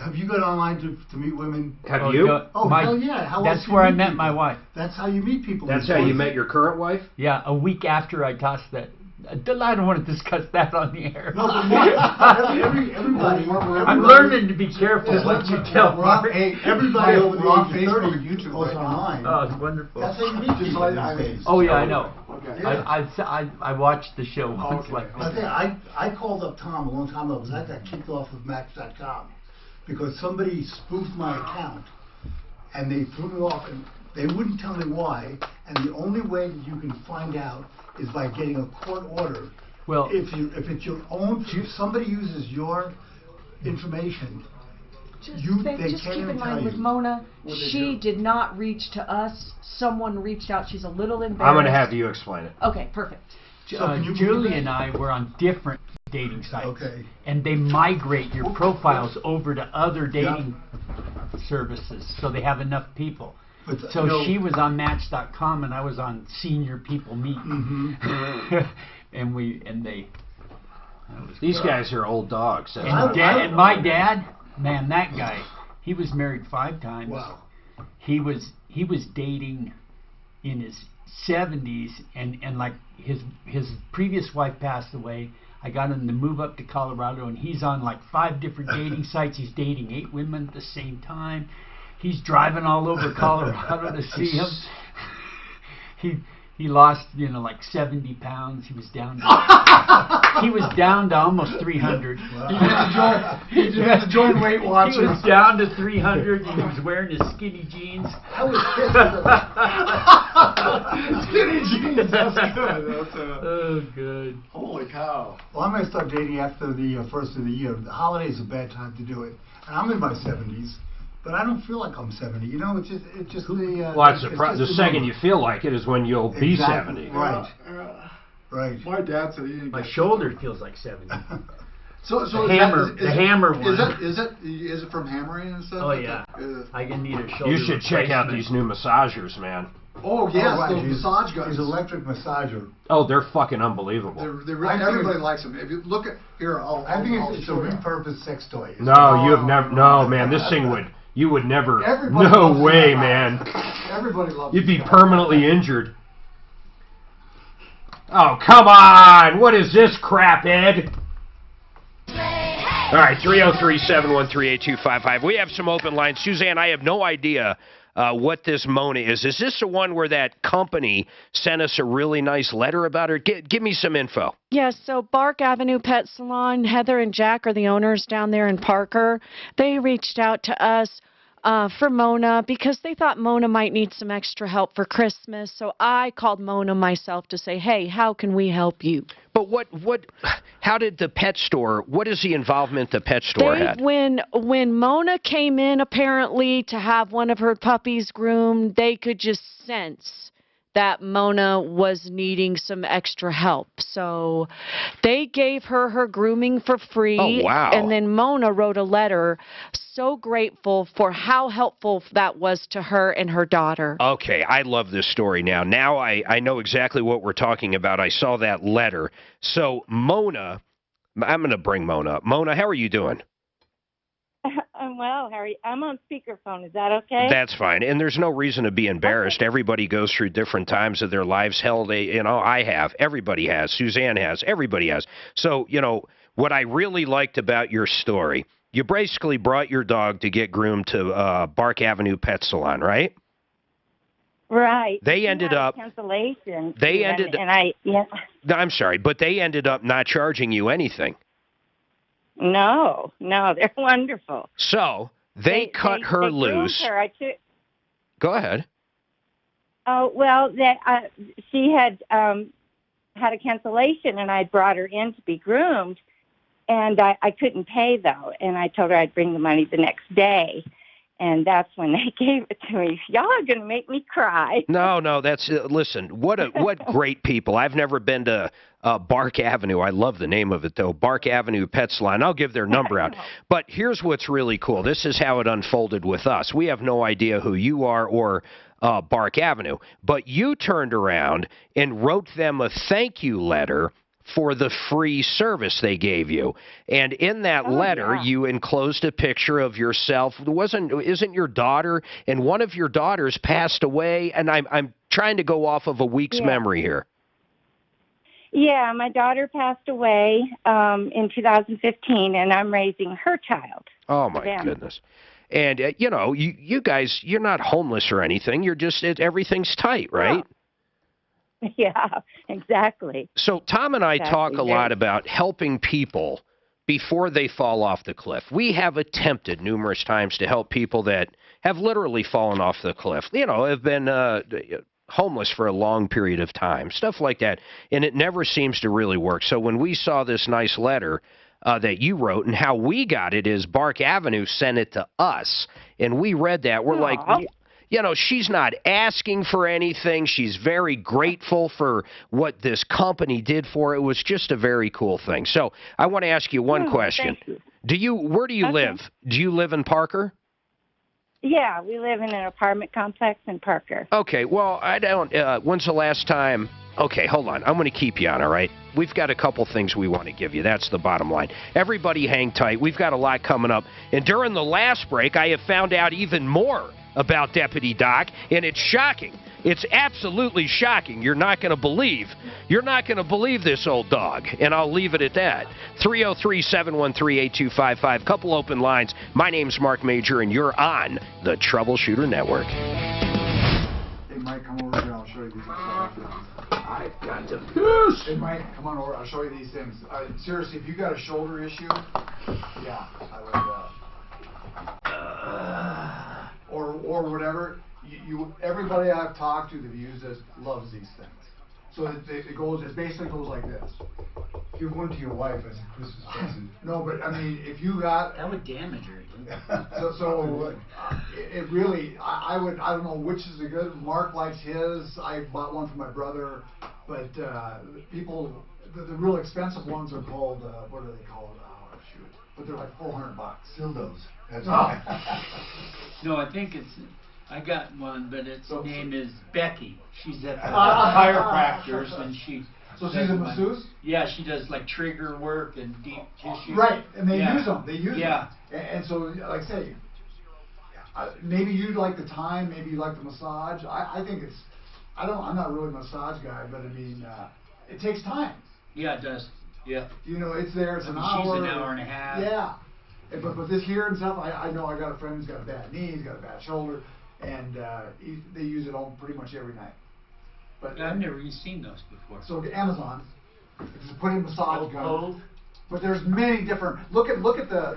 Have you got online to meet women? Have you? Oh, hell yeah. That's where I met my wife. That's how you meet people. That's how you met your current wife? Yeah, a week after I tossed that. I don't want to discuss that on the air. No, but everybody. I'm learning to be careful what you tell. Everybody over the age of 30 goes online. Oh, it's wonderful. That's how you meet people. Oh yeah, I know. Okay. I watched the show once like that. I called up Tom a long time ago because I got kicked off of Match.com because somebody spoofed my account and they threw me off. And They wouldn't tell me why, and the only way that you can find out is by getting a court order. Well, if it's your own, if somebody uses your information, Just they just can't keep even in tell mind with you Mona, what they she do. did not reach to us. Someone reached out. She's a little embarrassed. I'm going to have you explain it. Okay, perfect. Julie and I were on different dating sites, and they migrate your profiles over to other dating services, so they have enough people. So she was on Match.com, and I was on Senior People Meet, and they. These guys are old dogs. And my dad, man, that guy, he was married 5 times. Wow. He was dating in his 70s, and like his previous wife passed away. I got him to move up to Colorado, and he's on like 5 different dating sites. He's dating 8 women at the same time. He's driving all over Colorado to see him. He lost, like 70 pounds. He was down to almost 300. Wow. He had to join Weight Watchers. He was down to 300, and he was wearing his skinny jeans. I was pissed. Skinny jeans. That's good. Oh, good. Holy cow. Well, I'm going to start dating after the first of the year. The holiday's a bad time to do it. And I'm in my 70s. But I don't feel like I'm 70. It's just the. Well, the second you feel like it is when you'll be 70. Right. Right. My dad said he didn't. My shoulder feels like 70. So the hammer one. Is it from hammering and stuff? Oh yeah. I can need a shoulder. You should check out these new massagers, man. Oh yes, right. those massage guns. He's electric massager. Oh, they're fucking unbelievable. Everybody likes them. If you look at here, I think it's a repurposed sex toy. No, you have never. No, man, this thing would. You would never. Everybody no way, man. Everybody loves. You'd be permanently injured. Oh, come on! What is this crap, Ed? All right, 303-713-8255. We have some open lines. Suzanne, I have no idea what this Mona is. Is this the one where that company sent us a really nice letter about her? Give me some info. Yes, so Bark Avenue Pet Salon, Heather and Jack are the owners down there in Parker. They reached out to us for Mona because they thought Mona might need some extra help for Christmas. So I called Mona myself to say, hey, how can we help you? But how did the pet store, what is the involvement the pet store had? When Mona came in apparently to have one of her puppies groomed, they could just sense that Mona was needing some extra help. So they gave her grooming for free. Oh, wow. And then Mona wrote a letter so grateful for how helpful that was to her and her daughter. Okay, I love this story now. Now I know exactly what we're talking about. I saw that letter. So Mona, I'm going to bring Mona up. Mona, how are you doing? I'm well, Harry. I'm on speakerphone. Is that okay? That's fine. And there's no reason to be embarrassed. Okay. Everybody goes through different times of their lives. Hell, I have. Everybody has. Suzanne has. Everybody has. So, what I really liked about your story, you basically brought your dog to get groomed to Bark Avenue Pet Salon, right? Right. They ended up cancellation. I'm sorry, but they ended up not charging you anything. No, they're wonderful. So they cut her loose. Her. Go ahead. Oh well, she had had a cancellation, and I brought her in to be groomed, and I couldn't pay though, and I told her I'd bring the money the next day. And that's when they gave it to me. Y'all are going to make me cry. No, that's listen. What great people. I've never been to Bark Avenue. I love the name of it though. Bark Avenue Pet Salon. I'll give their number out. But here's what's really cool. This is how it unfolded with us. We have no idea who you are or Bark Avenue, but you turned around and wrote them a thank you letter for the free service they gave you. And in that letter, you enclosed a picture of yourself. Isn't your daughter, and one of your daughters passed away, and I'm trying to go off of a week's memory here. Yeah, my daughter passed away in 2015, and I'm raising her child. Oh, my goodness. And, you guys, you're not homeless or anything. You're just, everything's tight, right? Oh. Yeah, exactly. So Tom and I talk a lot about helping people before they fall off the cliff. We have attempted numerous times to help people that have literally fallen off the cliff, have been homeless for a long period of time, stuff like that, and it never seems to really work. So when we saw this nice letter that you wrote, and how we got it is Bark Avenue sent it to us, and we read that. We're like, she's not asking for anything. She's very grateful for what this company did for her. It was just a very cool thing. So I want to ask you one question. Where do you live? Do you live in Parker? Yeah, we live in an apartment complex in Parker. Okay, well, I don't, when's the last time, okay, hold on, I'm going to keep you on, all right? We've got a couple things we want to give you. That's the bottom line. Everybody hang tight. We've got a lot coming up. And during the last break, I have found out even more about Deputy Doc, and it's shocking. It's absolutely shocking. You're not going to believe this old dog, and I'll leave it at that. 303-713-8255. Couple open lines. My name's Mark Major, and you're on the Troubleshooter Network. Hey, Mike, come over here. I'll show you these. I've got to piss. Hey, Mike, come on over. I'll show you these things. Seriously, if you got a shoulder issue, yeah, I would. Or whatever. Everybody I've talked to that uses this loves these things. So it basically goes like this. You're going to your wife as a Christmas present. No, but I mean, if you got that would damage her. It really, I don't know which is the good. Mark likes his. I bought one for my brother, but people, the real expensive ones are called what are they called? Oh shoot! But they're like $400. Dildos. That's right. No, I think it's. I got one, but its name is Becky. She's at the chiropractors, and she. So she's a masseuse? Yeah, she does like trigger work and deep tissue. Right, and they use them. They use them. And so, like I say, maybe you like the time, maybe you like the massage. I think it's. I'm not really a massage guy, but I mean, it takes time. Yeah, it does. Yeah. It's there. It's an hour. She's an hour and a half. Yeah. But this here and stuff, I know I got a friend who's got a bad knee, he's got a bad shoulder. And they use it all pretty much every night. But I've never even seen those before. So Amazon, just put in massage gun. But there's many different. Look at how the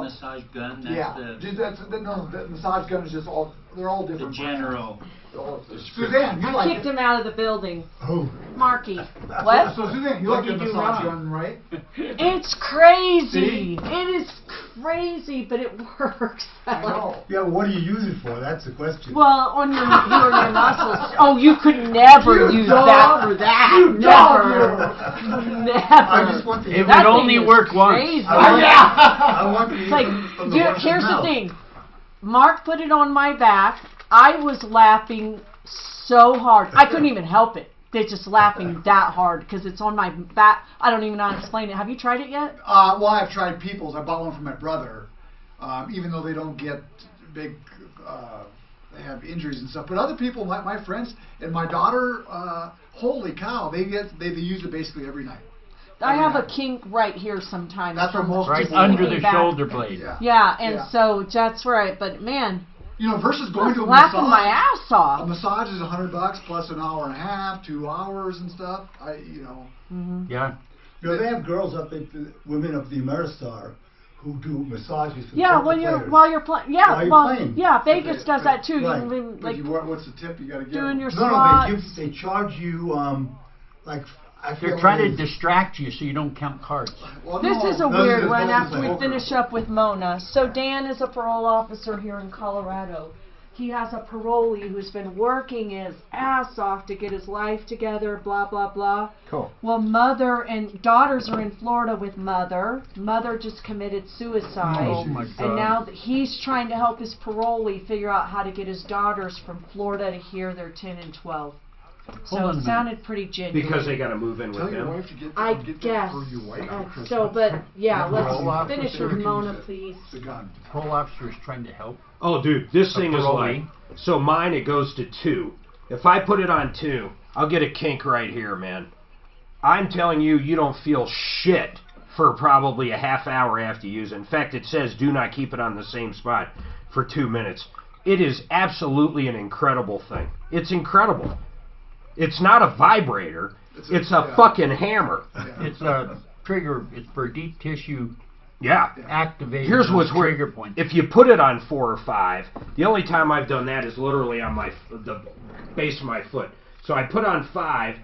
massage gun. That's the massage gun is just all. They're all different. The general. Suzanne, you like kicked him out of the building. Oh. Marky. What? So Suzanne, you like the massage gun, right? It's crazy. See? It is crazy, but it works. I know. Yeah, what do you use it for? That's the question. Well, on your muscles. Oh, you could never use that for that. Never. I just want to. It would only work once. I want to use here's the thing. Mark put it on my back. I was laughing so hard. I couldn't even help it. They're just laughing that hard because it's on my back. I don't even know how to explain it. Have you tried it yet? Well, I've tried People's. I bought one for my brother, even though they don't get big, they have injuries and stuff. But other people, my friends and my daughter, holy cow, they use it basically every night. I have a kink right here sometimes. That's where most right people under the shoulder blade. Yeah, and so that's right. But man. Versus going to a laughing massage. my ass off. A massage is $100 plus an hour and a half, 2 hours and stuff. Mm-hmm. Yeah. They have girls up at the women of the Ameristar who do massages for while you're playing. Yeah, Vegas does that too. Right. What's the tip you got to give? Doing your spots. No, they charge you they're trying to distract you so you don't count cards. This is a weird one after we finish up with Mona. So Dan is a parole officer here in Colorado. He has a parolee who's been working his ass off to get his life together, blah, blah, blah. Cool. Well, mother and daughters are in Florida with mother. Mother just committed suicide. Oh, my God. And now he's trying to help his parolee figure out how to get his daughters from Florida to here. They're 10 and 12. So it sounded pretty genuine. Because they got to move in with them. I guess. But yeah, let's finish with Mona, please. The parole officer is trying to help. Oh, dude, this thing is like. So mine, it goes to 2. If I put it on 2, I'll get a kink right here, man. I'm telling you, you don't feel shit for probably a half hour after you use it. In fact, it says do not keep it on the same spot for 2 minutes. It is absolutely an incredible thing. It's incredible. It's not a vibrator. It's a fucking hammer. It's a trigger. It's for deep tissue. Yeah. Activate. Here's what's trigger weird. point. If you put it on 4 or 5, the only time I've done that is literally on the base of my foot. So I put on 5,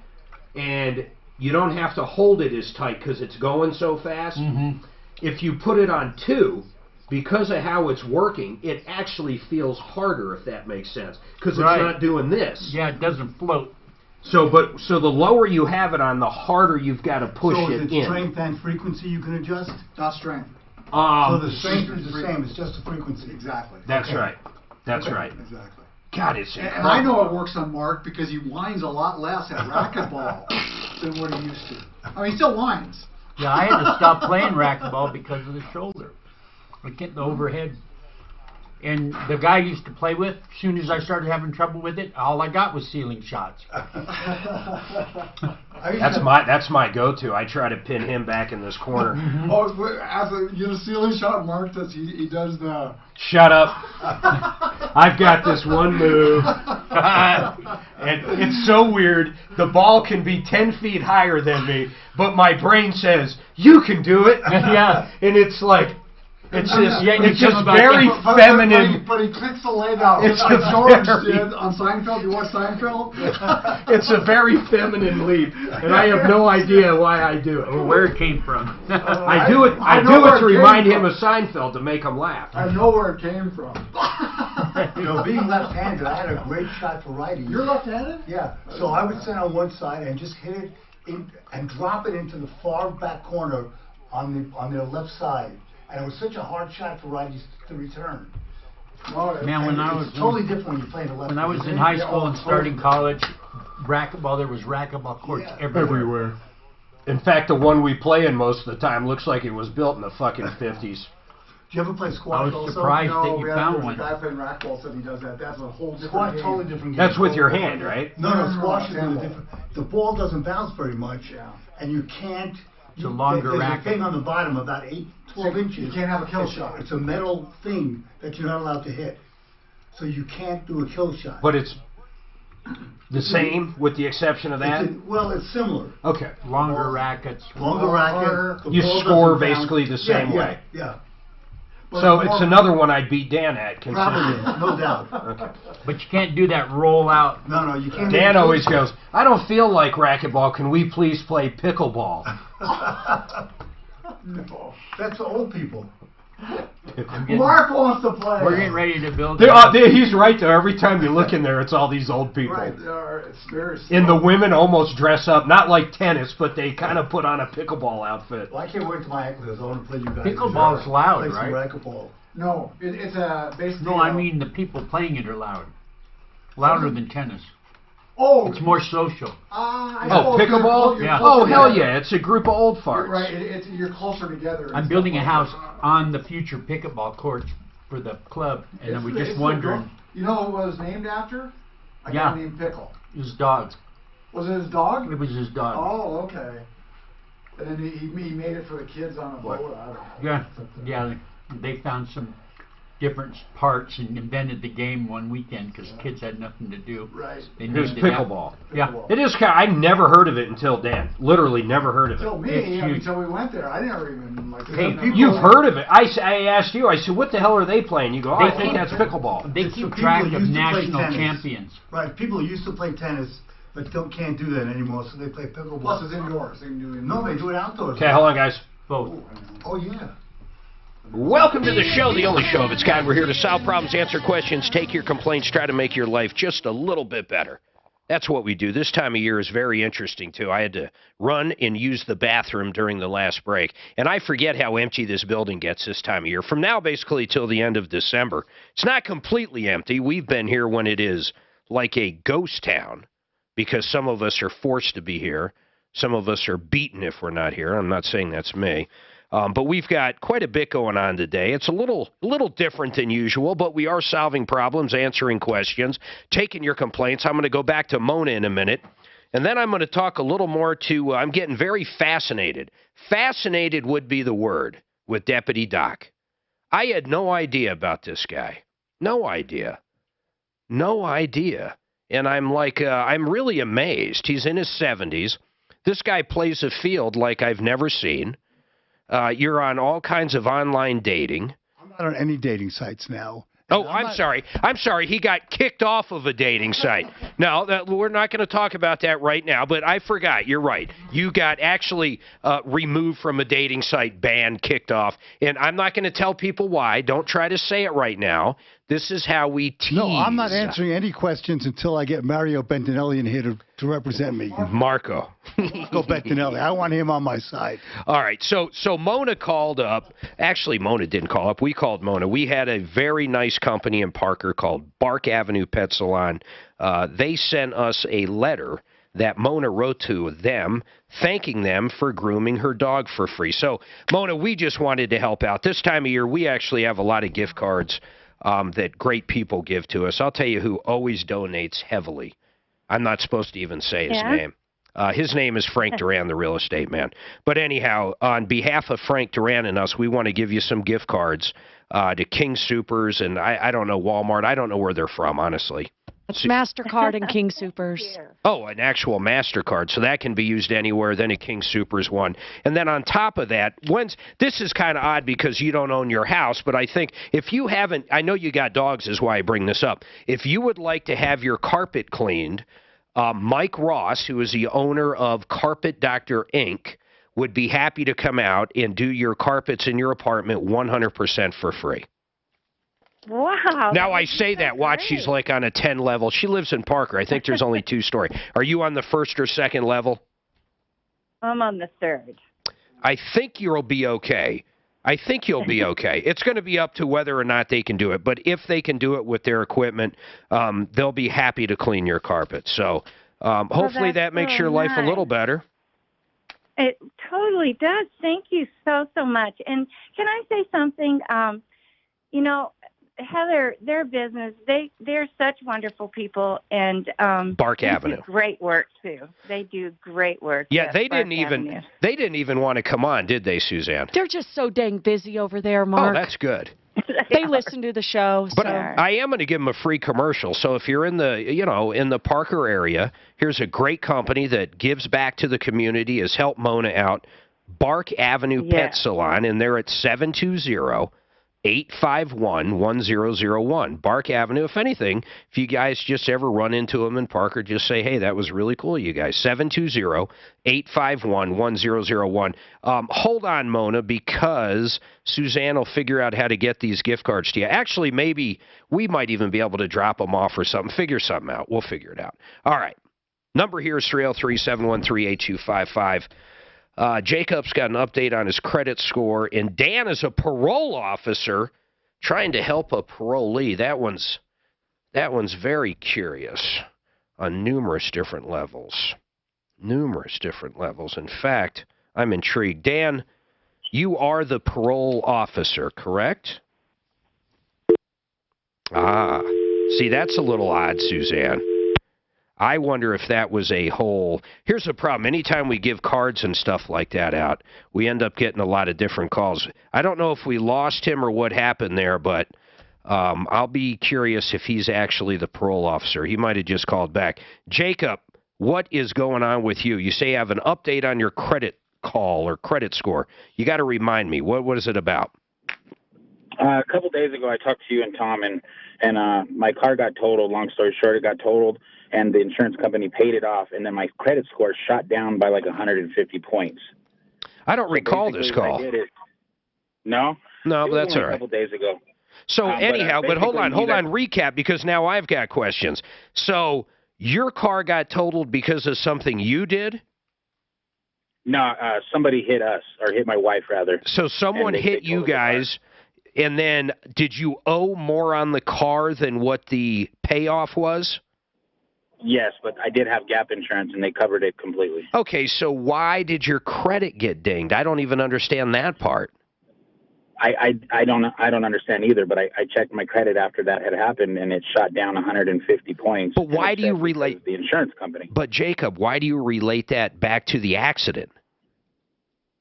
and you don't have to hold it as tight because it's going so fast. Mm-hmm. If you put it on 2, because of how it's working, it actually feels harder, if that makes sense, because it's not doing this. Yeah, it doesn't float. So the lower you have it on, the harder you've got to push so it is it in. strength and frequency you can adjust? Not strength. So the strength is the same. It's just the frequency. Exactly. That's right. That's right. Exactly. God, it's incredible. And I know it works on Mark because he whines a lot less at racquetball than what he used to. I mean, he still whines. Yeah, I had to stop playing racquetball because of the shoulder. I get the overhead. And the guy I used to play with, as soon as I started having trouble with it, all I got was ceiling shots. That's my go-to. I try to pin him back in this corner. As a ceiling shot, Mark does. He does the. Shut up! I've got this one move, and it's so weird. The ball can be 10 feet higher than me, but my brain says you can do it. Yeah, and it's like. It's just, it's just but, very feminine. But he clicks the leg out. It's like George did on Seinfeld. You watch Seinfeld? It's a very feminine leap, and I have no idea why I do it. Or where it came from. I do it to remind him of Seinfeld to make him laugh. I know where it came from. Being left-handed, I had a great shot for righties. You're left-handed? Yeah. So I would stand on one side and just hit it and drop it into the far back corner on their left side. And it was such a hard shot for righties to return. Man, when I was totally different when you play the left. When I was in high school and starting college, racquetball, there was racquetball courts everywhere. In fact, the one we play in most of the time looks like it was built in the fucking 50s. Do you ever play squash? I was surprised that you found one. The guy playing racquetball said he does that. That's a whole different Squash, game. totally different game. That's with your hand, right? No, squash is different. The ball doesn't bounce very much, and you can't. It's a longer there's racket. a thing on the bottom, about 12 inches. You can't have a kill shot. It's a metal thing that you're not allowed to hit. So you can't do a kill shot. But it's the same, with the exception of that? It's similar. Okay. Longer rackets. Longer racket. You score basically the same way. Yeah. So it's another one I beat Dan at. Probably, no doubt. Okay. But you can't do that roll out. No, you can't. Dan always goes, I don't feel like racquetball. Can we please play pickleball? No, that's old people. Mark wants to play. We're getting ready to build. He's right there. Every time you look in there, it's all these old people. Right, it's very and the women almost dress up, not like tennis, but they kind of put on a pickleball outfit. Well, I can't wait till my ankles. I want to play you guys. Pickleball's loud, play some right? racquetball. No, it's basically. No, I mean the people playing it are loud. Louder than tennis. Oh, it's more social. Pickleball? Yeah. Oh, hell yeah! It's a group of old farts. Right, you're closer together. I'm building a house on the future pickleball courts for the club, and then we're just wondering. You know who it was named after? A guy named Pickle. His dog. Was it his dog? It was his dog. Oh, okay. And then he made it for the kids on a boat. I don't know. Yeah. They found some different parts and invented the game one weekend because kids had nothing to do. Right. It was pickleball. Yeah. It is kind of, I never heard of it until Dan. Literally never heard of it. Until me, until we went there. I never even like. Hey, you've heard of it. I asked you, I said, what the hell are they playing? You go, I think that's pickleball. They keep track of national champions. Right. People who used to play tennis but can't do that anymore, so they play pickleball. Plus it's indoors. They can do it indoors. No, they do it outdoors. Okay, hold on, guys. Both. Oh, yeah. Welcome to the show, the only show of its kind. We're here to solve problems, answer questions, take your complaints, try to make your life just a little bit better. That's what we do. This time of year is very interesting, too. I had to run and use the bathroom during the last break. And I forget how empty this building gets this time of year. From now, basically, till the end of December. It's not completely empty. We've been here when it is like a ghost town because some of us are forced to be here. Some of us are beaten if we're not here. I'm not saying that's me. But we've got quite a bit going on today. It's a little different than usual, but we are solving problems, answering questions, taking your complaints. I'm going to go back to Mona in a minute, and then I'm going to talk a little more to, I'm getting very fascinated. Fascinated would be the word with Deputy Doc. I had no idea about this guy. No idea. No idea. And I'm like, I'm really amazed. He's in his 70s. This guy plays a field like I've never seen. You're on all kinds of online dating. I'm not on any dating sites now. Oh, I'm sorry. I'm sorry. He got kicked off of a dating site. No, we're not going to talk about that right now, but I forgot. You're right. You got actually removed from a dating site, banned, kicked off. And I'm not going to tell people why. Don't try to say it right now. This is how we tease. No, I'm not answering any questions until I get Mario Bentinelli in here to represent me. Marco. Marco Bentinelli. I want him on my side. All right. So Mona called up. Actually, Mona didn't call up. We called Mona. We had a very nice company in Parker called Bark Avenue Pet Salon. They sent us a letter that Mona wrote to them, thanking them for grooming her dog for free. So, Mona, we just wanted to help out. This time of year, we actually have a lot of gift cards that great people give to us. I'll tell you who always donates heavily. I'm not supposed to even say his name. His name is Frank Duran, the real estate man. But anyhow, on behalf of Frank Duran and us, we want to give you some gift cards to King Soopers and I don't know, Walmart. I don't know where they're from, honestly. It's MasterCard and King Soopers. Oh, an actual MasterCard. So that can be used anywhere, then a King Soopers one. And then on top of that, this is kind of odd because you don't own your house, but I think if you haven't, I know you got dogs is why I bring this up. If you would like to have your carpet cleaned, Mike Ross, who is the owner of Carpet Doctor Inc., would be happy to come out and do your carpets in your apartment 100% for free. Wow. Now, I say that. Watch, she's like on a 10 level. She lives in Parker. I think there's only 2-story. Are you on the first or second level? I'm on the third. I think you'll be okay. It's going to be up to whether or not they can do it. But if they can do it with their equipment, they'll be happy to clean your carpet. So hopefully that makes your life a little better. It totally does. Thank you so much. And can I say something? You know, Heather, their business, they're such wonderful people, and Bark Avenue. Do great work too. They do great work. Yeah, they didn't even want to come on, did they, Suzanne? They're just so dang busy over there, Mark. Oh, that's good. They listen to the show. But I am going to give them a free commercial. So if you're in the Parker area, here's a great company that gives back to the community, has helped Mona out. Bark Avenue Pet Salon, and they're at 720-851-1001. Bark Avenue. If anything, if you guys just ever run into them in Parker, just say, hey, that was really cool, you guys. 720-851-1001. Hold on, Mona, because Suzanne will figure out how to get these gift cards to you. Actually, maybe we might even be able to drop them off or something. Figure something out. We'll figure it out. All right. Number here is 303-713-8255. Jacob's got an update on his credit score, and Dan is a parole officer trying to help a parolee. That one's very curious on numerous different levels. In fact, I'm intrigued. Dan, you are the parole officer, correct? See, that's a little odd, Suzanne. I wonder if that was a whole... Here's the problem. Anytime we give cards and stuff like that out, we end up getting a lot of different calls. I don't know if we lost him or what happened there, but I'll be curious if he's actually the parole officer. He might have just called back. Jacob, what is going on with you? You say you have an update on your credit call or credit score. You got to remind me. What is it about? A couple days ago, I talked to you and Tom, and my car got totaled. Long story short, it got totaled, and the insurance company paid it off, and then my credit score shot down by like 150 points. I don't recall this call. No, that's all right. A couple days ago. So anyhow, but hold on, recap, because now I've got questions. So your car got totaled because of something you did? No, somebody hit us, or hit my wife, rather. So someone hit you guys, and then did you owe more on the car than what the payoff was? Yes, but I did have gap insurance, and they covered it completely. Okay, so why did your credit get dinged? I don't even understand that part. I don't understand either, but I checked my credit after that had happened, and it shot down 150 points. But why do you relate the insurance company? But Jacob, why do you relate that back to the accident?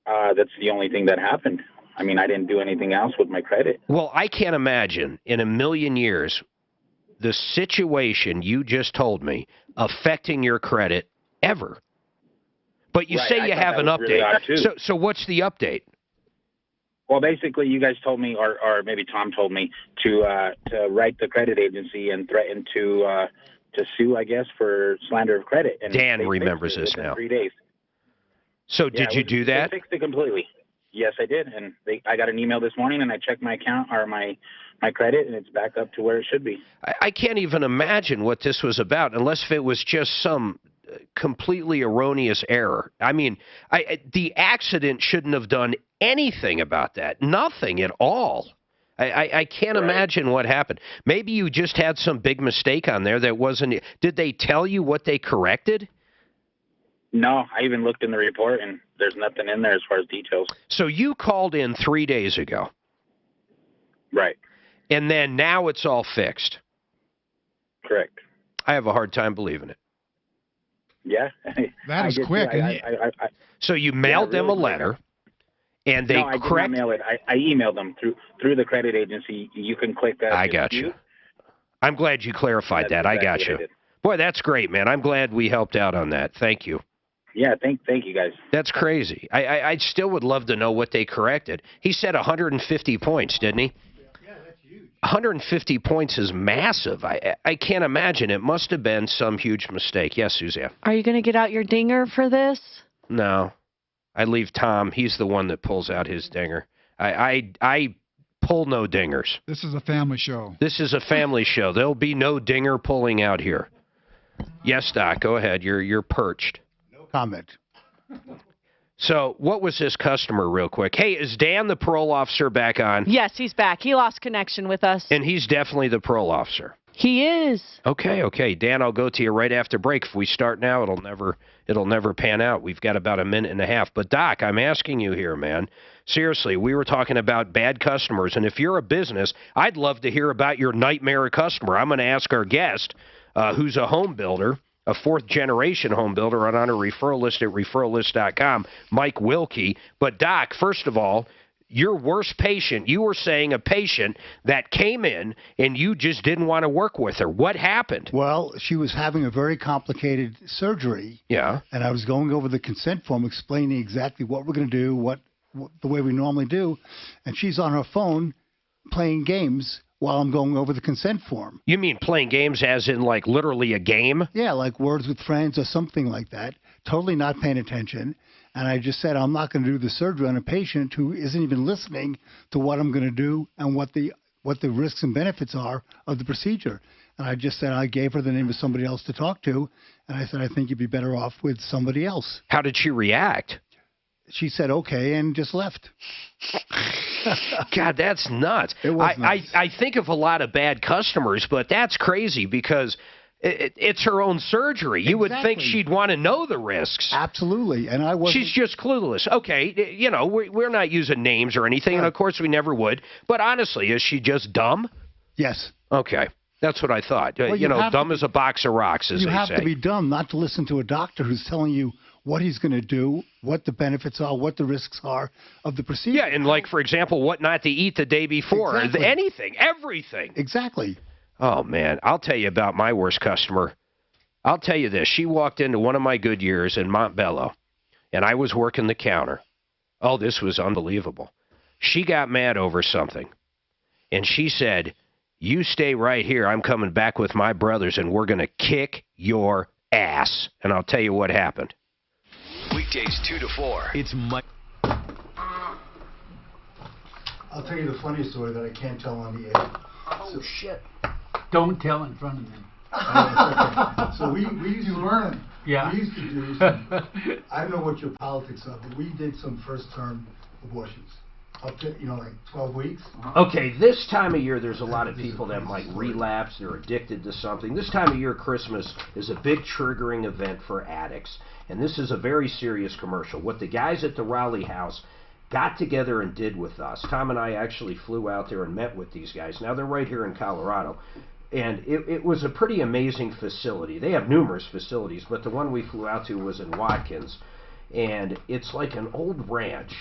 That's the only thing that happened. I mean, I didn't do anything else with my credit. Well, I can't imagine in a million years the situation you just told me affecting your credit ever. But you Right, say I you thought have that an was really update. odd, too. So what's the update? Well, basically, you guys told me, or maybe Tom told me, to write the credit agency and threaten to sue, I guess, for slander of credit. And Dan they remembers fixed it this within now. 3 days. So Yeah, did you do that? They fixed it completely. Yes, I did, and I got an email this morning, and I checked my account or my credit, and it's back up to where it should be. I can't even imagine what this was about, unless if it was just some completely erroneous error. I mean, the accident shouldn't have done anything about that. Nothing at all. I can't imagine what happened. Maybe you just had some big mistake on there that wasn't. Did they tell you what they corrected? No, I even looked in the report, and there's nothing in there as far as details. So you called in 3 days ago. Right. And then now it's all fixed. Correct. I have a hard time believing it. Yeah. That is quick. So you mailed them a letter, and they No, I did not mail it. I emailed them through the credit agency. You can click that. I got you. I'm glad you clarified that. I got you. Boy, that's great, man. I'm glad we helped out on that. Thank you. Yeah, thank you guys. That's crazy. I still would love to know what they corrected. He said 150 points, didn't he? 150 points is massive. I can't imagine. It must have been some huge mistake. Yes, Suzanne? Are you going to get out your dinger for this? No. I leave Tom. He's the one that pulls out his dinger. I pull no dingers. This is a family show. This is a family show. There'll be no dinger pulling out here. Yes, Doc, go ahead. You're perched. No comment. So what was this customer real quick? Hey, is Dan the parole officer back on? Yes, he's back. He lost connection with us. And he's definitely the parole officer. He is. Okay. Dan, I'll go to you right after break. If we start now, it'll never pan out. We've got about a minute and a half. But Doc, I'm asking you here, man. Seriously, we were talking about bad customers, and if you're a business, I'd love to hear about your nightmare customer. I'm going to ask our guest, who's a home builder, a fourth-generation home builder, on our referral list at referrallist.com, Mike Wilkie. But, Doc, first of all, your worst patient, you were saying a patient that came in and you just didn't want to work with her. What happened? Well, she was having a very complicated surgery. Yeah. And I was going over the consent form, explaining exactly what we're going to do, what the way we normally do. And she's on her phone playing games while I'm going over the consent form. You mean playing games as in like literally a game? Yeah, like Words with Friends or something like that. Totally not paying attention. And I just said, I'm not going to do the surgery on a patient who isn't even listening to what I'm going to do and what the risks and benefits are of the procedure. And I just said, I gave her the name of somebody else to talk to. And I said, I think you'd be better off with somebody else. How did she react? She said, okay, and just left. God, that's nuts. It was nuts. I think of a lot of bad customers, but that's crazy because it's her own surgery. You would think she'd want to know the risks. Absolutely. And I wasn't. She's just clueless. Okay, you know, we're not using names or anything, and of course we never would. But honestly, is she just dumb? Yes. Okay. That's what I thought. Well, you know, dumb as a box of rocks, as they say. You have to be dumb not to listen to a doctor who's telling you what he's going to do, what the benefits are, what the risks are of the procedure. Yeah, and like, for example, what not to eat the day before. Exactly. Anything, everything. Exactly. Oh, man. I'll tell you about my worst customer. I'll tell you this. She walked into one of my good years in Montbello, and I was working the counter. Oh, this was unbelievable. She got mad over something, and she said, you stay right here. I'm coming back with my brothers, and we're going to kick your ass. And I'll tell you what happened. Weekdays 2 to 4. It's Mike. I'll tell you the funny story that I can't tell on the air. Oh, shit. Don't tell in front of them. So we used to learn. Yeah. We used to do some, I don't know what your politics are, but we did some first-term abortions. Up to, like 12 weeks. Okay, this time of year, there's a lot of people that might relapse. They're addicted to something. This time of year, Christmas, is a big triggering event for addicts. And this is a very serious commercial. What the guys at the Raleigh House got together and did with us, Tom and I actually flew out there and met with these guys. Now, they're right here in Colorado. And it was a pretty amazing facility. They have numerous facilities, but the one we flew out to was in Watkins. And it's like an old ranch.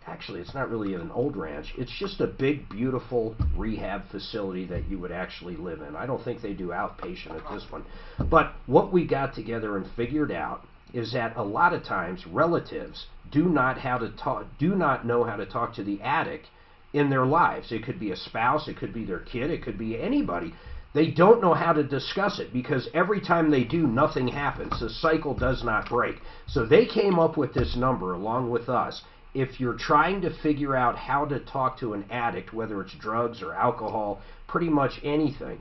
Actually, it's not really an old ranch. It's just a big, beautiful rehab facility that you would actually live in. I don't think they do outpatient at this one. But what we got together and figured out is that a lot of times relatives do not know how to talk to the addict in their lives. It could be a spouse, it could be their kid, it could be anybody. They don't know how to discuss it because every time they do, nothing happens. The cycle does not break. So they came up with this number along with us. If you're trying to figure out how to talk to an addict, whether it's drugs or alcohol, pretty much anything,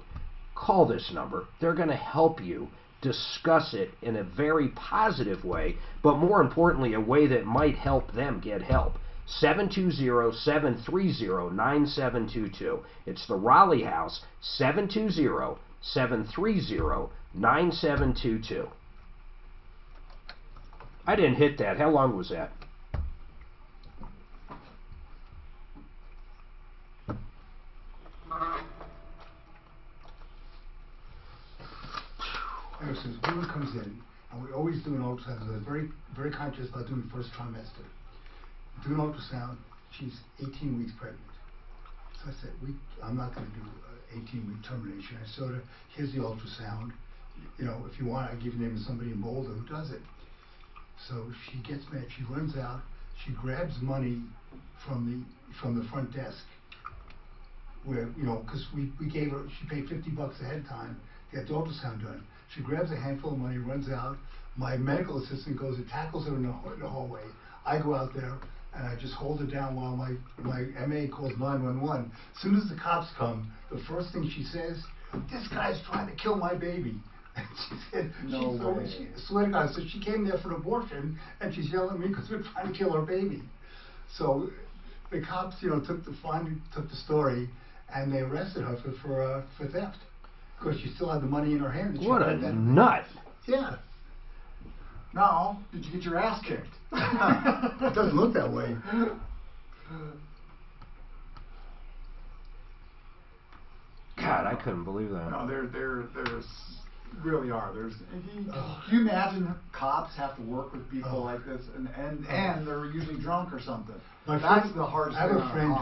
call this number. They're going to help you discuss it in a very positive way, but more importantly, a way that might help them get help. 720-730-9722. It's the Raleigh House, 720-730-9722. I didn't hit that. How long was that? Ever since woman comes in, and we always do an ultrasound, so they're very conscious about doing the first trimester. Do an ultrasound, she's 18 weeks pregnant. So I said, I'm not going to do an 18-week termination. I showed her, here's the ultrasound. You know, if you want, I give you the name of somebody in Boulder who does it. So she gets mad, she runs out, she grabs money from the front desk, where, you know, because we gave her, she paid $50 ahead of time to get the ultrasound done. She grabs a handful of money, runs out. My medical assistant goes and tackles her in the hallway. I go out there and I just hold her down while my MA calls 911. As soon as the cops come, the first thing she says, "This guy's trying to kill my baby." And she said, No way. She, swear to God, so she came there for an abortion and she's yelling at me because we're trying to kill her baby. So the cops, you know, took the story and they arrested her for theft. Because she still had the money in her hand. What a nut. Yeah. Now, did you get your ass kicked? It doesn't look that way. God, I couldn't believe that. No, there's really are. Can you imagine cops have to work with people like this, and they're usually drunk or something? That's the hardest thing. I have a friend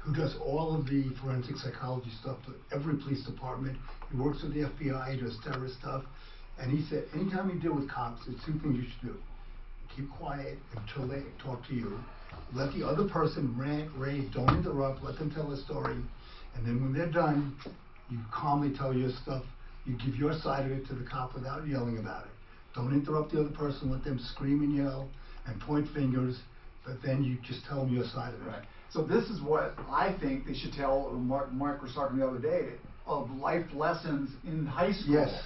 who does all of the forensic psychology stuff for every police department. He works with the FBI, he does terrorist stuff. And he said, anytime you deal with cops, there's two things you should do. Keep quiet until they talk to you. Let the other person rant, rave, don't interrupt, let them tell a story. And then when they're done, you calmly tell your stuff. You give your side of it to the cop without yelling about it. Don't interrupt the other person, let them scream and yell and point fingers, but then you just tell them your side of it. Right. So this is what I think they should tell, Mark was talking the other day, of life lessons in high school. Yes.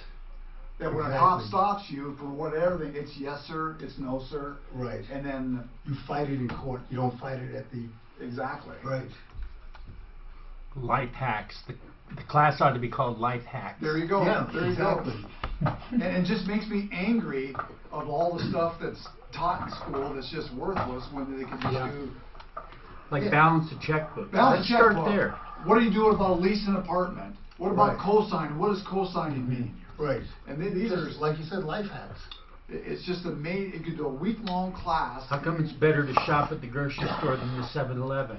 That when a cop stops you for whatever, it's yes sir, it's no sir. Right. And then you fight it in court. You don't fight it at the... Exactly. Right. Life hacks. The class ought to be called Life Hacks. There you go. Yeah, there exactly. You go. And it just makes me angry of all the stuff that's taught in school that's just worthless when they can just do... Like balance a checkbook. Balance Let's a checkbook. start there. What are you doing about leasing an apartment? What about co-signing? What does co-signing mean? Right. And these are, like you said, life hacks. It's just it could do a week-long class. How come it's better to shop at the grocery store than the 7-Eleven?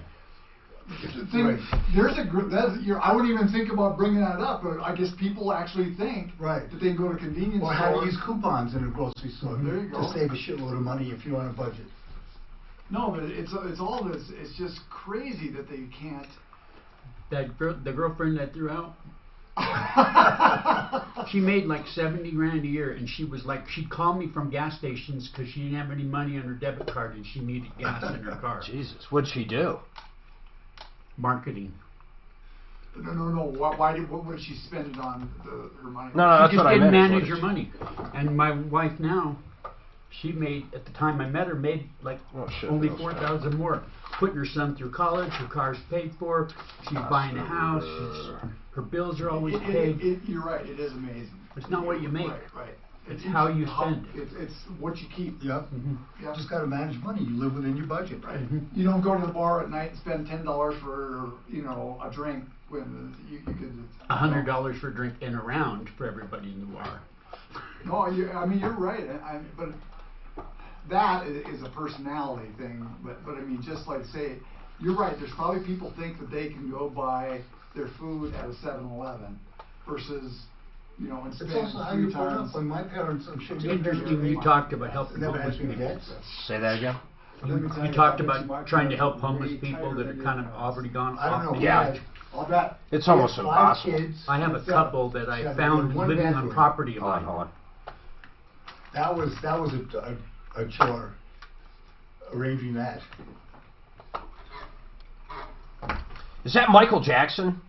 There's a group I wouldn't even think about bringing that up, but I guess people actually think that they can go to convenience stores. Or how to use coupons in a grocery store. There you go. To save a shitload of money if you're on a budget. No, but it's all this. It's just crazy that they can't. The girlfriend that threw out. She made like $70,000 a year, and she was like, she'd call me from gas stations because she didn't have any money on her debit card and she needed gas in her car. Jesus, what'd she do? Marketing. No. What would she spend it on her money? No, that's she just what I didn't meant. manage her money. And my wife now, she made, at the time I met her, made like only $4,000 more. Putting her son through college, her car's paid for, she's buying a house, her bills are always paid. You're right, it is amazing. It's not what you make. Right. It's how you spend. It's what you keep. Yep. You just got to manage money. You live within your budget. Right. You don't go to the bar at night and spend $10 for a drink when you could. $100 for a drink and a round for everybody in the bar. No, I mean you're right. But that is a personality thing. But I mean, just like say, you're right. There's probably people think that they can go buy their food at a 7-Eleven versus you know, and It's spend also how you 3 brought times. up. When my parents, I'm sure It's interesting you talked about helping never homeless had big people. debts. Say that again. You talked about trying to help homeless people that are kind of already gone I don't off know. the edge. All that. It's almost impossible. I have a couple that I found living on property of mine. Hold on. That was a chore, arranging that. Is that Michael Jackson?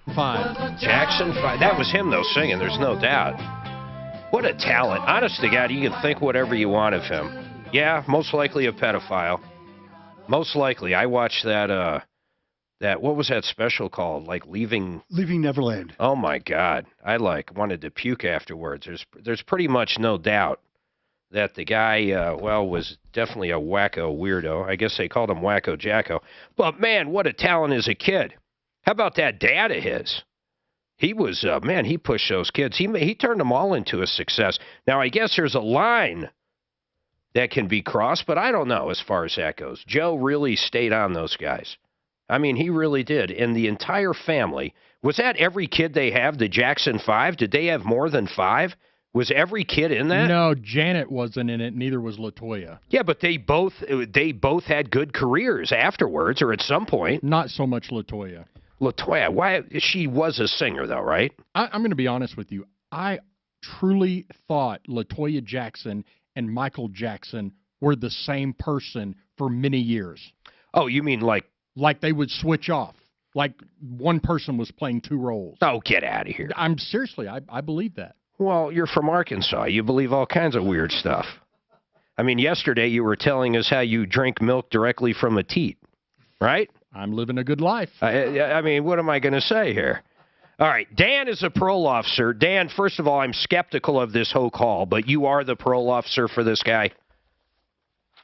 Jackson 5. That was him, though, singing. There's no doubt. What a talent. Honest to God, you can think whatever you want of him. Yeah, most likely a pedophile. Most likely. I watched that, what was that special called? Like Leaving Neverland. Oh, my God. I, wanted to puke afterwards. There's pretty much no doubt that the guy, was definitely a wacko weirdo. I guess they called him Wacko Jacko. But, man, what a talent as a kid. How about that dad of his? He was, he pushed those kids. He turned them all into a success. Now, I guess there's a line that can be crossed, but I don't know as far as that goes. Joe really stayed on those guys. I mean, he really did. And the entire family, was that every kid they have, the Jackson 5? Did they have more than 5? Was every kid in that? No, Janet wasn't in it, neither was LaToya. Yeah, but they both had good careers afterwards or at some point. Not so much LaToya. LaToya, why? She was a singer, though, right? I'm going to be honest with you. I truly thought LaToya Jackson and Michael Jackson were the same person for many years. Oh, you mean like they would switch off. Like one person was playing 2 roles. Oh, get out of here. I'm seriously, I believe that. Well, you're from Arkansas. You believe all kinds of weird stuff. I mean, yesterday you were telling us how you drink milk directly from a teat, right? I'm living a good life. I mean, what am I going to say here? All right, Dan is a parole officer. Dan, first of all, I'm skeptical of this whole call, but you are the parole officer for this guy?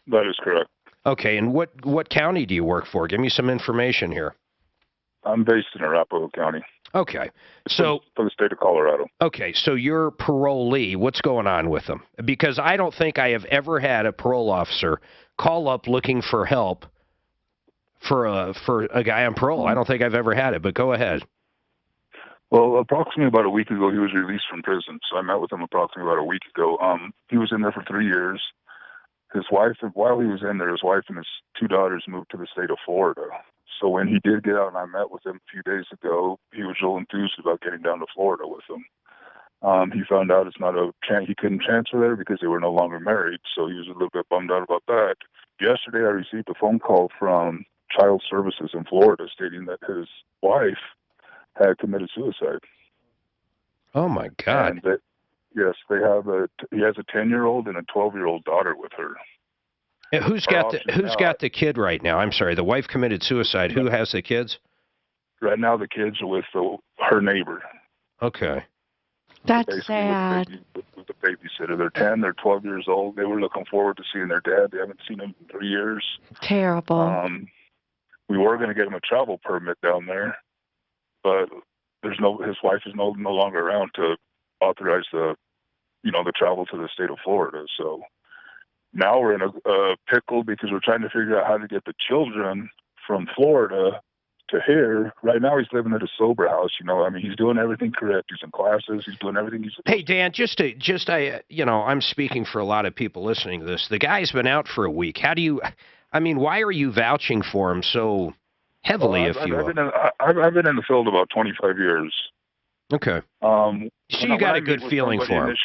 That is correct. Okay, and what county do you work for? Give me some information here. I'm based in Arapahoe County. Okay, so for the state of Colorado. Okay, so you're parolee. What's going on with them? Because I don't think I have ever had a parole officer call up looking for help for a guy on parole. I don't think I've ever had it, but go ahead. Well, approximately about a week ago, he was released from prison. So I met with him approximately about a week ago. He was in there for 3 years. His wife, while he was in there, his wife and his 2 daughters moved to the state of Florida. So when he did get out and I met with him a few days ago, he was real enthused about getting down to Florida with him. He found out it's not he couldn't transfer there because they were no longer married. So he was a little bit bummed out about that. Yesterday, I received a phone call from Child Services in Florida stating that his wife had committed suicide. Oh my God! And yes, he has a 10-year-old and a 12-year-old daughter with her. And who's got the kid right now? I'm sorry, the wife committed suicide. Who has the kids? Right now, the kids are with her neighbor. Okay. That's sad. With the babysitter. They're 10, they're 12 years old. They were looking forward to seeing their dad. They haven't seen him in 3 years. Terrible. We were going to get him a travel permit down there, but his wife is no longer around to authorize the travel to the state of Florida. So now we're in a pickle because we're trying to figure out how to get the children from Florida to here. Right now he's living at a sober house. I mean, he's doing everything correct. He's in classes. He's doing everything he's supposed to. Hey, Dan, I'm speaking for a lot of people listening to this. The guy's been out for a week. Why are you vouching for him so heavily, if you will? I've been in the field about 25 years. Okay. So you got a good feeling for him.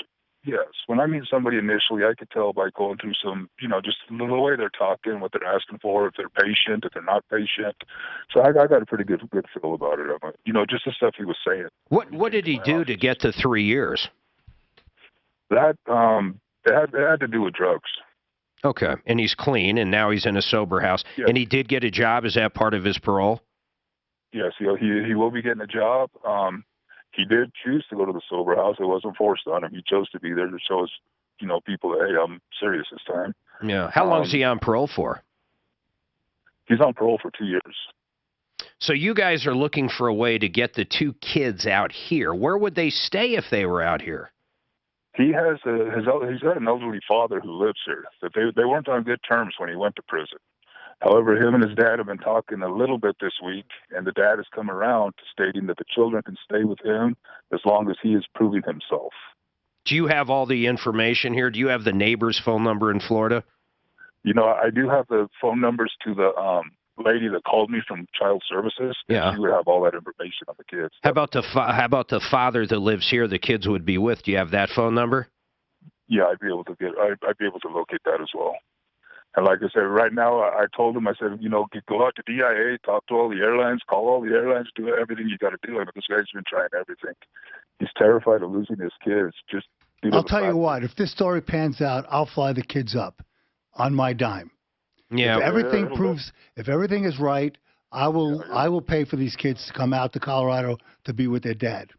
Yes. When I meet somebody initially, I could tell by going through some, just the way they're talking, what they're asking for, if they're patient, if they're not patient. So I got a pretty good feel about it. Just the stuff he was saying. What did he do to get to 3 years? That it had to do with drugs. Okay. And he's clean, and now he's in a sober house. Yes. And he did get a job. Is that part of his parole? Yes. He will be getting a job. He did choose to go to the sober house. It wasn't forced on him. He chose to be there to show us, people that, hey, I'm serious this time. Yeah. How long is he on parole for? He's on parole for 2 years. So you guys are looking for a way to get the 2 kids out here. Where would they stay if they were out here? He has he's got an elderly father who lives here. That they weren't on good terms when he went to prison. However, him and his dad have been talking a little bit this week, and the dad has come around to stating that the children can stay with him as long as he is proving himself. Do you have all the information here? Do you have the neighbor's phone number in Florida? You know, I do have the phone numbers to the lady that called me from Child Services. Yeah. She would have all that information on the kids. How about the father that lives here the kids would be with? Do you have that phone number? Yeah, I'd be able to locate that as well. And like I said, right now, I told him, I said, you know, go out to DIA, talk to all the airlines, call all the airlines, do everything you got to do. I mean, this guy's been trying everything. He's terrified of losing his kids. Just I'll tell you what, if this story pans out, I'll fly the kids up on my dime. Yeah. If everything is right, I will pay for these kids to come out to Colorado to be with their dad.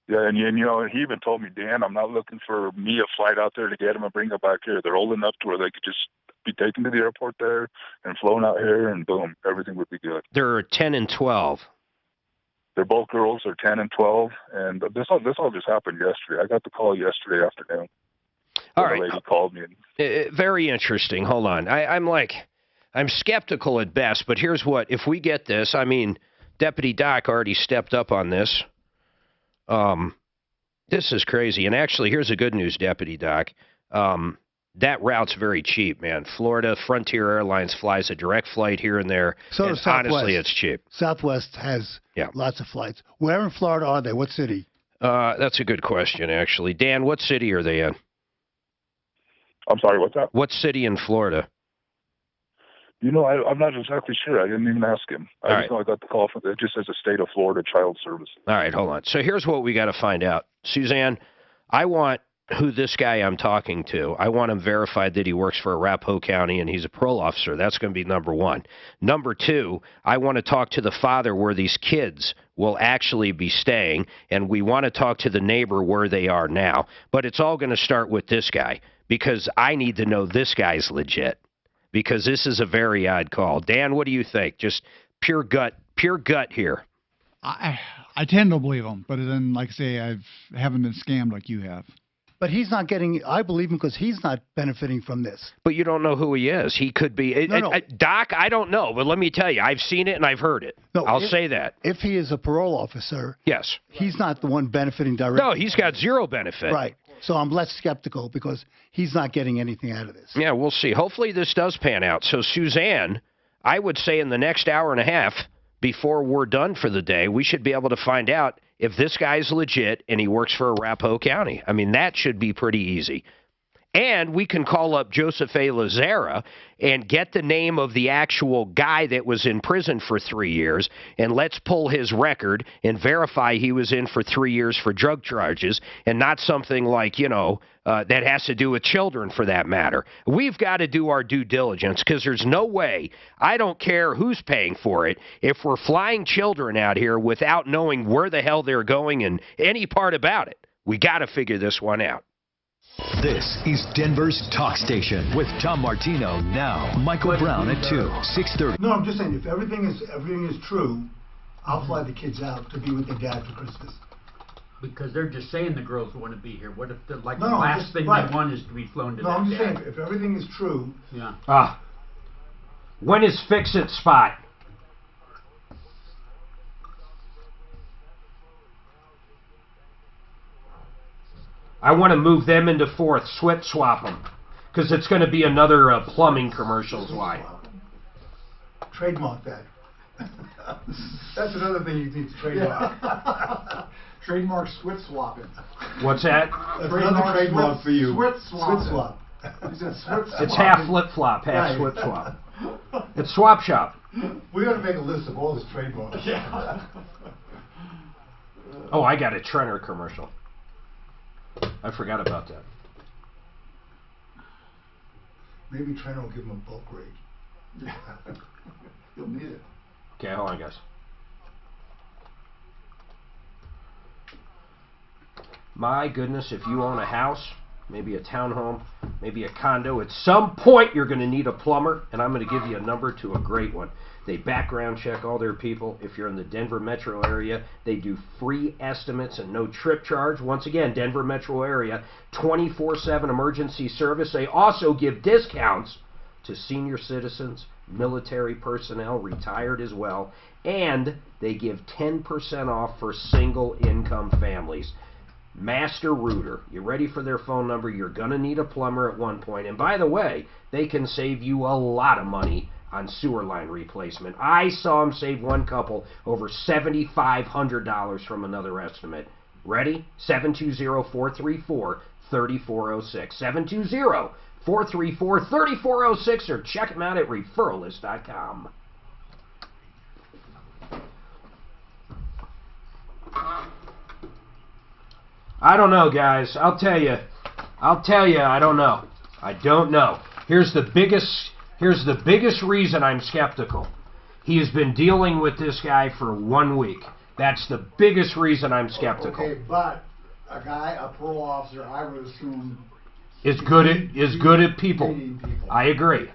Yeah, and you know, he even told me, Dan, I'm not looking for me a flight out there to get them and bring them back here. They're old enough to where they could just be taken to the airport there and flown out here, and boom, everything would be good. They're 10 and 12. They're both girls. They're 10 and 12, and this all just happened yesterday. I got the call yesterday afternoon. All right. The lady called me. Very interesting. Hold on. I'm skeptical at best, but here's what. If we get this, I mean, Deputy Doc already stepped up on this. This is crazy. And actually, here's the good news, Deputy Doc. That route's very cheap, man. Florida Frontier Airlines flies a direct flight here and there. So and does Southwest. Honestly, it's cheap. Southwest has lots of flights. Where in Florida are they? What city? That's a good question, actually. Dan, what city are they in? I'm sorry, what's that? What city in Florida? You know, I'm not exactly sure. I didn't even ask him. I just know I got the call from it just says the state of Florida Child Services. All right, hold on. So here's what we got to find out. Suzanne, I want who this guy I'm talking to. I want him verified that he works for Arapahoe County and he's a parole officer. That's going to be number one. Number two, I want to talk to the father where these kids will actually be staying, and we want to talk to the neighbor where they are now. But it's all going to start with this guy because I need to know this guy's legit because this is a very odd call. Dan, what do you think? Just pure gut here. I tend to believe him, but then, like I say, I haven't been scammed like you have. But he's not getting, I believe him because he's not benefiting from this. But you don't know who he is. He could be. Doc, I don't know. But let me tell you, I've seen it and I've heard it. No, I'll say that. If he is a parole officer, yes, he's not the one benefiting directly. No, he's got zero benefit. Right. So I'm less skeptical because he's not getting anything out of this. Yeah, we'll see. Hopefully this does pan out. So, Suzanne, I would say in the next hour and a half, before we're done for the day, we should be able to find out if this guy's legit and he works for Arapahoe County. I mean, that should be pretty easy. And we can call up Joseph A. Lazara and get the name of the actual guy that was in prison for 3 years, and let's pull his record and verify he was in for 3 years for drug charges and not something like, that has to do with children for that matter. We've got to do our due diligence because there's no way, I don't care who's paying for it, if we're flying children out here without knowing where the hell they're going and any part about it. We got to figure this one out. This is Denver's Talk Station with Tom Martino. Now, Michael Brown at 2, 6:30. No, I'm just saying, if everything is true, I'll fly the kids out to be with their dad for Christmas. Because they're just saying the girls want to be here. What if the last thing they want is to be flown to No, I'm just saying, if everything is true. Yeah. When is Fix-It spot? I want to move them into fourth, swap them. Because it's going to be another plumbing commercials why. Trademark that. That's another thing you need to trademark. Trademark switch swapping. What's that? That's another trademark for you. Switch swap. It's half flip-flop, half swip-swap. It's swap shop. We ought to make a list of all this trademarks. Yeah. Oh, I got a Trenner commercial. I forgot about that. Maybe Trent will give him a bulk rate. Yeah. You'll need it. Okay, hold on, guys. My goodness, if you own a house, maybe a townhome, maybe a condo, at some point you're going to need a plumber, and I'm going to give you a number to a great one. They background check all their people. If you're in the Denver metro area, they do free estimates and no trip charge. Once again, Denver metro area, 24/7 emergency service. They also give discounts to senior citizens military personnel, retired as well, and they give 10% off for single income families. Master Rooter. You ready for their phone number? You're going to need a plumber at one point. And by the way, they can save you a lot of money on sewer line replacement. I saw them save one couple over $7,500 from another estimate. Ready? 720-434-3406. 720-434-3406, or check them out at referralist.com. I don't know, guys. I'll tell you, I don't know. I don't know. Here's the biggest reason I'm skeptical. He has been dealing with this guy for 1 week. That's the biggest reason I'm skeptical. Okay, but a parole officer, I would assume, is good at people. I agree.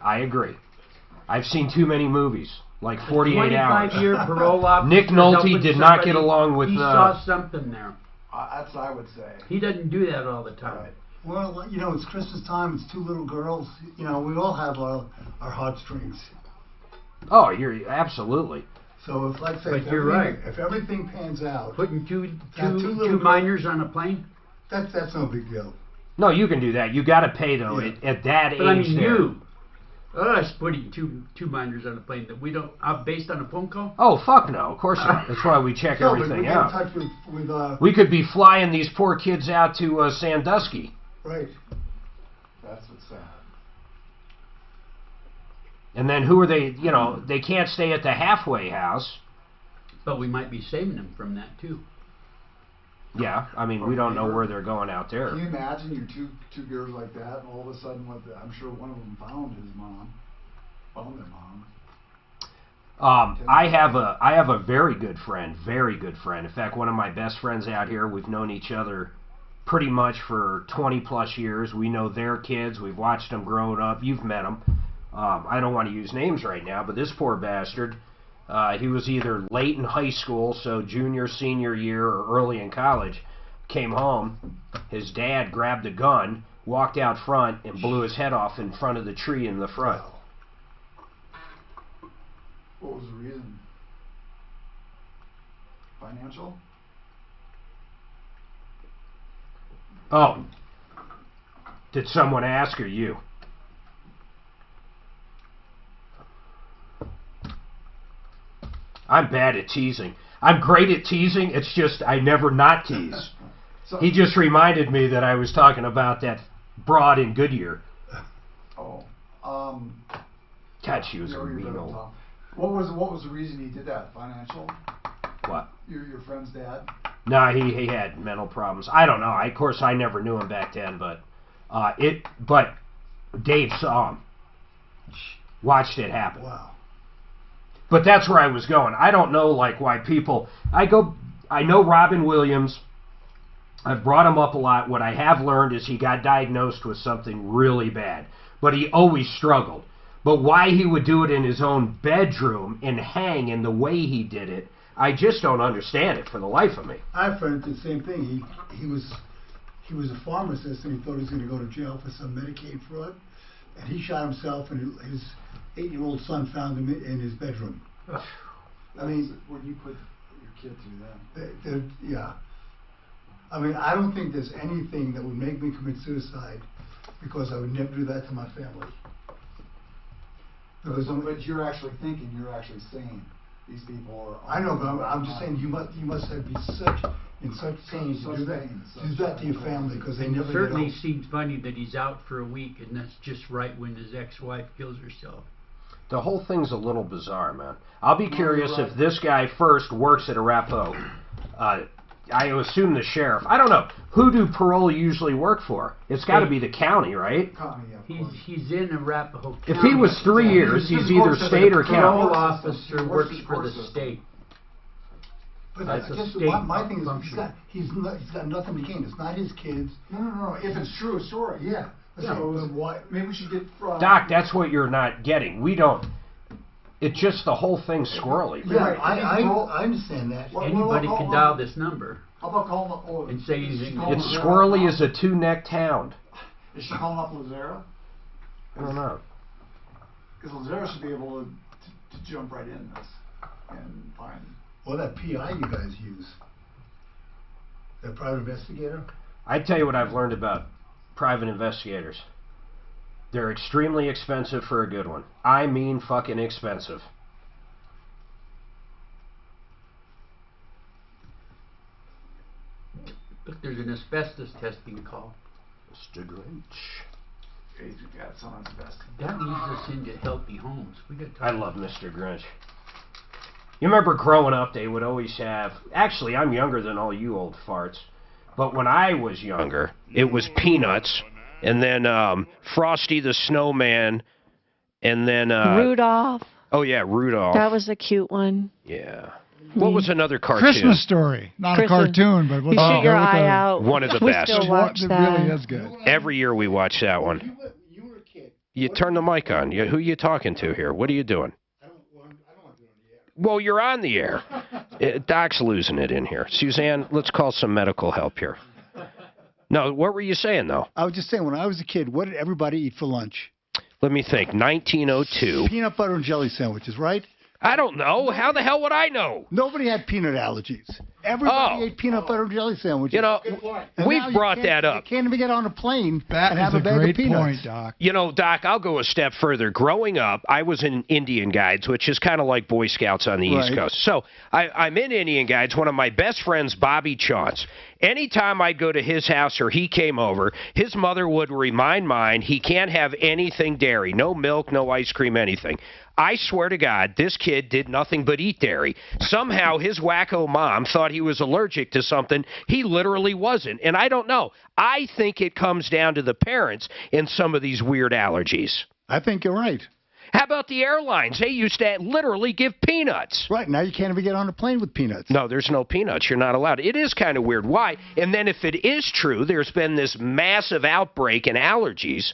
I've seen too many movies, like 48 Hours. 25-year parole officer. Nick Nolte did not get along with. He saw something there. That's what I would say. He doesn't do that all the time. Right. Well, it's Christmas time. It's two little girls. We all have our heartstrings. Oh, you're absolutely. So if, like, say, But you're right. If everything pans out, Putting two minors on a plane. That's no big deal. No, you can do that. You got to pay though at that But age. Us putting two minors on a plane that we don't based on a phone call. Oh fuck no! Of course not. That's why we check everything out. But we get in touch with we could be flying these poor kids out to Sandusky. Right. That's what's sad. And then who are they? They can't stay at the halfway house. But we might be saving them from that too. Yeah, I mean, we don't know where they're going out there. Can you imagine your two girls like that, and all of a sudden, I'm sure one of them found their mom. I have a very good friend. In fact, one of my best friends out here. We've known each other pretty much for 20 plus years. We know their kids. We've watched them growing up. You've met them. I don't want to use names right now, but this poor bastard. He was either late in high school, so junior, senior year, or early in college, came home. His dad grabbed a gun, walked out front, and blew his head off in front of the tree in the front. What was the reason? Financial? Oh. Did someone ask or you? I'm bad at teasing. I'm great at teasing. It's just I never not tease. He just reminded me that I was talking about that broad in Goodyear. Oh. God, she was a mean old. What was the reason he did that? Financial? What? Your friend's dad? No, he had mental problems. I don't know. Of course, I never knew him back then, but Dave saw him. Watched it happen. Wow. But that's where I was going. I don't know why people. I know Robin Williams. I've brought him up a lot. What I have learned is he got diagnosed with something really bad, but he always struggled. But why he would do it in his own bedroom and hang in the way he did it, I just don't understand it for the life of me. I have friends did the same thing. He was a pharmacist and he thought he was going to go to jail for some Medicaid fraud, and he shot himself, and his 8-year-old son found him in his bedroom. I mean, when you put your kid through that. Yeah. I mean, I don't think there's anything that would make me commit suicide, because I would never do that to my family. But you're actually thinking, you're actually saying these people are. I know, but I'm just saying you must be in such pain to do that to your family, because they never. It certainly seems funny that he's out for a week, and that's just right when his ex-wife kills herself. The whole thing's a little bizarre, man. I'll be curious if this guy first works at Arapahoe. I assume the sheriff. I don't know. Who do parole usually work for? It's got to be the county, right? County, yeah. He's in Arapahoe County. If he was 3 years, he's either state or county. The parole officer works for the state. But I guess my thing is he's got nothing to gain. It's not his kids. No. If it's true, a story, yeah. Maybe we should get. Doc, that's what you're not getting. We don't. It's just the whole thing's squirrely. Yeah, I understand that. Anybody can dial this number. How about calling and say anything? It's squirrely as a two-necked hound. Is she calling up Lazera? I don't know. Because Lazera should be able to jump right in this and find. Or that PI you guys use. That private investigator. I tell you what I've learned about private investigators. They're extremely expensive for a good one. I mean fucking expensive. Look, there's an asbestos testing call. Mr. Grinch. He's got some asbestos. That leads us into healthy homes. We got. I love Mr. Grinch. You remember growing up, they would always have... Actually, I'm younger than all you old farts. But when I was younger, it was Peanuts, and then Frosty the Snowman, and then... Rudolph. Oh, yeah, Rudolph. That was a cute one. Yeah. What was another cartoon? Christmas Story. Not a cartoon, but you shoot your eye out. One of the we best. Still watch it that. really is good. Every year we watch that one. You turn the mic on. Who are you talking to here? What are you doing? Well, you're on the air. Doc's losing it in here. Suzanne, let's call some medical help here. No, what were you saying, though? I was just saying, when I was a kid, what did everybody eat for lunch? Let me think. 1902. Peanut butter and jelly sandwiches, right? I don't know. How the hell would I know? Nobody had peanut allergies. Everybody ate peanut butter and jelly sandwiches. You know, we've brought that up. You can't even get on a plane and have That is a bag great of peanuts. point, Doc. You know, Doc, I'll go a step further. Growing up, I was in Indian Guides, which is kind of like Boy Scouts on the East Coast. So I'm in Indian Guides. One of my best friends, Bobby Chance, anytime I'd go to his house or he came over, his mother would remind mine he can't have anything dairy, no milk, no ice cream, anything. I swear to God, this kid did nothing but eat dairy. Somehow his wacko mom thought he was allergic to something he literally wasn't. And I don't know. I think it comes down to the parents in some of these weird allergies. I think you're right. How about the airlines? They used to literally give peanuts. Right, now you can't even get on a plane with peanuts. No, there's no peanuts. You're not allowed. It is kind of weird. Why? And then if it is true, there's been this massive outbreak in allergies.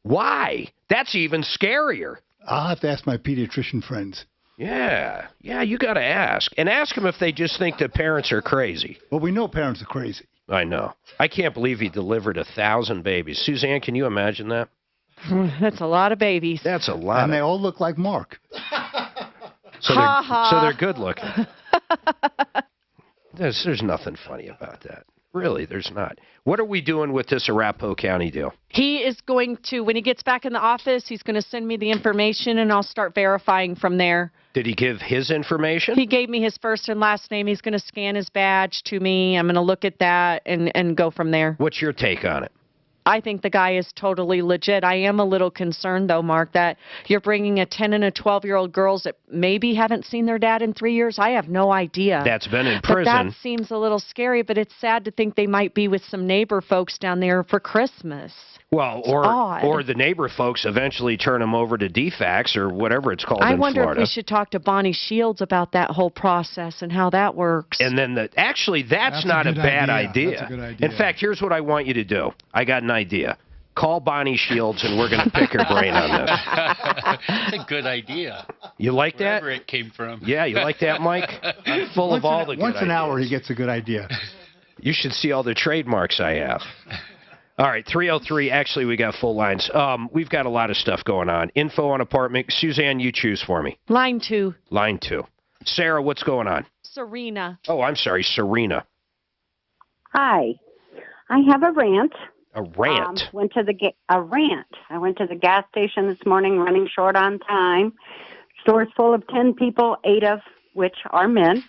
Why? That's even scarier. I'll have to ask my pediatrician friends. Yeah, you got to ask. And ask them if they just think that parents are crazy. Well, we know parents are crazy. I know. I can't believe he delivered 1,000 babies. Suzanne, can you imagine that? That's a lot of babies. That's a lot. And they all look like Mark. So they're good looking. There's nothing funny about that. Really, there's not. What are we doing with this Arapahoe County deal? He is going to, when he gets back in the office, he's going to send me the information, and I'll start verifying from there. Did he give his information? He gave me his first and last name. He's going to scan his badge to me. I'm going to look at that and go from there. What's your take on it? I think the guy is totally legit. I am a little concerned, though, Mark, that you're bringing a 10 and a 12-year-old girls that maybe haven't seen their dad in 3 years. I have no idea. That's been in prison. But that seems a little scary, but it's sad to think they might be with some neighbor folks down there for Christmas. Well, or the neighbor folks eventually turn them over to DFACS or whatever it's called in Florida. I wonder if we should talk to Bonnie Shields about that whole process and how that works. And then that's not a bad idea. That's a good idea. In fact, here's what I want you to do. I got an idea. Call Bonnie Shields and we're going to pick her brain on this. That's a good idea. You like that? Wherever it came from. Yeah, you like that, Mike? I'm full of all the good Once an ideas. hour, he gets a good idea. You should see all the trademarks I have. All right, 303. Actually, we got full lines. We've got a lot of stuff going on. Info on apartment. Suzanne, you choose for me. Line 2. Line 2. Sarah, what's going on? Serena. Oh, I'm sorry, Serena. Hi. I have a rant. A rant? A rant. I went to the gas station this morning running short on time. Store's full of 10 people, 8 of which are men.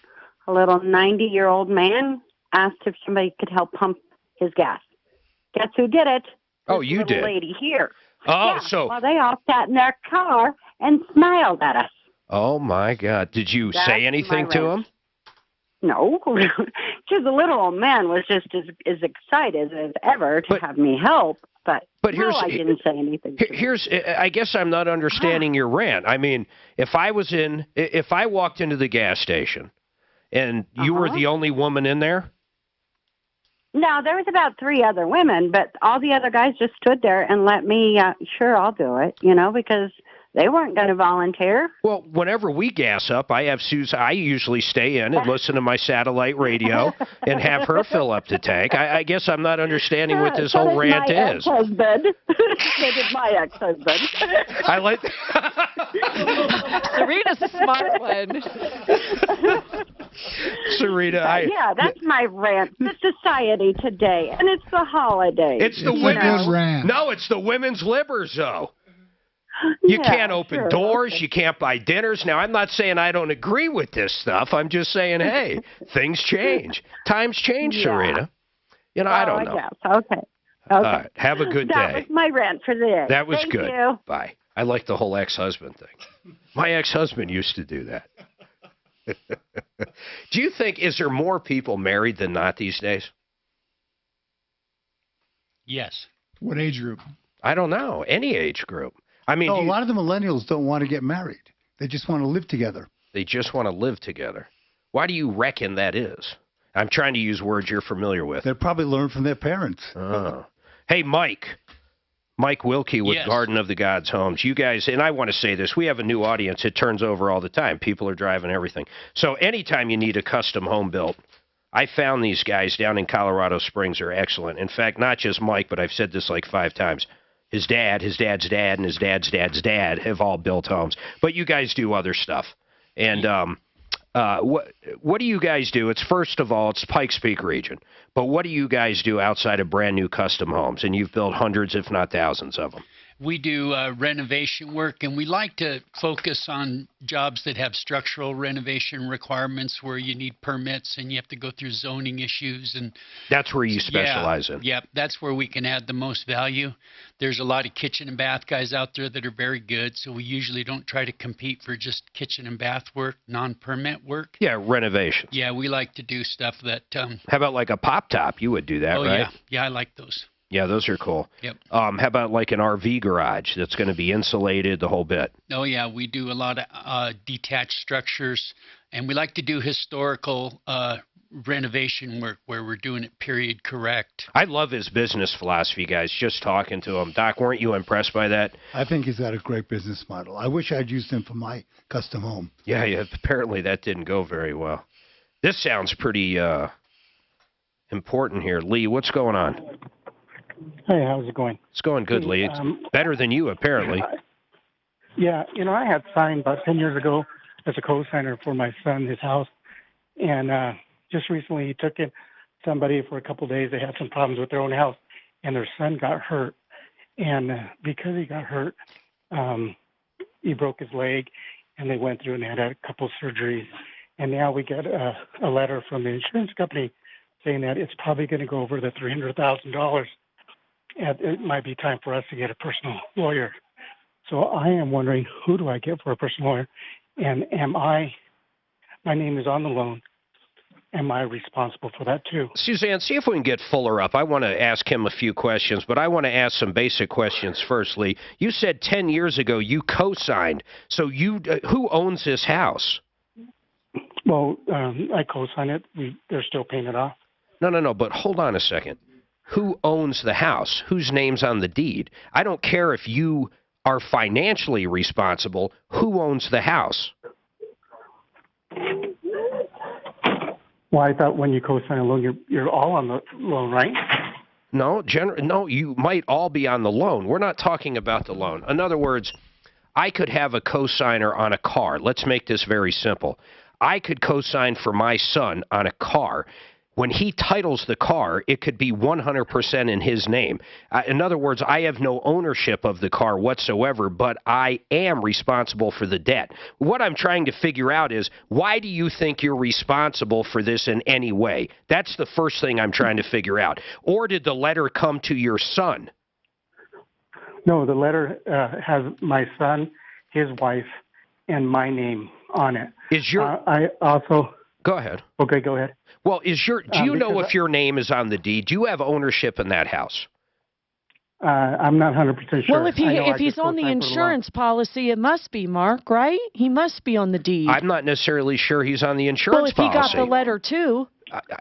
A little 90-year-old man asked if somebody could help pump his gas. Guess who did it? Oh, you little did. Lady here. Oh, yeah, so. Well, they all sat in their car and smiled at us. Oh, my God. Did you say anything to him? No. Just the little old man was just as excited as ever to have me help. But no, I didn't say anything. I guess I'm not understanding your rant. I mean, if I walked into the gas station and you were the only woman in there? No, there was about 3 other women, but all the other guys just stood there and let me, sure, I'll do it, because They weren't going to volunteer. Well, whenever we gas up, I usually stay in and listen to my satellite radio and have her fill up the tank. I guess I'm not understanding what this whole rant is. Ex-husband. So did my ex-husband. I like. Serena's a smart one. Serena, yeah, that's my rant. The society today, and it's the holiday. It's the women's rant. No, it's the women's livers, though. You can't open doors. Okay. You can't buy dinners. Now, I'm not saying I don't agree with this stuff. I'm just saying, hey, things change. Times change, Serena. You know, I don't know. Guess. Okay. All right. Have a good day. That was my rant for the day. That was Thank good. You. Bye. I like the whole ex-husband thing. My ex-husband used to do that. Do you think, is there more people married than not these days? Yes. What age group? I don't know. Any age group. I mean, a lot of the millennials don't want to get married. They just want to live together. They just want to live together. Why do you reckon that is? I'm trying to use words you're familiar with. They probably learned from their parents. Oh. Hey, Mike Wilkie with Garden of the Gods Homes. You guys, and I want to say this, we have a new audience. It turns over all the time. People are driving everything. So anytime you need a custom home built, I found these guys down in Colorado Springs are excellent. In fact, not just Mike, but I've said this like 5 times. His dad, his dad's dad, and his dad's dad's dad have all built homes. But you guys do other stuff. And what do you guys do? It's first of all, it's Pikes Peak region. But what do you guys do outside of brand new custom homes? And you've built hundreds, if not thousands of them. We do renovation work, and we like to focus on jobs that have structural renovation requirements where you need permits and you have to go through zoning issues. And that's where you specialize in. Yeah, that's where we can add the most value. There's a lot of kitchen and bath guys out there that are very good, so we usually don't try to compete for just kitchen and bath work, non-permit work. Yeah, renovations. Yeah, we like to do stuff that... How about like a pop-top? You would do that, right? Yeah, I like those. Yeah, those are cool. Yep. How about like an RV garage that's going to be insulated, the whole bit? Oh, yeah. We do a lot of detached structures, and we like to do historical renovation work where we're doing it period correct. I love his business philosophy, guys, just talking to him. Doc, weren't you impressed by that? I think he's got a great business model. I wish I'd used him for my custom home. Yeah, apparently that didn't go very well. This sounds pretty important here. Lee, what's going on? Hey, how's it going? It's going good, Lee. It's better than you, apparently. Yeah, I had signed about 10 years ago as a co-signer for my son, his house. And just recently he took in somebody for a couple of days. They had some problems with their own house, and their son got hurt. And because he got hurt, he broke his leg, and they went through and had a couple of surgeries. And now we get a letter from the insurance company saying that it's probably going to go over the $300,000. And it might be time for us to get a personal lawyer. So I am wondering, who do I get for a personal lawyer? And my name is on the loan. Am I responsible for that too? Suzanne, see if we can get Fuller up. I want to ask him a few questions, but I want to ask some basic questions first, Lee. You said 10 years ago you co-signed. So who owns this house? Well, I co-signed it. They're still paying it off. No, but hold on a second. Who owns the house? Whose name's on the deed? I don't care if you are financially responsible. Who owns the house? Well, I thought when you co-sign a loan, you're all on the loan, right? No, you might all be on the loan. We're not talking about the loan. In other words, I could have a co-signer on a car. Let's make this very simple. I could co-sign for my son on a car. When he titles the car, it could be 100% in his name. In other words, I have no ownership of the car whatsoever, but I am responsible for the debt. What I'm trying to figure out is, why do you think you're responsible for this in any way? That's the first thing I'm trying to figure out. Or did the letter come to your son? No, the letter has my son, his wife, and my name on it. I also... Go ahead. Okay, go ahead. Well, do you know if your name is on the deed? Do you have ownership in that house? I'm not 100% sure. Well, if he's on the insurance policy, it must be, Mark, right? He must be on the deed. I'm not necessarily sure he's on the insurance policy. Well, if he got the letter too.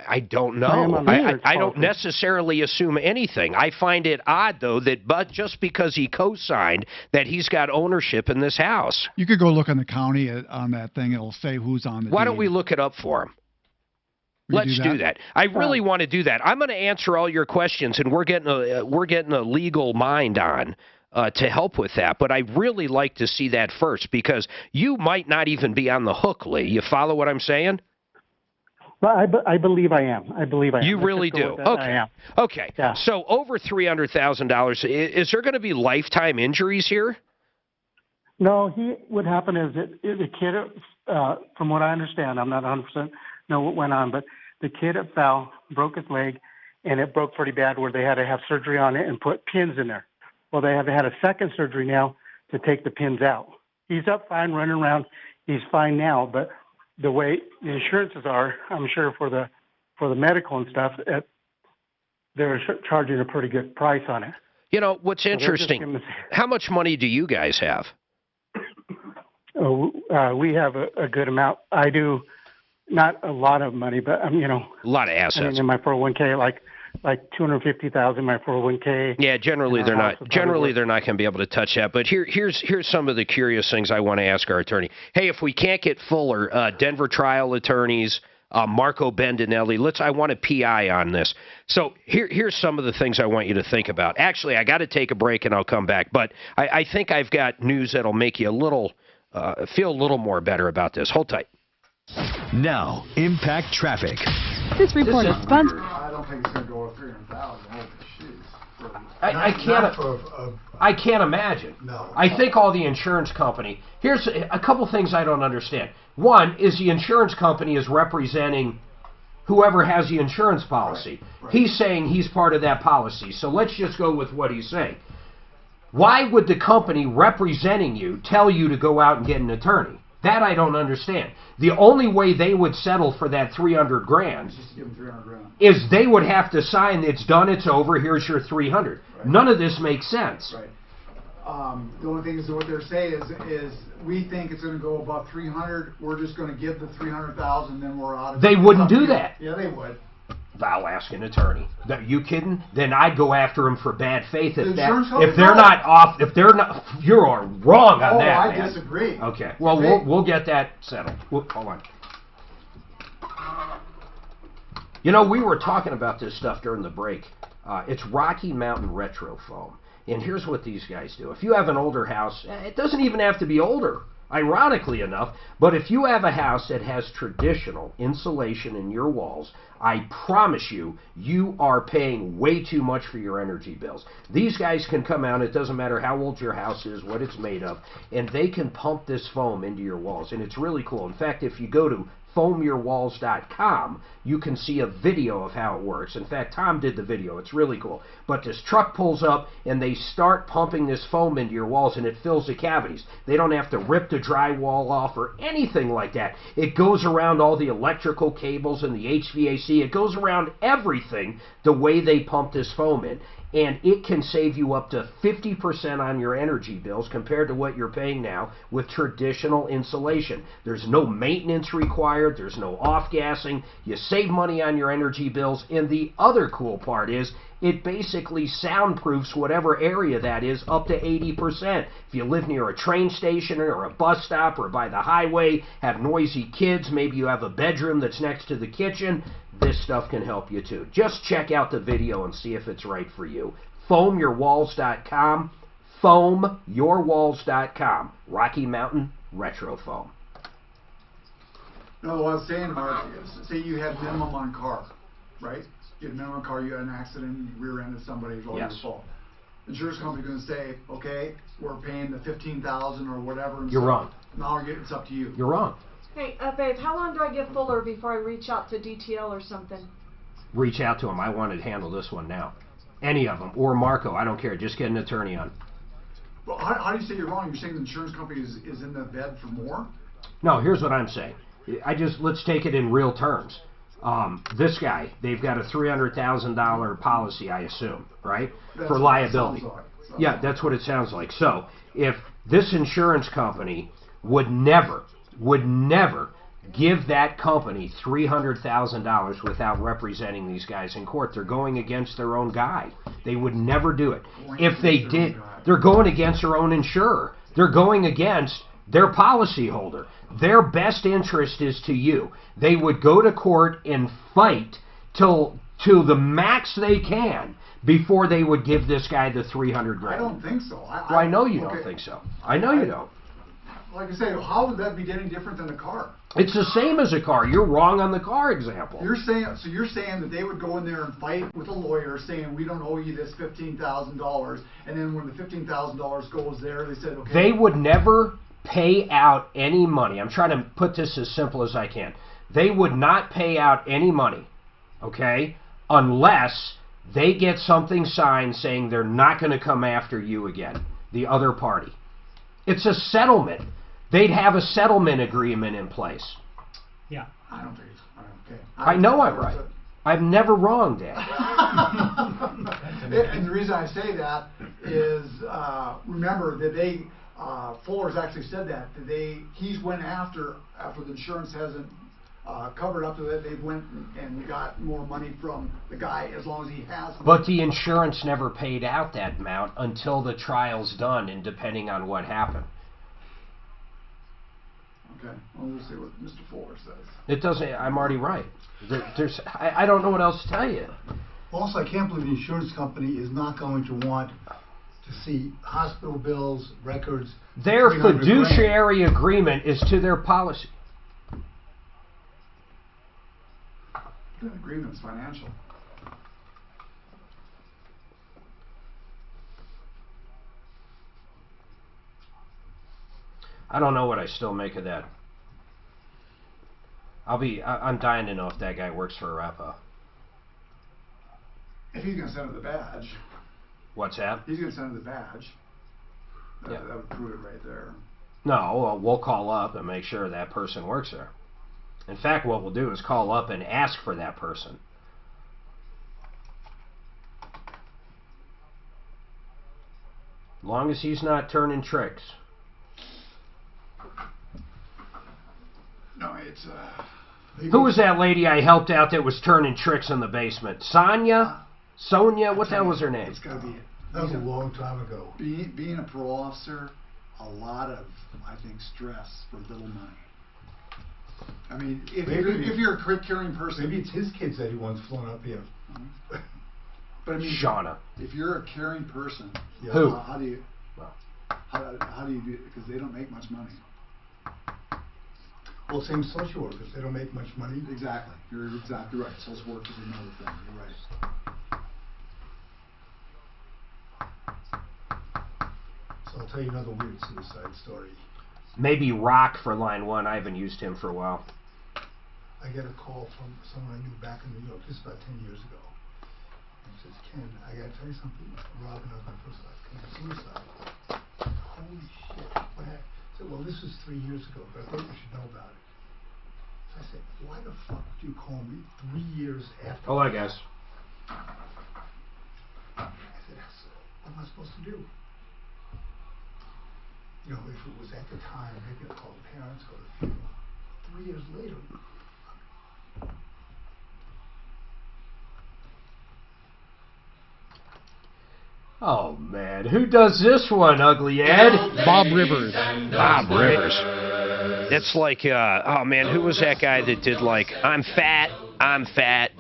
I don't I am know. on the insurance I don't policy. necessarily assume anything. I find it odd, though, that just because he co-signed, that he's got ownership in this house. You could go look on the county on that thing. It'll say who's on the Why deed. don't we look it up for him? We Let's do that. I really want to do that. I'm going to answer all your questions, and we're getting a legal mind on to help with that. But I'd really like to see that first, because you might not even be on the hook, Lee. You follow what I'm saying? But I believe I am. I believe I am. You Let's really just go do. with that. Okay. I am. Okay. Yeah. So over $300,000. Is there going to be lifetime injuries here? No, what happened is the kid, from what I understand, I'm not 100% know what went on, but the kid fell, broke his leg, and it broke pretty bad where they had to have surgery on it and put pins in there. Well, they have had a second surgery now to take the pins out. He's up fine, running around. He's fine now, but the way the insurances are, I'm sure for the medical and stuff, they're charging a pretty good price on it. You know, what's interesting, how much money do you guys have? We have a good amount. I do not a lot of money, but a lot of assets. I mean, in my 401k, like $250,000, my 401k. Yeah, generally they're not. Generally, they're not going to be able to touch that. But here's some of the curious things I want to ask our attorney. Hey, if we can't get Fuller, Denver trial attorneys, Marco Bendinelli, I want a PI on this. So here's some of the things I want you to think about. Actually, I got to take a break and I'll come back. But I think I've got news that'll make you feel a little more better about this. Hold tight. Now, impact traffic. This report is sponsored. I don't think it's going to go up 300,000. Holy shit. I can't imagine. No. I think all the insurance company. Here's a couple things I don't understand. One is the insurance company is representing whoever has the insurance policy. Right. He's saying he's part of that policy. So let's just go with what he's saying. Why would the company representing you tell you to go out and get an attorney? That I don't understand. The only way they would settle for that $300,000 is they would have to sign, it's done, it's over, here's your $300,000. Right. None of this makes sense. Right. The only thing is what they're saying is we think it's going to go above 300. We're just going to give the 300,000, then we're out of it. They wouldn't do that. Yeah, they would. I'll ask an attorney. Are you kidding? Then I'd go after them for bad faith. If they're not, you're wrong on that. I disagree. Okay. Well, we'll get that settled. Hold on. You know, we were talking about this stuff during the break. It's Rocky Mountain Retro Foam. And here's what these guys do. If you have an older house, it doesn't even have to be older, ironically enough, but if you have a house that has traditional insulation in your walls, I promise you, you are paying way too much for your energy bills. These guys can come out, it doesn't matter how old your house is, what it's made of, and they can pump this foam into your walls, and it's really cool. In fact, if you go to foamyourwalls.com, you can see a video of how it works. In fact, Tom did the video. It's really cool. But this truck pulls up and they start pumping this foam into your walls and it fills the cavities. They don't have to rip the drywall off or anything like that. It goes around all the electrical cables and the HVAC. It goes around everything the way they pump this foam in. And it can save you up to 50% on your energy bills compared to what you're paying now with traditional insulation. There's no maintenance required. There's no off-gassing. You save money on your energy bills. And the other cool part is it basically soundproofs whatever area that is up to 80%. If you live near a train station or a bus stop or by the highway, have noisy kids, maybe you have a bedroom that's next to the kitchen, this stuff can help you too. Just check out the video and see if it's right for you. Foamyourwalls.com, foamyourwalls.com, Rocky Mountain Retro Foam. No, what I was saying, Mark, say you had minimum on car, right? You had minimum on car, you had an accident, you rear-ended somebody, it's all your fault. Insurance company's going to say, okay, we're paying the $15,000 or whatever. You're wrong. Now it's up to you. You're wrong. Hey, babe, how long do I give Fuller before I reach out to DTL or something? Reach out to him. I want to handle this one now. Any of them. Or Marco. I don't care. Just get an attorney on. Well, how do you say you're wrong? You're saying the insurance company is in the bed for more? No, here's what I'm saying. Let's take it in real terms. This guy, they've got a $300,000 policy, I assume, right? For liability. Yeah, that's what it sounds like. So, if this insurance company would never give that company $300,000 without representing these guys in court. They're going against their own guy. They would never do it. If they did, they're going against their own insurer. They're going against their policyholder. Their best interest is to you. They would go to court and fight till the max they can before they would give this guy the $300,000. I don't think so. I know you don't think so. I know you don't. Like I say, how would that be any different than a car? It's the same as a car. You're wrong on the car example. You're saying that they would go in there and fight with a lawyer saying we don't owe you this $15,000, and then when the $15,000 goes there, they said okay. They would never pay out any money. I'm trying to put this as simple as I can. They would not pay out any money, okay, unless they get something signed saying they're not going to come after you again, the other party. It's a settlement. They'd have a settlement agreement in place. Yeah. I don't think it's okay. I know I'm right. I'm never wrong, Dan. And the reason I say that is, remember that Fuller's actually said that he's went after the insurance hasn't covered up to it. They went and got more money from the guy as long as he has. But the insurance never paid out that amount until the trial's done, and depending on what happened. Okay, well, we'll see what Mr. Fuller says. It doesn't. I'm already right. I don't know what else to tell you. Also, I can't believe the insurance company is not going to want to see hospital bills, records. Their fiduciary agreement is to their policy. The agreement's financial. I don't know what I still make of that. I'm dying to know if that guy works for Arapahoe. If he's going to send her the badge. What's that? He's going to send her the badge. That would prove it right there. No, we'll call up and make sure that person works there. In fact, what we'll do is call up and ask for that person. As long as he's not turning tricks. No, it's Who was that lady I helped out that was turning tricks in the basement? Sonia? What the hell was her name? It's got to be it. That was a long time ago. Being a parole officer, a lot of, I think, stress for little money. I mean, if you're a caring person... Maybe it's his kids that he wants flown up here. But I mean, Shauna. If you're a caring person... Who? How do you... How do you do it? Because they don't make much money. Well, same social workers. They don't make much money. Exactly. You're exactly right. Social work is another thing. You're right. So I'll tell you another weird suicide story. Maybe Rock for line 1. I haven't used him for a while. I get a call from someone I knew back in New York. This is about 10 years ago. He says, Ken, I got to tell you something. Rob and I my first life committed suicide. Holy shit. What happened? I said, well, this was 3 years ago, but I thought you should know about it. So I said, why the fuck do you call me 3 years after? Oh, I guess. I said, what am I supposed to do? You know, if it was at the time, maybe I'd call the parents, go to the funeral. 3 years later. Oh, man. Who does this one, Ugly Ed? Bob Rivers. Bob Rivers. That's like, oh, man, who was that guy that did like, I'm fat.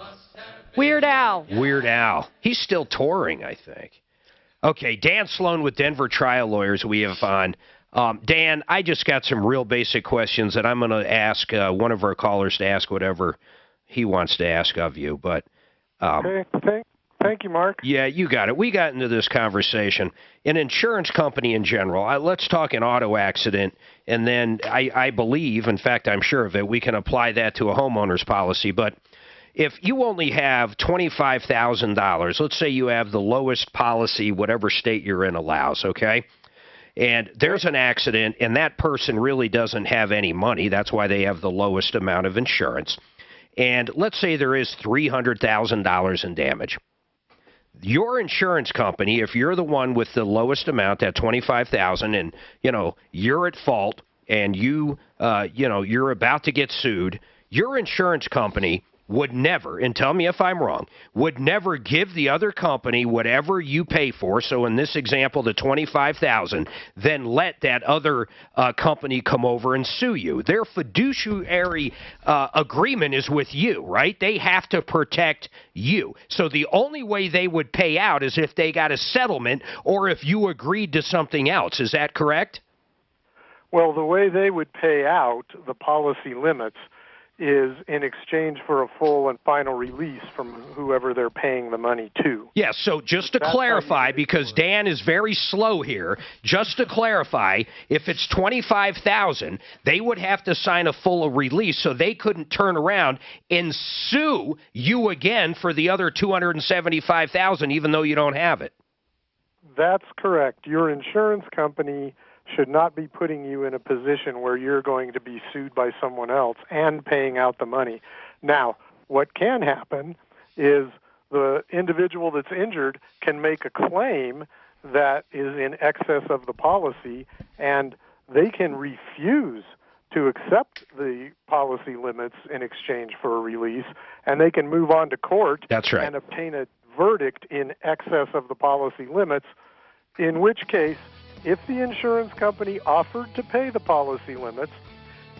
Weird Al. Weird Al. He's still touring, I think. Okay, Dan Sloan with Denver Trial Lawyers we have on. Dan, I just got some real basic questions that I'm going to ask one of our callers to ask whatever he wants to ask of you. But okay, thank you, Mark. Yeah, you got it. We got into this conversation. An insurance company in general, let's talk an auto accident, and then I believe, in fact, I'm sure of it, we can apply that to a homeowner's policy. But if you only have $25,000, let's say you have the lowest policy, whatever state you're in allows, okay? And there's an accident, and that person really doesn't have any money. That's why they have the lowest amount of insurance. And let's say there is $300,000 in damage. Your insurance company, if you're the one with the lowest amount, that $25,000, and, you know, you're at fault, and you, you're about to get sued, your insurance company would never, and tell me if I'm wrong, would never give the other company whatever you pay for. So in this example, the $25,000, then let that other company come over and sue you. Their fiduciary agreement is with you, right? They have to protect you. So the only way they would pay out is if they got a settlement or if you agreed to something else. Is that correct? Well, the way they would pay out the policy limits is in exchange for a full and final release from whoever they're paying the money to. Yes, so just to clarify, because Dan is very slow here, just to clarify, if it's $25,000, they would have to sign a full release, so they couldn't turn around and sue you again for the other $275,000, even though you don't have it. That's correct. Your insurance company should not be putting you in a position where you're going to be sued by someone else and paying out the money. Now, what can happen is the individual that's injured can make a claim that is in excess of the policy, and they can refuse to accept the policy limits in exchange for a release, and they can move on to court and obtain a verdict in excess of the policy limits, in which case, if the insurance company offered to pay the policy limits,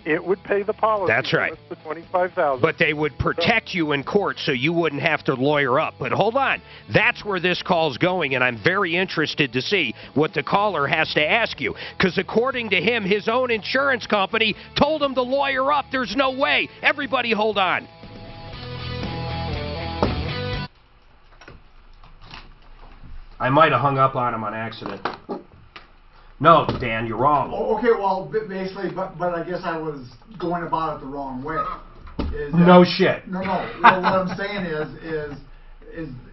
it would pay the policy limits, the $25,000. But they would protect you in court so you wouldn't have to lawyer up. But hold on. That's where this call's going, and I'm very interested to see what the caller has to ask you. Because according to him, his own insurance company told him to lawyer up. There's no way. Everybody hold on. I might have hung up on him on accident. No, Dan, you're wrong. Okay, well, basically, but I guess I was going about it the wrong way. No shit. No. Well, what I'm saying is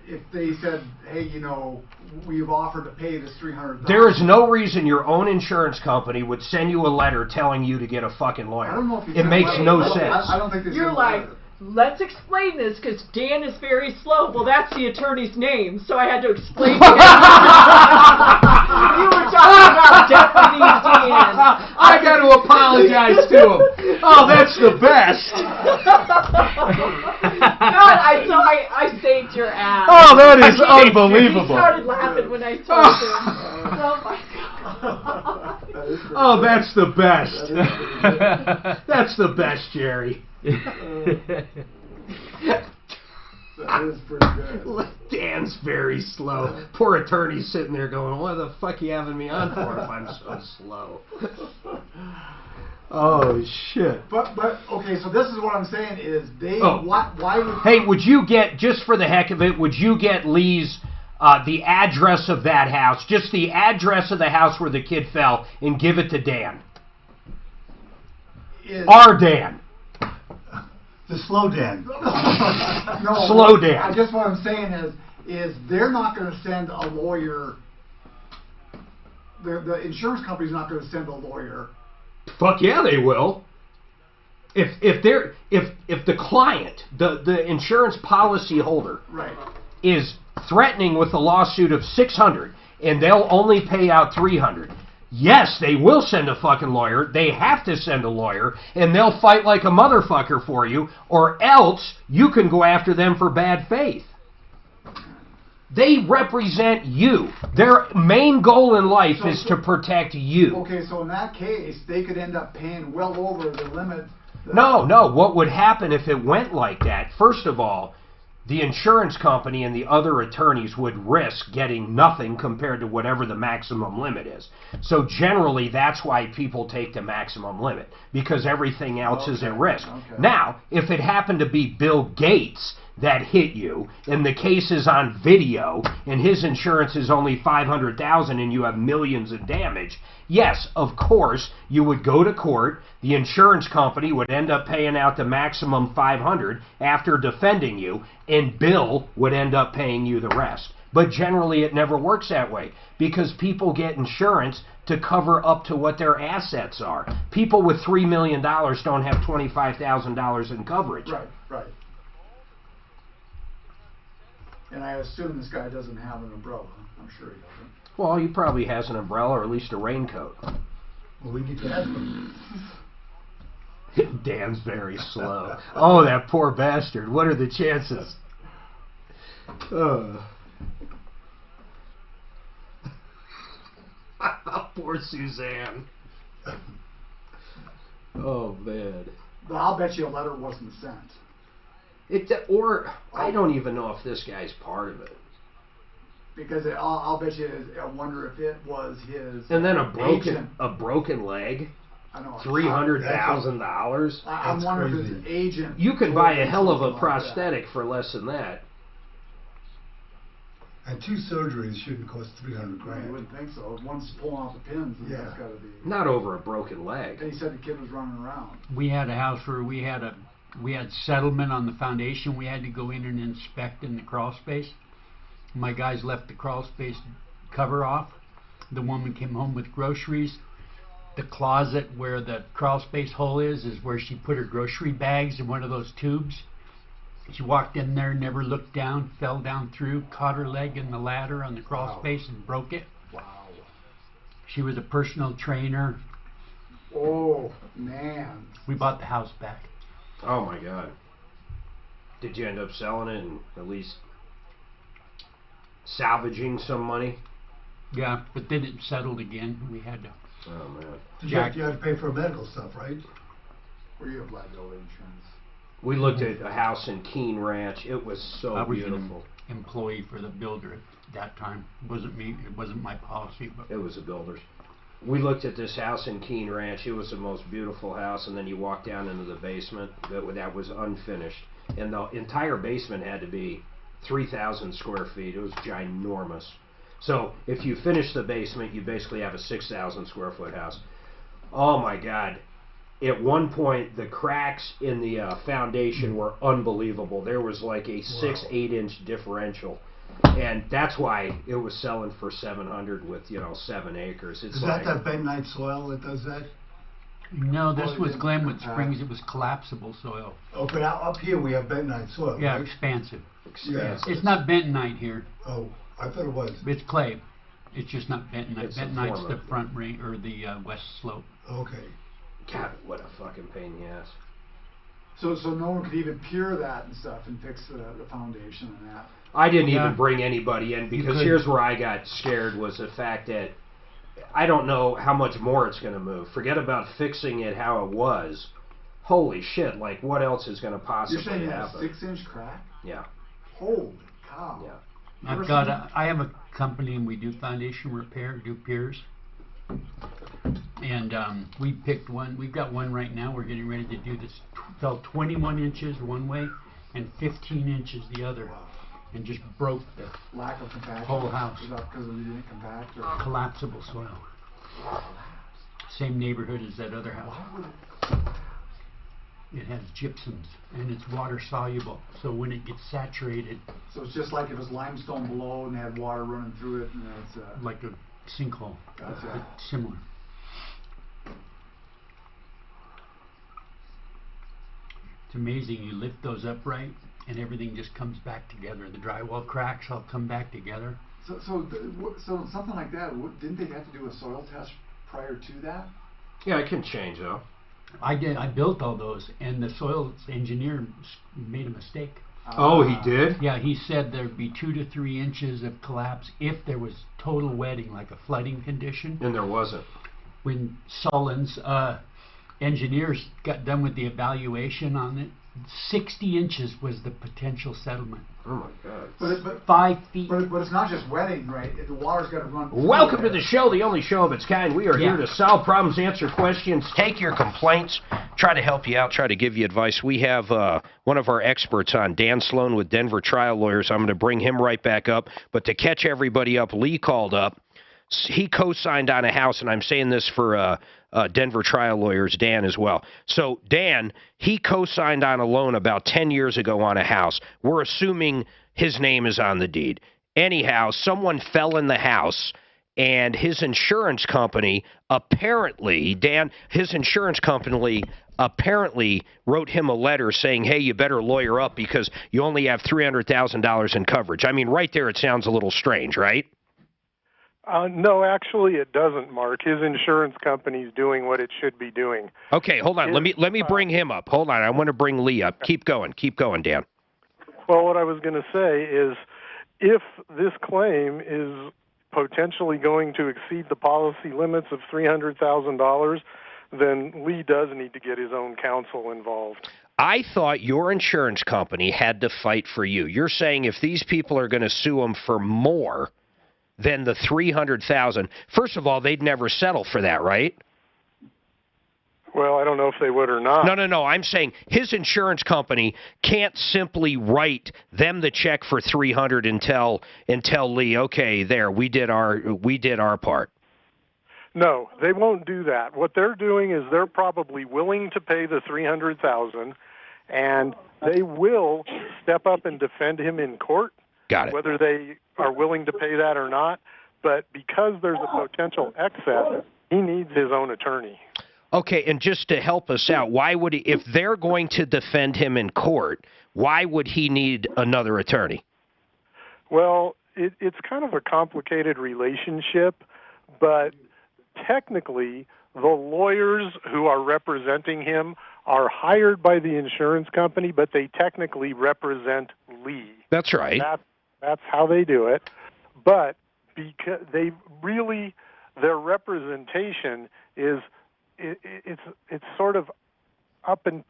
if they said, hey, we've offered to pay this $300,000. There is no reason your own insurance company would send you a letter telling you to get a fucking lawyer. I don't know if it makes no sense. I don't think they You're like, let's explain this because Dan is very slow. Well, that's the attorney's name, so I had to explain to him. You were talking about Deputy Dan. I got to apologize to him. Oh, that's the best. God, I saved your ass. Oh, that is unbelievable. He started laughing when I told him. Oh my God. Oh, that's the best. That's the best, Jerry. That is pretty good. Dan's very slow. Poor attorney's sitting there going, what the fuck are you having me on for if I'm so slow? Oh, shit. But okay, so this is what I'm saying is why would... Hey, would you get, just for the heck of it, would you get Lee's, the address of that house, just the address of the house where the kid fell, and give it to Dan? Our Dan. The slow Dan. No, slow Dan. I guess what I'm saying is they're not going to send a lawyer. The insurance company's not going to send a lawyer. Fuck yeah, they will. If the client, the insurance policy holder, is threatening with a lawsuit of $600 and they'll only pay out $300. Yes, they will send a fucking lawyer. They have to send a lawyer, and they'll fight like a motherfucker for you, or else you can go after them for bad faith. They represent you. Their main goal in life is to protect you. Okay, so in that case, they could end up paying well over the limit. No. What would happen if it went like that? First of all, the insurance company and the other attorneys would risk getting nothing compared to whatever the maximum limit is. So generally, that's why people take the maximum limit, because everything else is at risk. Now, if it happened to be Bill Gates that hit you, and the case is on video, and his insurance is only $500,000 and you have millions in damage, yes, of course, you would go to court, the insurance company would end up paying out the maximum $500 after defending you, and Bill would end up paying you the rest. But generally it never works that way, because people get insurance to cover up to what their assets are. People with $3 million don't have $25,000 in coverage. Right. And I assume this guy doesn't have an umbrella. I'm sure he doesn't. Well, he probably has an umbrella or at least a raincoat. Well, we need to ask him. Dan's very slow. Oh, that poor bastard. What are the chances? Poor Suzanne. Oh, man. But I'll bet you a letter wasn't sent. Or I don't even know if this guy's part of it. Because I'll bet you, I wonder if it was his And then a agent. broken leg. I know. $300,000. I'm wondering if his agent. You could buy a told hell of a something like prosthetic for less than that. And 2 surgeries shouldn't cost $300 that. I grand. wouldn't think so. One's pulling out the pins, and Yeah. that's got to be. Not over a broken leg. And he said the kid was running around. We had a house where we had settlement on the foundation. We had to go in and inspect in the crawl space. My guys left the crawl space cover off. The woman came home with groceries. The closet where the crawl space hole is where she put her grocery bags in one of those tubes. She walked in there, never looked down, fell down through, caught her leg in the ladder on the crawl space and broke it. Wow. She was a personal trainer. Oh, man. We bought the house back. Oh, my God. Did you end up selling it and at least salvaging some money? Yeah, but then it settled again. We had to. Oh, man. You have to pay for medical stuff, right? Or you have liability insurance. We looked at a house in Keene Ranch. It was so I was beautiful. an employee for the builder at that time. It wasn't me. It wasn't my policy, but It was a builder's. We looked at this house in Keene Ranch. It was the most beautiful house, and then you walk down into the basement that was unfinished. And the entire basement had to be 3,000 square feet. It was ginormous. So if you finish the basement, you basically have a 6,000 square foot house. Oh my God. At one point, the cracks in the foundation were unbelievable. There was like a 6-8 inch differential. And that's why it was selling for $700 with, 7 acres. It's Is like, that bentonite soil that does that? no, this was Glenwood Springs. It was collapsible soil. Oh, but up here we have bentonite soil, Yeah, right? expansive. expansive. It's not bentonite here. Oh, I thought it was. It's clay. It's just not bentonite. It's a Bentonite's form the of- front ring or the west slope. Okay. God, what a fucking pain in the ass. So no one could even pure that and stuff and fix the foundation and that. I didn't Yeah. even bring anybody in because could. here's where I got scared was the fact that I don't know how much more it's going to move. Forget about fixing it how it was. Holy shit, like what else is going to You're possibly saying you had a happen? 6-inch crack? Yeah. Holy cow. Yeah. I have a company and we do foundation repair, do piers. And we picked one. We've got one right now. We're getting ready to do this. Fell 21 inches one way and 15 inches the other. And just broke the Lack of compaction. whole house. Is that because we didn't compact? Or? Collapsible soil. Same neighborhood as that other house. It has gypsums and it's water soluble. So when it gets saturated, So it's just like if it's limestone below and they had water running through it and it's like a sinkhole, Gotcha. but similar. It's amazing. You lift those upright and everything just comes back together. The drywall cracks all come back together. So something like that, didn't they have to do a soil test prior to that? Yeah, it can change though. I did. I built all those, and the soil engineer made a mistake. Oh, he did? Yeah, he said there'd be 2 to 3 inches of collapse if there was total wetting, like a flooding condition. And there wasn't. When Sullins engineers got done with the evaluation on it, 60 inches was the potential settlement. Oh my God. But 5 feet. But it's not just wetting, right? The water's got to run. through Welcome to there. the show, the only show of its kind. We are here to solve problems, answer questions, take your complaints, try to help you out, try to give you advice. We have one of our experts on, Dan Sloan with Denver Trial Lawyers. I'm going to bring him right back up. But to catch everybody up, Lee called up. He co-signed on a house, and I'm saying this for Denver Trial Lawyers, Dan, as well. So, Dan, he co-signed on a loan about 10 years ago on a house. We're assuming his name is on the deed. Anyhow, someone fell in the house, and his insurance company apparently, Dan, his insurance company apparently wrote him a letter saying, hey, you better lawyer up because you only have $300,000 in coverage. I mean, right there it sounds a little strange, right? No, actually it doesn't, Mark. His insurance company's doing what it should be doing. Okay, hold on. Let me bring him up. Hold on. I want to bring Lee up. Keep going, Dan. Well, what I was going to say is if this claim is potentially going to exceed the policy limits of $300,000, then Lee does need to get his own counsel involved. I thought your insurance company had to fight for you. You're saying if these people are going to sue him for more than the $300,000, first of all, they'd never settle for that, right? Well, I don't know if they would or not. No. I'm saying his insurance company can't simply write them the check for $300 and tell Lee, okay, there, we did our part. No, they won't do that. What they're doing is they're probably willing to pay the $300,000, and they will step up and defend him in court. Got it. Whether they are willing to pay that or not, but because there's a potential excess, he needs his own attorney. Okay, and just to help us out, why would he, if they're going to defend him in court, why would he need another attorney? Well, it's kind of a complicated relationship, but technically the lawyers who are representing him are hired by the insurance company, but they technically represent Lee. That's right. That's how they do it. But because their representation is it's sort of up and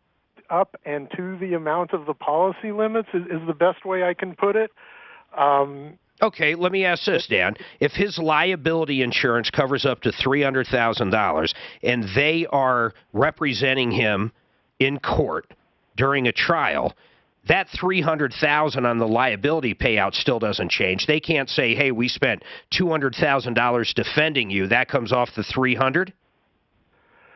to the amount of the policy limits is the best way I can put it. Okay, let me ask this, Dan. If his liability insurance covers up to $300,000 and they are representing him in court during a trial, that $300,000 on the liability payout still doesn't change. They can't say, hey, we spent $200,000 defending you. That comes off the $300,000?